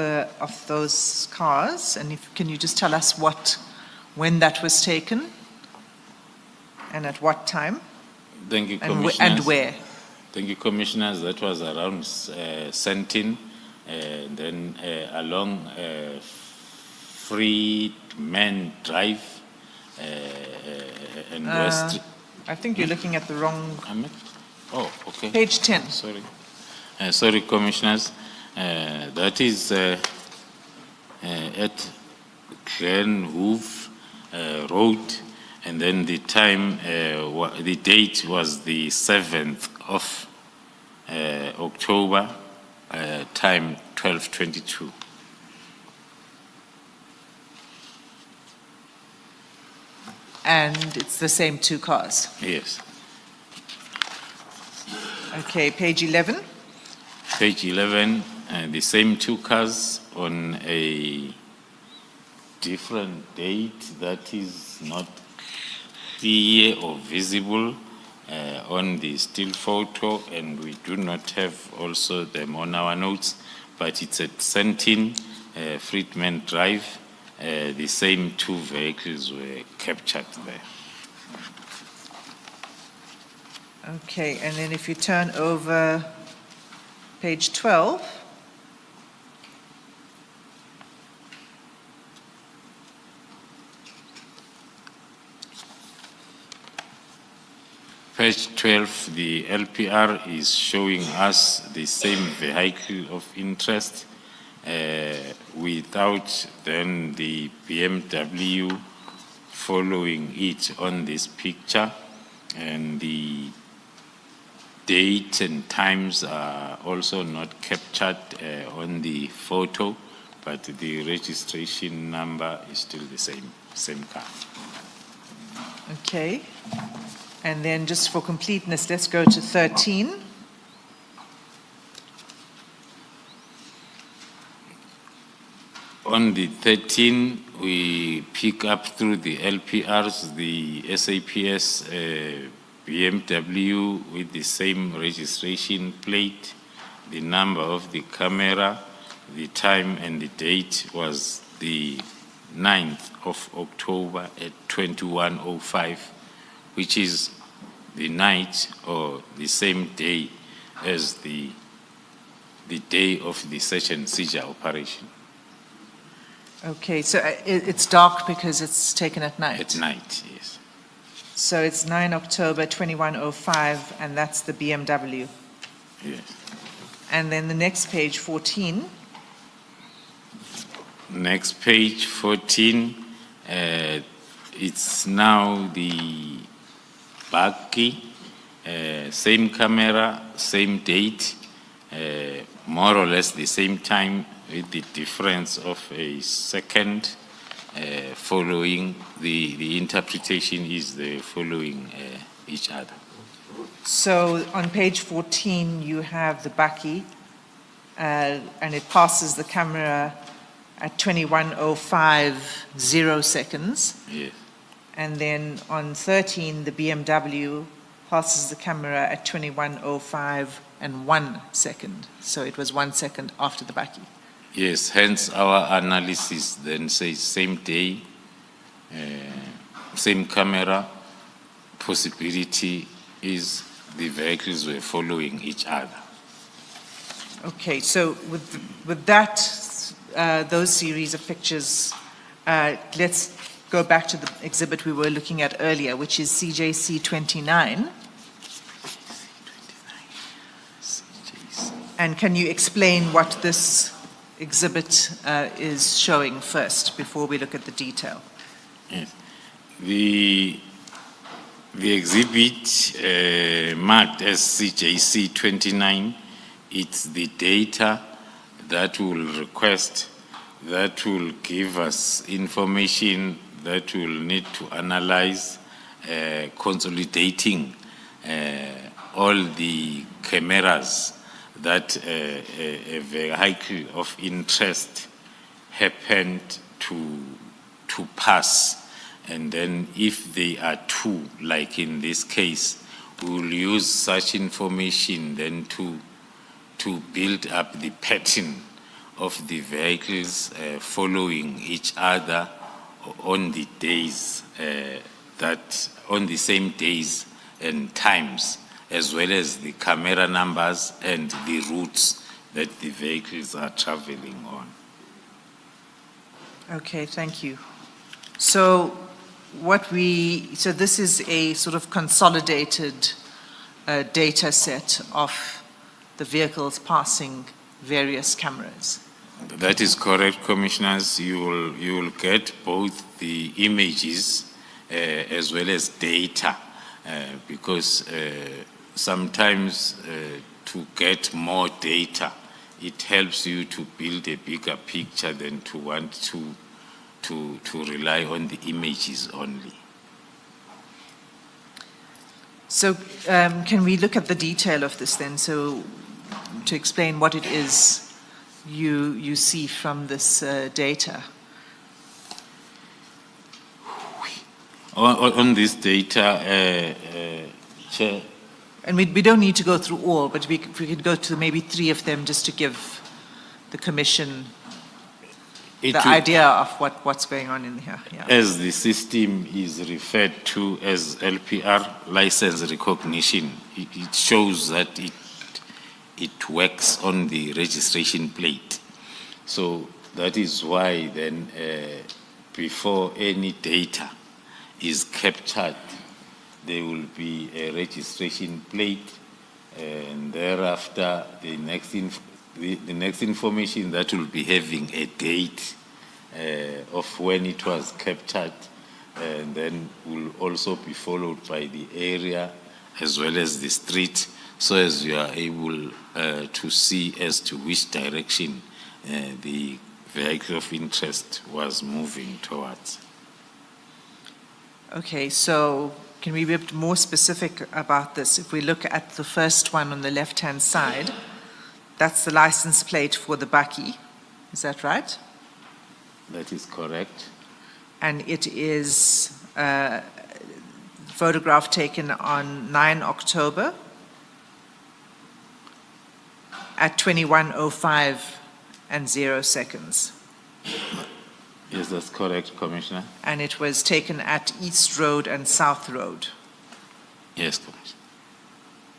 those cars. And can you just tell us when that was taken? And at what time? Thank you, And, Commissioners. and where? Thank you, Commissioners. That was around Sentin, and then along Freedman Drive and West. I think you're looking at the wrong, Ahmed? Oh, okay. page 10. Sorry. Sorry, Commissioners. That is at Glenhoof Road, and then the time, the date was the 7th of October, time 12:22. And it's the same two cars. Yes. Okay, page 11. Page 11, the same two cars on a different date that is not clear or visible on the still photo, and we do not have also them on our notes, but it's at Sentin, Freedman Drive. The same two vehicles were captured there. Okay, and then if you turn over page 12. Page 12, the LPR is showing us the same vehicle of interest without then the BMW following it on this picture, and the date and times are also not captured on the photo, but the registration number is still the same car. Okay. And then just for completeness, let's go to 13. On the 13, we pick up through the LPRs, the SAPS BMW with the same registration plate, the number of the camera, the time and the date was the 9th of October at 21:05, which is the night or the same day as the day of the search and seizure operation. Okay, so it's dark because it's taken at night. At night, yes. So it's 9 October 21:05, and that's the BMW. Yes. And then the next page, 14. Next page, 14. It's now the Baki, same camera, same date, more or less the same time, with the difference of a second following. The interpretation is the following each other. So on page 14, you have the Baki, and it passes the camera at 21:05 seconds. Yes. And then on 13, the BMW passes the camera at 21:05 and 1 second. So it was 1 second after the Baki. Yes, hence our analysis then says same day, same camera, possibility is the vehicles were following each other. Okay, so with that, those series of pictures, let's go back to the exhibit we were looking at earlier, which is CJC 29. And can you explain what this exhibit is showing first before we look at the detail? Yes. The exhibit marked as CJC 29, it's the data that will request, that will give us information that we'll need to analyze, consolidating all the cameras that a vehicle of interest happened to pass. And then if they are two, like in this case, we will use such information then to build up the pattern of the vehicles following each other on the days that on the same days and times, as well as the camera numbers and the routes that the vehicles are traveling on. Okay, thank you. So so this is a sort of consolidated data set of the vehicles passing various cameras. That is correct, Commissioners. You will get both the images as well as data, because sometimes to get more data, it helps you to build a bigger picture than to want to rely on the images only. So can we look at the detail of this then? So to explain what it is you see from this data. On this data, Chair, And we don't need to go through all, but we could go to maybe 3 of them just to give the Commission the idea of what's going on in here. Yeah. as the system is referred to as LPR, license recognition, it shows that it works on the registration plate. So that is why then before any data is captured, there will be a registration plate, and thereafter the next information that will be having a date of when it was captured, and then will also be followed by the area as well as the street, so as you are able to see as to which direction the vehicle of interest was moving towards. Okay, so can we be a bit more specific about this? If we look at the first one on the left-hand side, that's the license plate for the bakkie. Is that right? That is correct. And it is a photograph taken on 9 October at 21:05 and 0 seconds. Yes, that's correct, Commissioner. And it was taken at East Road and South Road. Yes, Commissioner.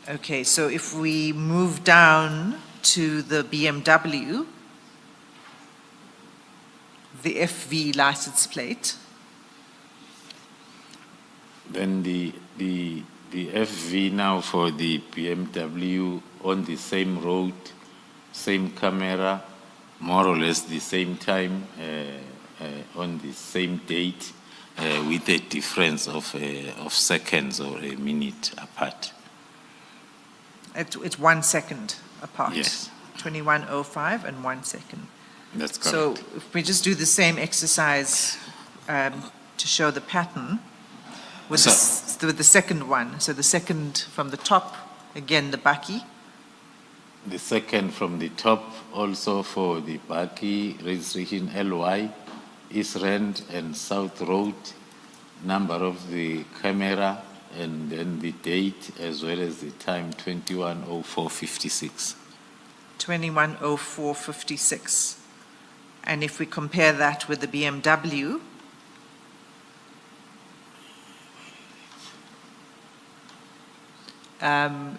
Okay, so if we move down to the BMW, the FV license plate, Then the FV now for the BMW on the same road, same camera, more or less the same time, on the same date, with a difference of seconds or a minute apart. it's 1 second apart. Yes. 21:05 and 1 second. That's correct. So if we just do the same exercise to show the pattern with, with the second one. So the second from the top, again the bakkie. The second from the top, also for the bakkie, registration LY, East Rand and South Road, number of the camera, and then the date as well as the time, 21:04:56. 21:04:56. And if we compare that with the BMW,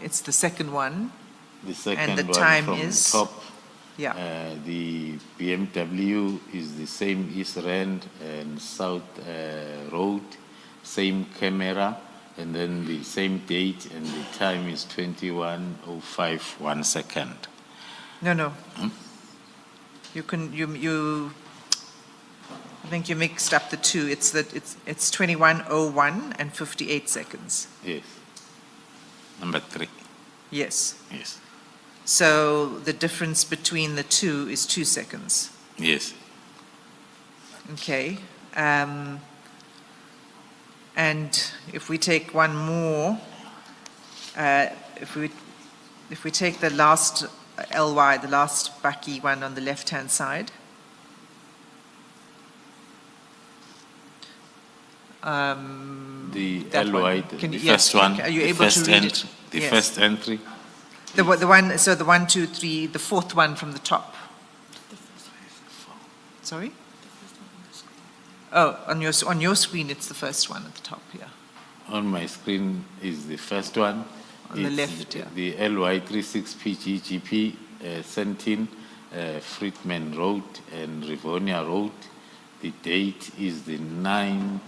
it's the second one. The second And the one time from is- top, Yeah. the BMW is the same East Rand and South Road, same camera, and then the same date, and the time is 21:05, 1 second. No. You I think you mixed up the two. It's 21:01 and 58 seconds. Yes. Number 3. Yes. Yes. So the difference between the two is 2 seconds. Yes. Okay. And if we take one more, if we take the last LY, the last bakkie one on the left-hand side, The that one. LY, Can the you- yes, first one, are you the able to first read it? entry, the Yes. first entry. the one, so the 1, 2, 3, the fourth one from the top. Sorry? Oh, on your screen, it's the first one at the top, yeah. On my screen is the first one. On the It's left, yeah. The LY36PGGP, Sentin, Friedman Road and Rivonia Road. The date is the 9th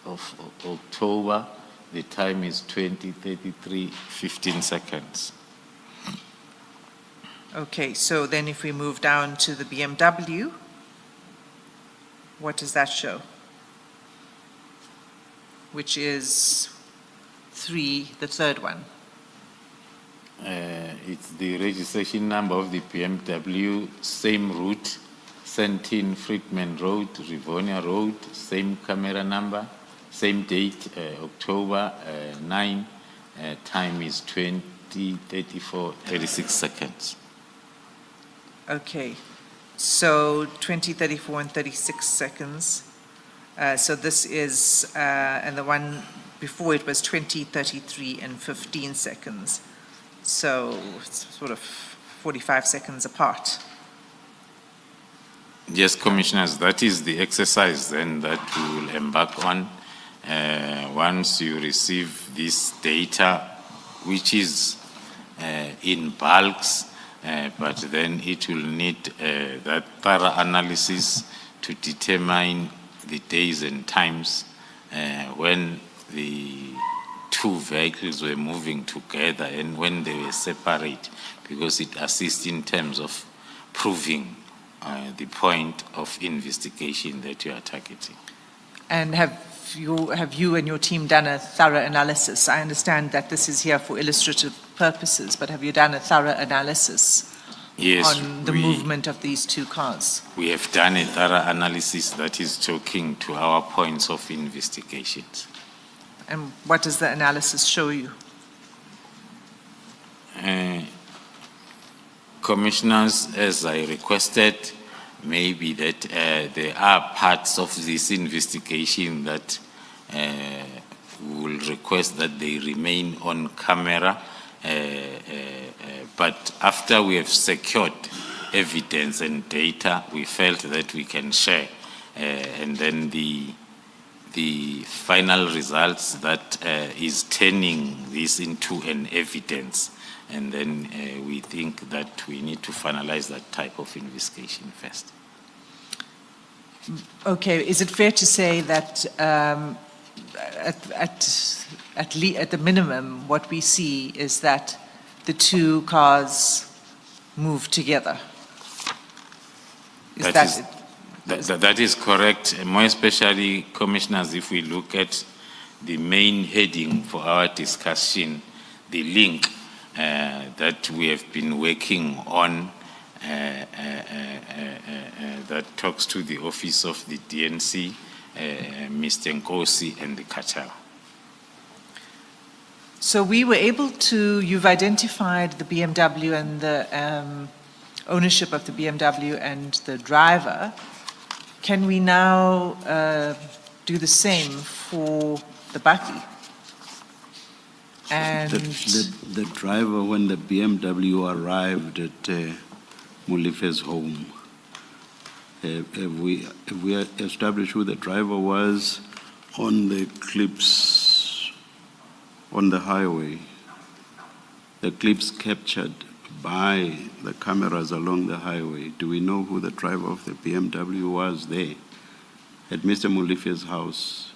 of October. The time is 20:33, 15 seconds. Okay, so then if we move down to the BMW, what does that show? Which is the third one. It's the registration number of the BMW, same route, Sentin, Friedman Road, Rivonia Road, same camera number, same date, October 9, time is 20:34, 36 seconds. Okay, so 20, 34, and 36 seconds. So this is, and the one before it was 20, 33, and 15 seconds. So it's sort of 45 seconds apart. Yes, Commissioners, that is the exercise then that we will embark on. Once you receive this data, which is in bulks, but then it will need that thorough analysis to determine the days and times when the two vehicles were moving together and when they were separate, because it assists in terms of proving the point of investigation that you are targeting. And have you and your team done a thorough analysis? I understand that this is here for illustrative purposes, but have you done a thorough analysis on the movement of these two cars? We have done a thorough analysis that is talking to our points of investigations. And what does the analysis show you? Commissioners, as I requested, maybe that there are parts of this investigation that will request that they remain on camera, but after we have secured evidence and data, we felt that we can share, and then the final results that is turning this into an evidence, and then we think that we need to finalize that type of investigation first. Okay, is it fair to say that at the minimum, what we see is that the two cars move together? That is correct, more especially, Commissioners, if we look at the main heading for our discussion, the link that we have been working on that talks to the office of the DNC, Mr. Nkosi and the cartel. So we were able to, you've identified the BMW and the ownership of the BMW and the driver. Can we now do the same for the bakkie? And the driver, when the BMW arrived at Mulife's home, have we established who the driver was on the clips on the highway? The clips captured by the cameras along the highway. Do we know who the driver of the BMW was there? At Mr. Mulife's house,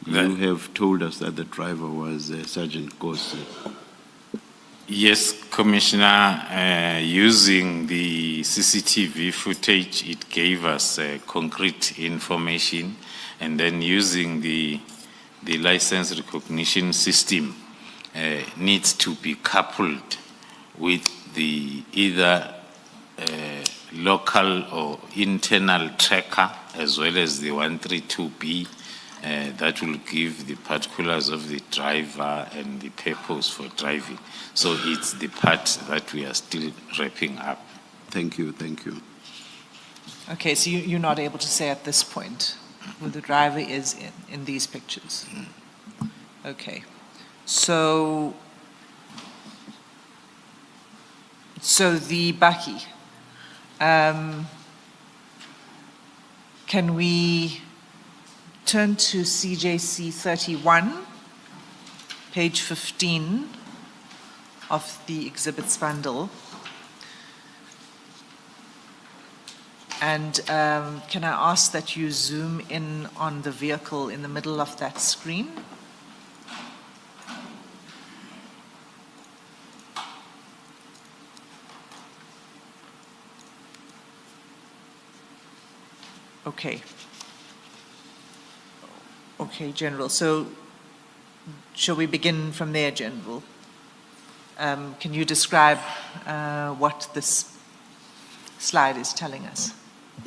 you have told us that the driver was Sergeant Kosi. Yes, Commissioner, using the CCTV footage, it gave us concrete information, and then using the license recognition system needs to be coupled with the either local or internal tracker as well as the 132B that will give the particulars of the driver and the purpose for driving. So it's the part that we are still wrapping up. Thank you, thank you. okay, so you're not able to say at this point who the driver is in these pictures? Okay, so the bakkie, Can we turn to CJC 31, page 15 of the exhibits bundle? And can I ask that you zoom in on the vehicle in the middle of that screen? Okay. Okay, General. So shall we begin from there, General? Can you describe what this slide is telling us?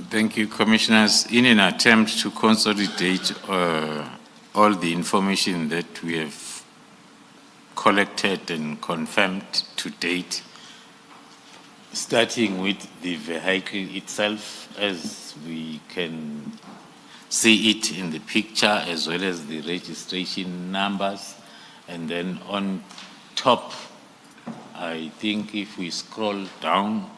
Thank you, Commissioners. In an attempt to consolidate all the information that we have collected and confirmed to date, starting with the vehicle itself, as we can see it in the picture, as well as the registration numbers. And then on top, I think if we scroll down,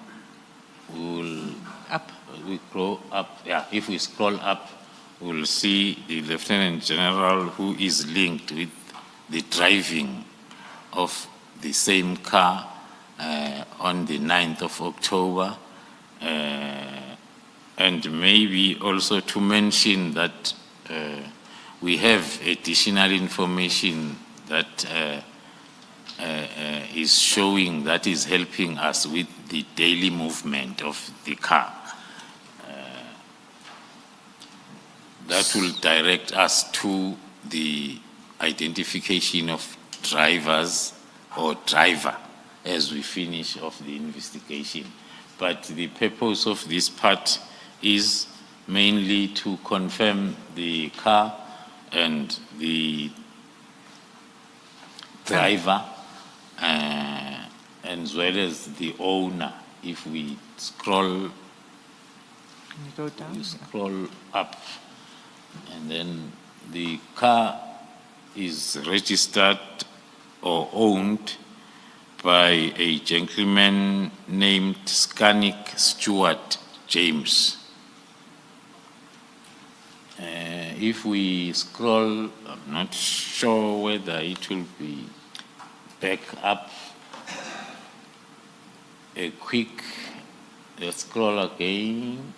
if we scroll up, we'll see the Lieutenant General who is linked with the driving of the same car on the 9th of October. And maybe also to mention that we have additional information that is showing, that is helping us with the daily movement of the car. That will direct us to the identification of drivers or driver as we finish off the investigation. But the purpose of this part is mainly to confirm the car and the driver, as well as the owner. If we scroll, Can you go down? we scroll up, and then the car is registered or owned by a gentleman named Scanik Stewart James. If we scroll, I'm not sure whether it will be back up a quick, let's scroll again,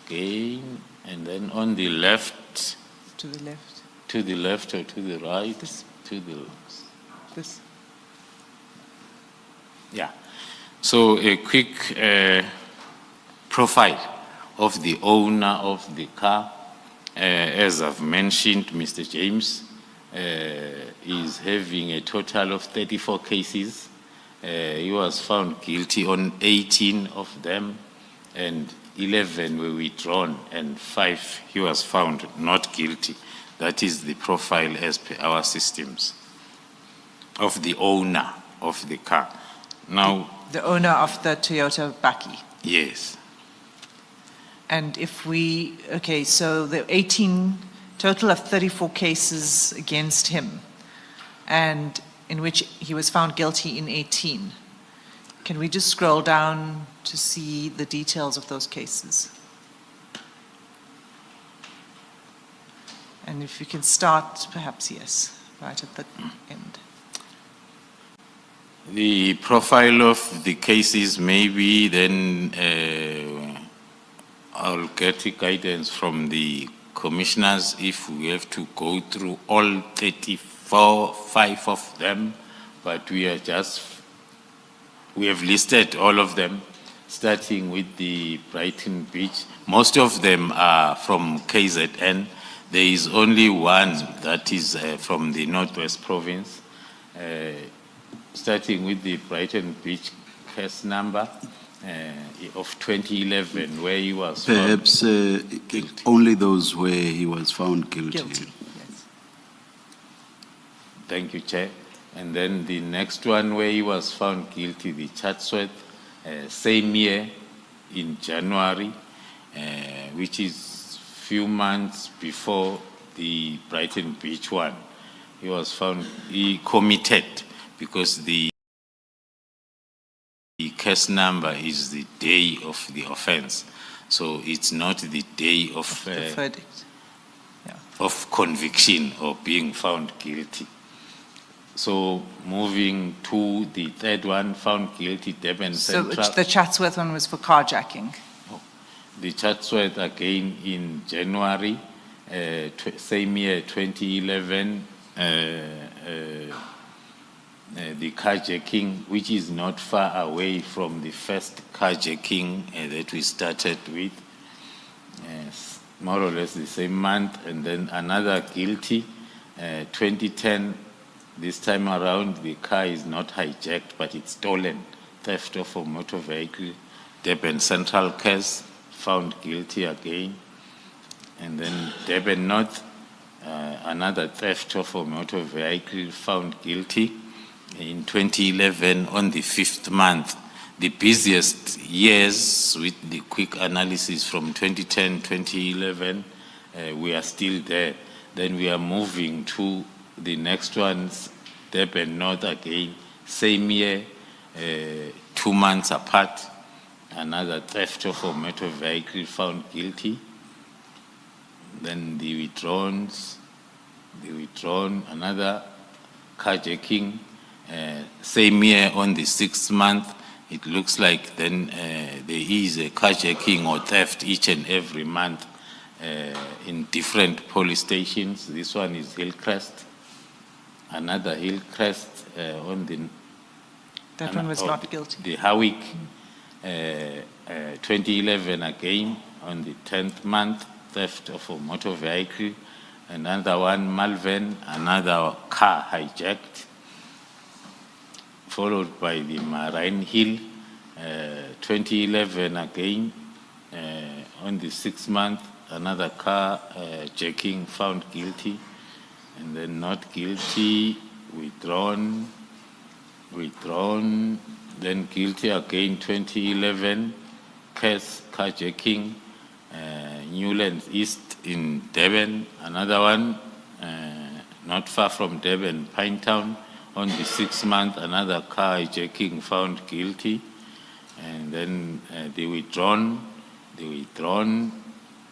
and then on the left, To the left. to the left or to the right, This. to the, This. yeah. So a quick profile of the owner of the car. As I've mentioned, Mr. James is having a total of 34 cases. He was found guilty on 18 of them, and 11 were withdrawn, and 5 he was found not guilty. That is the profile as per our systems of the owner of the car. Now, The owner of the Toyota Baki. yes. And if we, okay, so the 18, total of 34 cases against him, and in which he was found guilty in 18. Can we just scroll down to see the details of those cases? And if you can start, perhaps, yes, right at the end. The profile of the cases, maybe then I'll get a guidance from the commissioners if we have to go through all 34, 5 of them, but we have listed all of them, starting with the Brighton Beach. Most of them are from KZN. There is only one that is from the Northwest Province, starting with the Brighton Beach case number of 2011, where he was Perhaps found guilty. only those where he was found guilty. Guilty, yes. Thank you, Chair. And then the next one where he was found guilty, the Chatsworth, same year in January, which is few months before the Brighton Beach one. He was found, he committed, because the case number is the day of the offense. So it's not the day of The verdict. of conviction or being found guilty. So moving to the third one, found guilty, Durban So Central. the Chatsworth one was for carjacking. The Chatsworth again in January, same year, 2011, the carjacking, which is not far away from the first carjacking that we started with, more or less the same month, and then another guilty, 2010. This time around, the car is not hijacked, but it's stolen, theft of a motor vehicle. Durban Central case, found guilty again. And then Durban North, another theft of a motor vehicle, found guilty in 2011 on the 5th month. The busiest years with the quick analysis from 2010, 2011, we are still there. Then we are moving to the next ones, Durban North again, same year, 2 months apart, another theft of a motor vehicle found guilty. Then the withdrawn, another carjacking, same year on the 6th month. It looks like then there is a carjacking or theft each and every month in different police stations. This one is Hillcrest. Another Hillcrest on the... That one was not guilty. The Howick, 2011 again, on the 10th month, theft of a motor vehicle. Another one, Malvern, another car hijacked, followed by the Marine Hill, 2011 again, on the 6th month, another car jacking found guilty, and then not guilty, withdrawn, then guilty again, 2011, case carjacking, Newlands East in Durban, another one, not far from Durban, Pinetown, on the 6th month, another car hijacking found guilty, and then the withdrawn,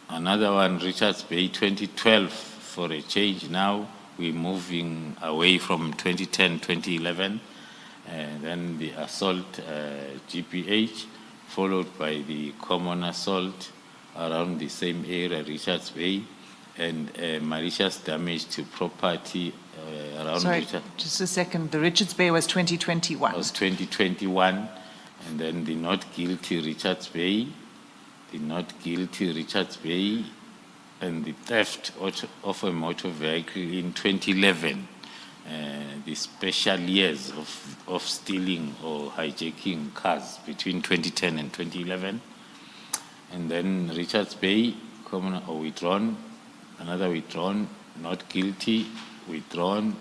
another one, Richards Bay, 2012, for a change now. We're moving away from 2010, 2011, and then the assault GPH, followed by the common assault around the same area, Richards Bay, and malicious damage to property around Sorry, Richards. just a second. The Richards Bay was 2021. Was 2021, and then the not guilty Richards Bay, and the theft of a motor vehicle in 2011, the special years of stealing or hijacking cars between 2010 and 2011. And then Richards Bay, common or withdrawn, another withdrawn, not guilty, withdrawn,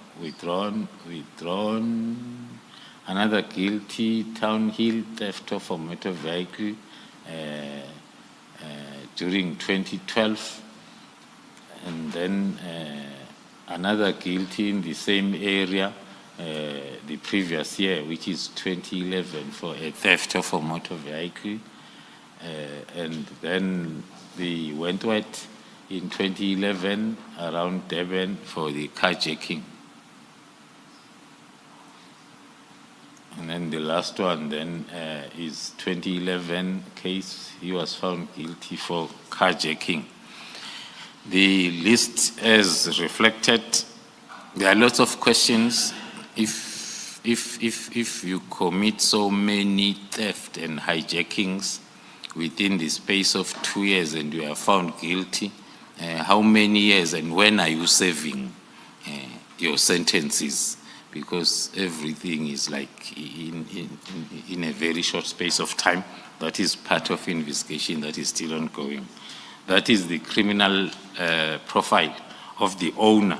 another guilty, Town Hill, theft of a motor vehicle during 2012, and then another guilty in the same area the previous year, which is 2011, for a theft of a motor vehicle, and then the Wentworth in 2011 around Durban for the carjacking. And then the last one then is 2011 case. He was found guilty for carjacking. The list as reflected, there are lots of questions. If you commit so many theft and hijackings within the space of 2 years and you are found guilty, how many years and when are you serving your sentences? Because everything is like in a very short space of time. That is part of investigation that is still ongoing. That is the criminal profile of the owner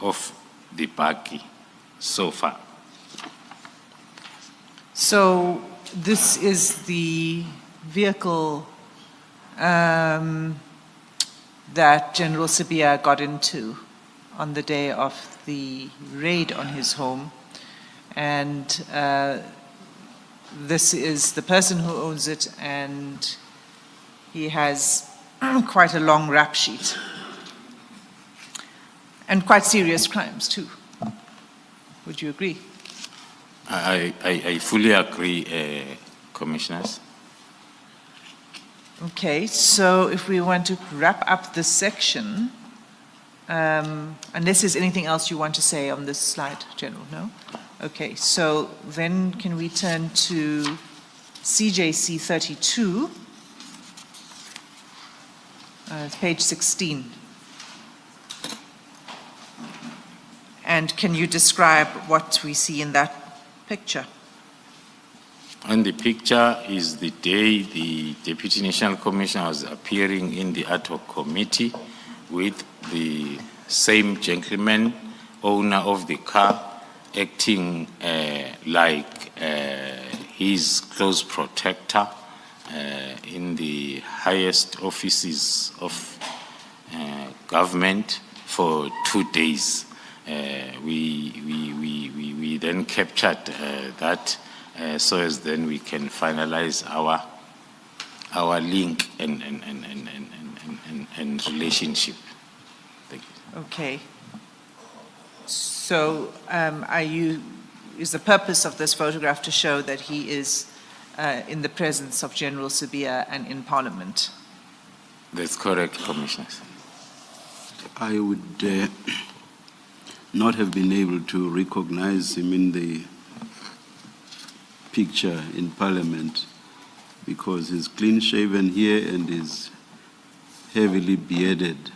of the buggy so far. So this is the vehicle that General Sibia got into on the day of the raid on his home, and this is the person who owns it, and he has quite a long rap sheet. And quite serious crimes too. Would you agree? I fully agree, Commissioners. Okay, so if we want to wrap up this section, unless there's anything else you want to say on this slide, General, no? Okay, so then can we turn to CJC 32, page 16. And can you describe what we see in that picture? And the picture is the day the Deputy National Commissioner was appearing in the ad hoc committee with the same gentleman, owner of the car, acting like his close protector in the highest offices of government for 2 days. We then captured that so as then we can finalize our link and relationship. Thank you. Okay. So is the purpose of this photograph to show that he is in the presence of General Sibiya and in Parliament? That's correct, Commissioners. I would not have been able to recognize him in the picture in Parliament because he's clean-shaven here and is heavily bearded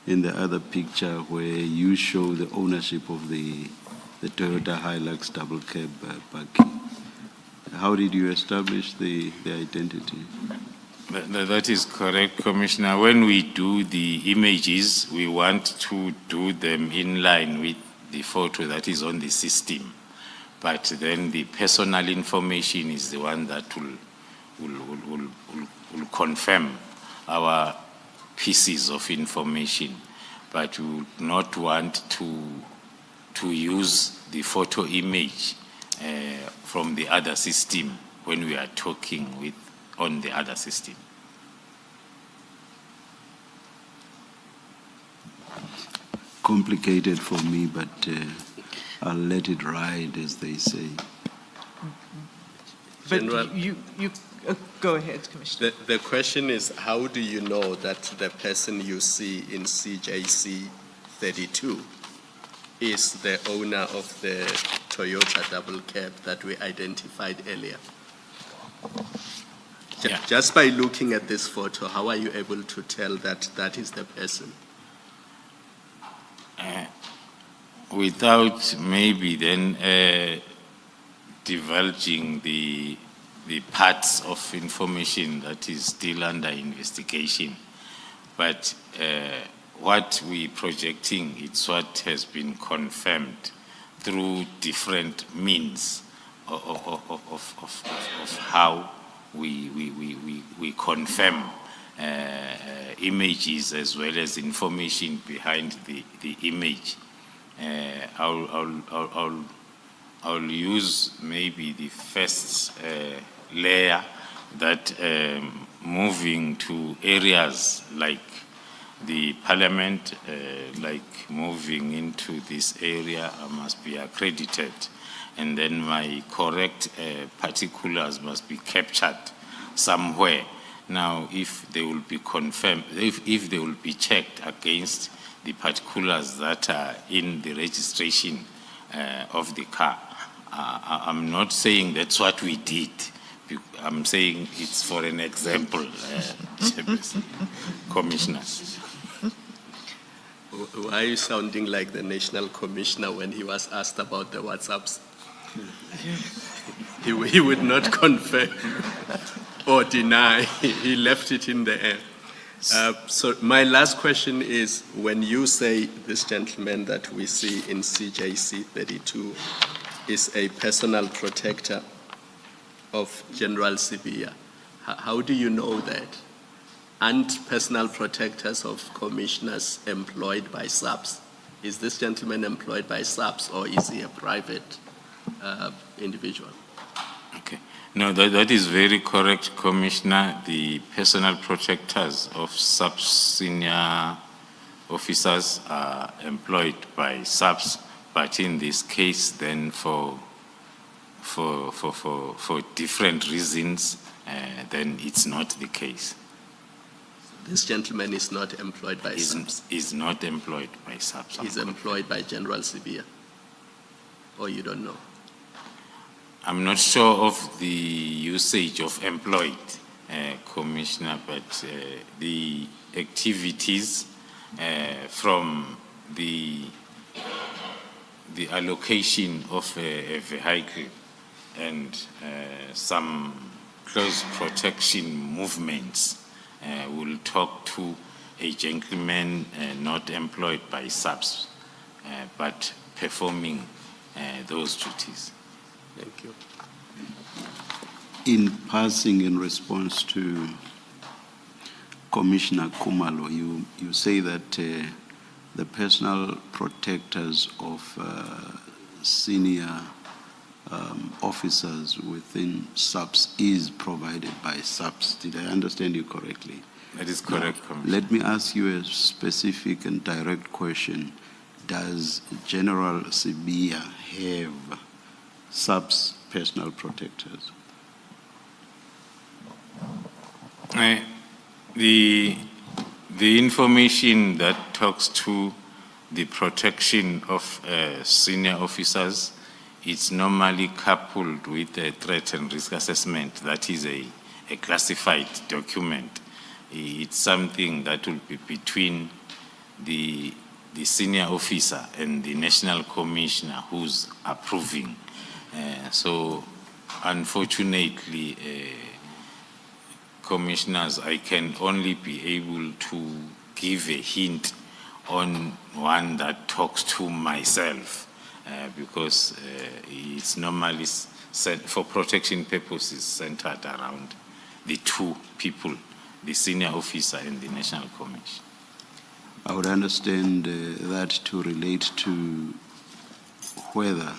in the other picture where you show the ownership of the Toyota Hilux double cab parking. How did you establish the identity? That is correct, Commissioner. When we do the images, we want to do them in line with the photo that is on the system. But then the personal information is the one that will confirm our pieces of information. But we would not want to use the photo image from the other system when we are talking on the other system. Complicated for me, but I'll let it ride, as they say. But General, you go ahead, Commissioner. the question is, how do you know that the person you see in CJC 32 is the owner of the Toyota double cab that we identified earlier? Yeah. Just by looking at this photo, how are you able to tell that that is the person? Without maybe then divulging the parts of information that is still under investigation. But what we're projecting, it's what has been confirmed through different means of how we confirm images as well as information behind the image. I'll use maybe the first layer that moving to areas like the Parliament, like moving into this area, I must be accredited. And then my correct particulars must be captured somewhere. Now, if they will be confirmed, if they will be checked against the particulars that are in the registration of the car, I'm not saying that's what we did. I'm saying it's for an example, Commissioners. Why are you sounding like the National Commissioner when he was asked about the WhatsApps? He would not confirm or deny. He left it in the air. So my last question is, when you say this gentleman that we see in CJC 32 is a personal protector of General Sibiya, how do you know that? Aren't personal protectors of commissioners employed by SAPS? Is this gentleman employed by SAPS or is he a private individual? Okay. No, that is very correct, Commissioner. The personal protectors of sub-senior officers are employed by subs, but in this case, then for different reasons, then it's not the case. This gentleman is not employed by subs. Is not employed by subs. He's employed by General Sibia. Or you don't know? I'm not sure of the usage of employed, Commissioner, but the activities from the allocation of a vehicle and some close protection movements will talk to a gentleman not employed by subs, but performing those duties. Thank you. In passing, in response to Commissioner Khumalo, you say that the personal protectors of senior officers within subs is provided by subs. Did I understand you correctly? That is correct, Now, Commissioner. let me ask you a specific and direct question. Does General Sibia have subs personal protectors? The information that talks to the protection of senior officers, it's normally coupled with a threat and risk assessment. That is a classified document. It's something that will be between the senior officer and the national commissioner who's approving. So unfortunately, commissioners, I can only be able to give a hint on one that talks to myself because it's normally set for protection purposes centered around the two people, the senior officer and the national commission. I would understand that to relate to whether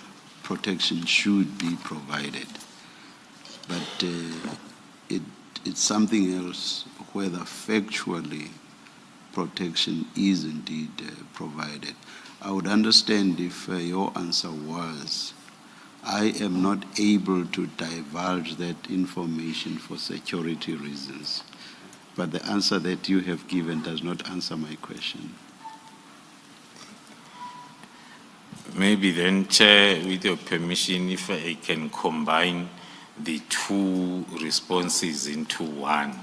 protection should be provided, but it's something else whether factually protection is indeed provided. I would understand if your answer was, I am not able to divulge that information for security reasons. But the answer that you have given does not answer my question. Maybe then, Chair, with your permission, if I can combine the two responses into one,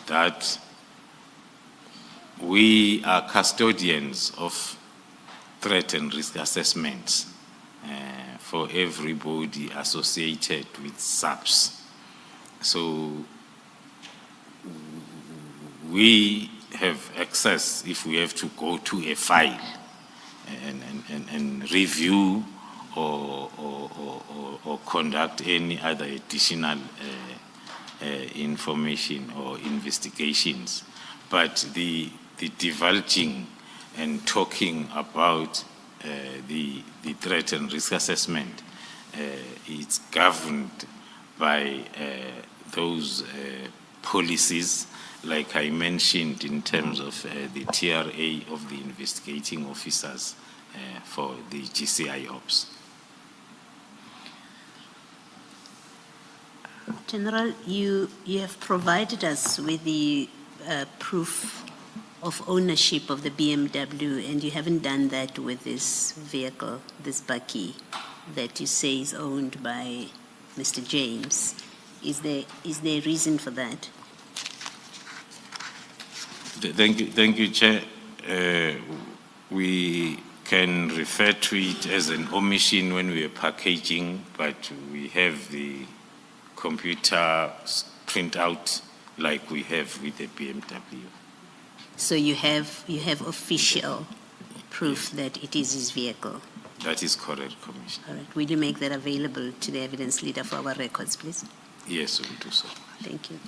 that we are custodians of threat and risk assessments for everybody associated with SAPS. So we have access if we have to go to a file and review or conduct any other additional information or investigations. But the divulging and talking about the threat and risk assessment, it's governed by those policies, like I mentioned, in terms of the TRA of the investigating officers for the GCI ops. General, you have provided us with the proof of ownership of the BMW, and you haven't done that with this vehicle, this bakkie, that you say is owned by Mr. James. Is there a reason for that? Thank you, Chair. We can refer to it as an omission when we are packaging, but we have the computer printout like we have with the BMW. So you have official proof that it is his vehicle? That is correct, Commissioner. All right. Will you make that available to the evidence leader for our records, please? Yes, we will do so. Thank you.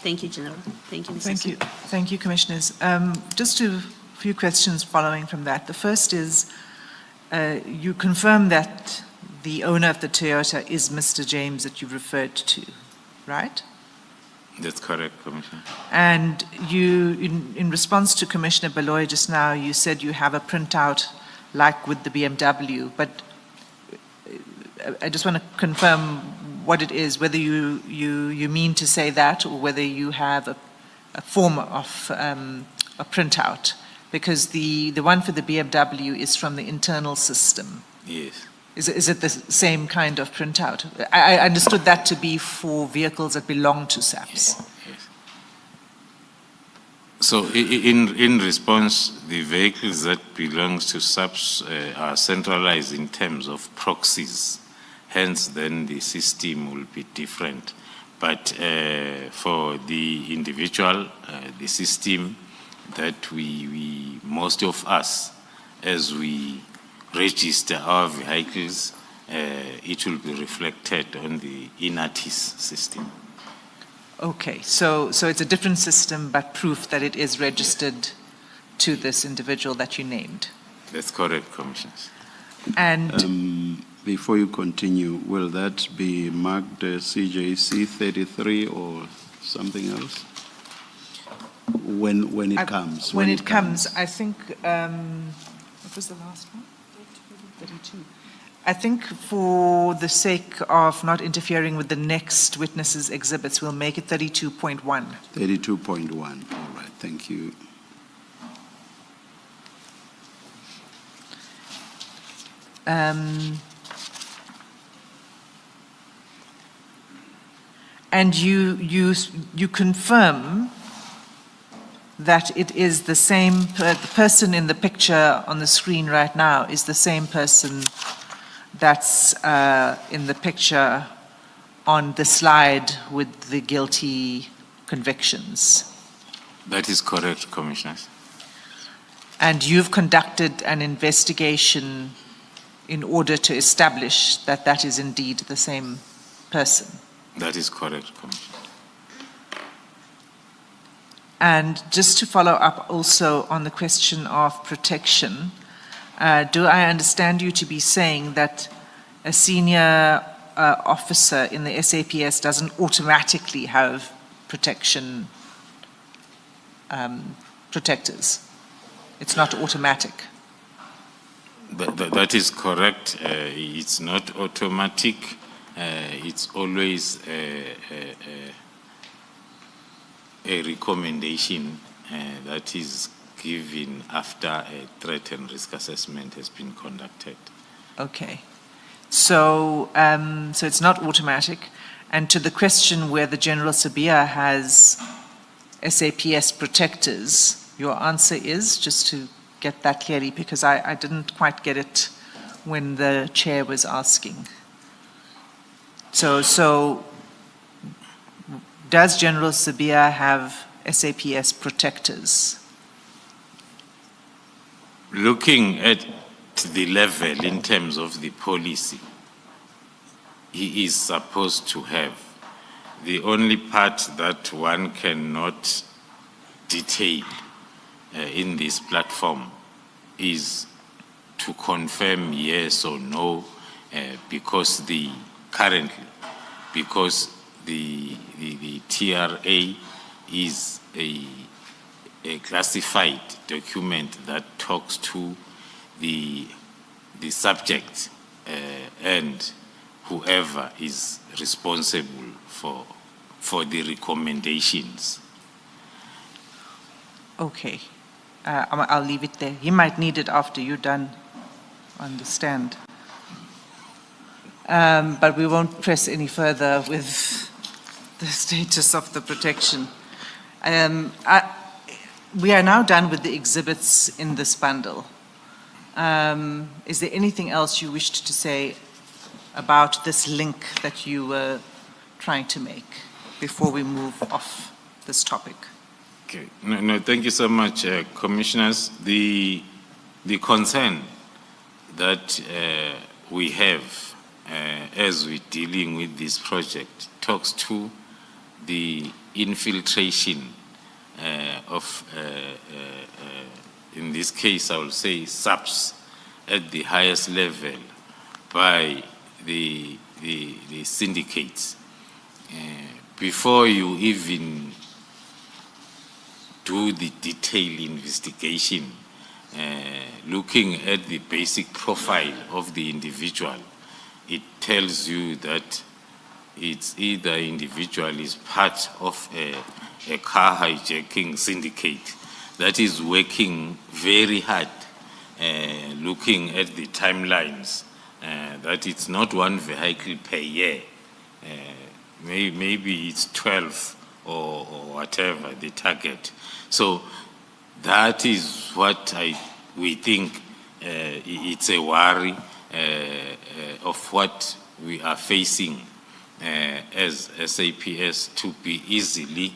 Thank you, General. Thank you, Mr. Thank you. Singh. Thank you, Commissioners. Just a few questions following from that. The first is, you confirm that the owner of the Toyota is Mr. James that you referred to, right? That's correct, Commissioner. And you, in response to Commissioner Baloy just now, you said you have a printout like with the BMW, but I just want to confirm what it is, whether you mean to say that or whether you have a form of a printout, because the one for the BMW is from the internal system. Yes. Is it the same kind of printout? I understood that to be for vehicles that belong to SAPS. Yes. So in response, the vehicles that belongs to SAPS are centralized in terms of proxies. Hence, then the system will be different. But for the individual, the system that we most of us, as we register our vehicles, it will be reflected on the INATIS system. Okay, so it's a different system, but proof that it is registered to this individual that you named. That's correct, Commissioners. And Before you continue, will that be marked CJC 33 or something else? When it comes? When it comes, I think, what was the last one? 32. I think for the sake of not interfering with the next witnesses' exhibits, we'll make it 32.1. 32.1, all right, thank you. And you confirm that it is the same, the person in the picture on the screen right now is the same person that's in the picture on the slide with the guilty convictions. That is correct, Commissioners. And you've conducted an investigation in order to establish that that is indeed the same person. That is correct, Commissioner. And just to follow up also on the question of protection, do I understand you to be saying that a senior officer in the SAPS doesn't automatically have protection protectors? It's not automatic. That is correct. It's not automatic. It's always a recommendation that is given after a threat and risk assessment has been conducted. Okay. So, so it's not automatic. And to the question whether General Sabia has SAPS protectors, your answer is, just to get that clearly, because I didn't quite get it when the chair was asking. So does General Sabia have SAPS protectors? Looking at the level in terms of the policy, he is supposed to have. The only part that one cannot detail in this platform is to confirm yes or no, because the TRA is a classified document that talks to the subject and whoever is responsible for the recommendations. Okay. I'll leave it there. He might need it after you're done on the stand. But we won't press any further with the status of the protection. We are now done with the exhibits in this bundle. Is there anything else you wished to say about this link that you were trying to make before we move off this topic? Okay. No, thank you so much, Commissioners. The concern that we have as we're dealing with this project talks to the infiltration of, in this case, I will say SAPS at the highest level by the syndicates. Before you even do the detailed investigation, looking at the basic profile of the individual, it tells you that it's either individual is part of a car hijacking syndicate that is working very hard, looking at the timelines, that it's not one vehicle per year. Maybe it's 12 or whatever the target. So that is what we think it's a worry of what we are facing as SAPS, to be easily,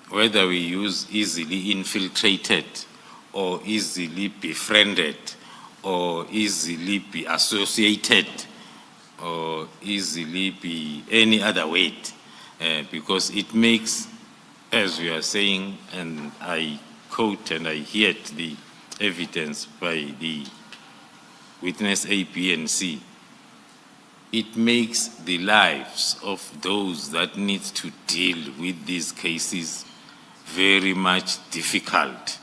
whether we use easily infiltrated or easily befriended or easily be associated or easily be any other weight, because it makes, as we are saying, and I quote and I hear the evidence by the witness A, B, and C, it makes the lives of those that need to deal with these cases very much difficult,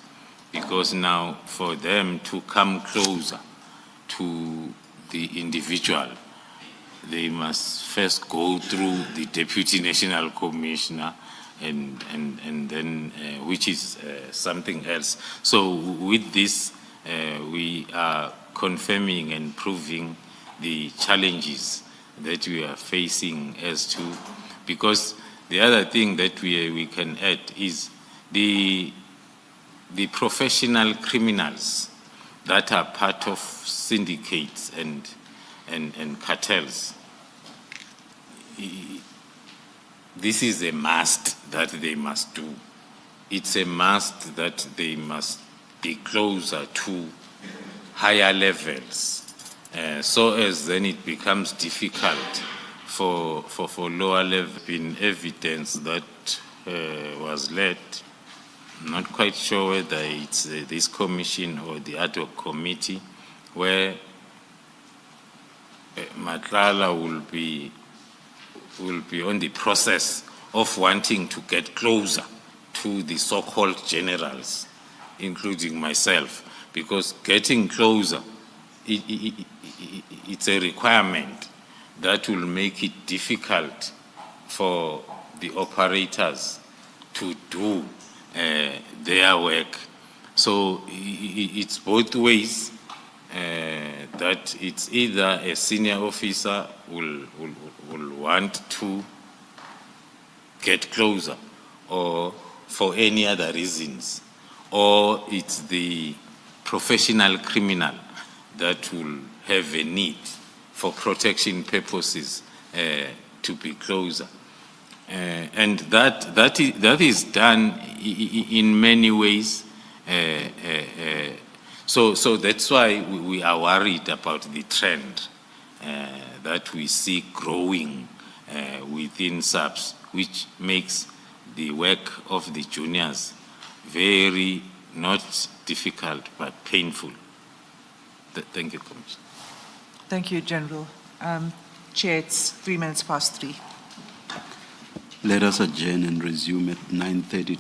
because now for them to come closer to the individual, they must first go through the Deputy National Commissioner and then, which is something else. So with this, we are confirming and proving the challenges that we are facing as to, because the other thing that we can add is the professional criminals that are part of syndicates and cartels. This is a must that they must do. It's a must that they must be closer to higher levels, so as then it becomes difficult for lower level. In evidence that was led, I'm not quite sure whether it's this commission or the ad hoc committee, where Madlanga will be on the process of wanting to get closer to the so-called generals, including myself, because getting closer, it's a requirement that will make it difficult for the operators to do their work. So it's both ways, that it's either a senior officer will want to get closer, or for any other reasons, or it's the professional criminal that will have a need for protection purposes to be closer. And that is done in many ways. So that's why we are worried about the trend that we see growing within SAPS, which makes the work of the juniors very, not difficult, but painful. Thank you, Commissioner. Thank you, General. Chair, it's 3 minutes past 3. Let us adjourn and resume at 9:32.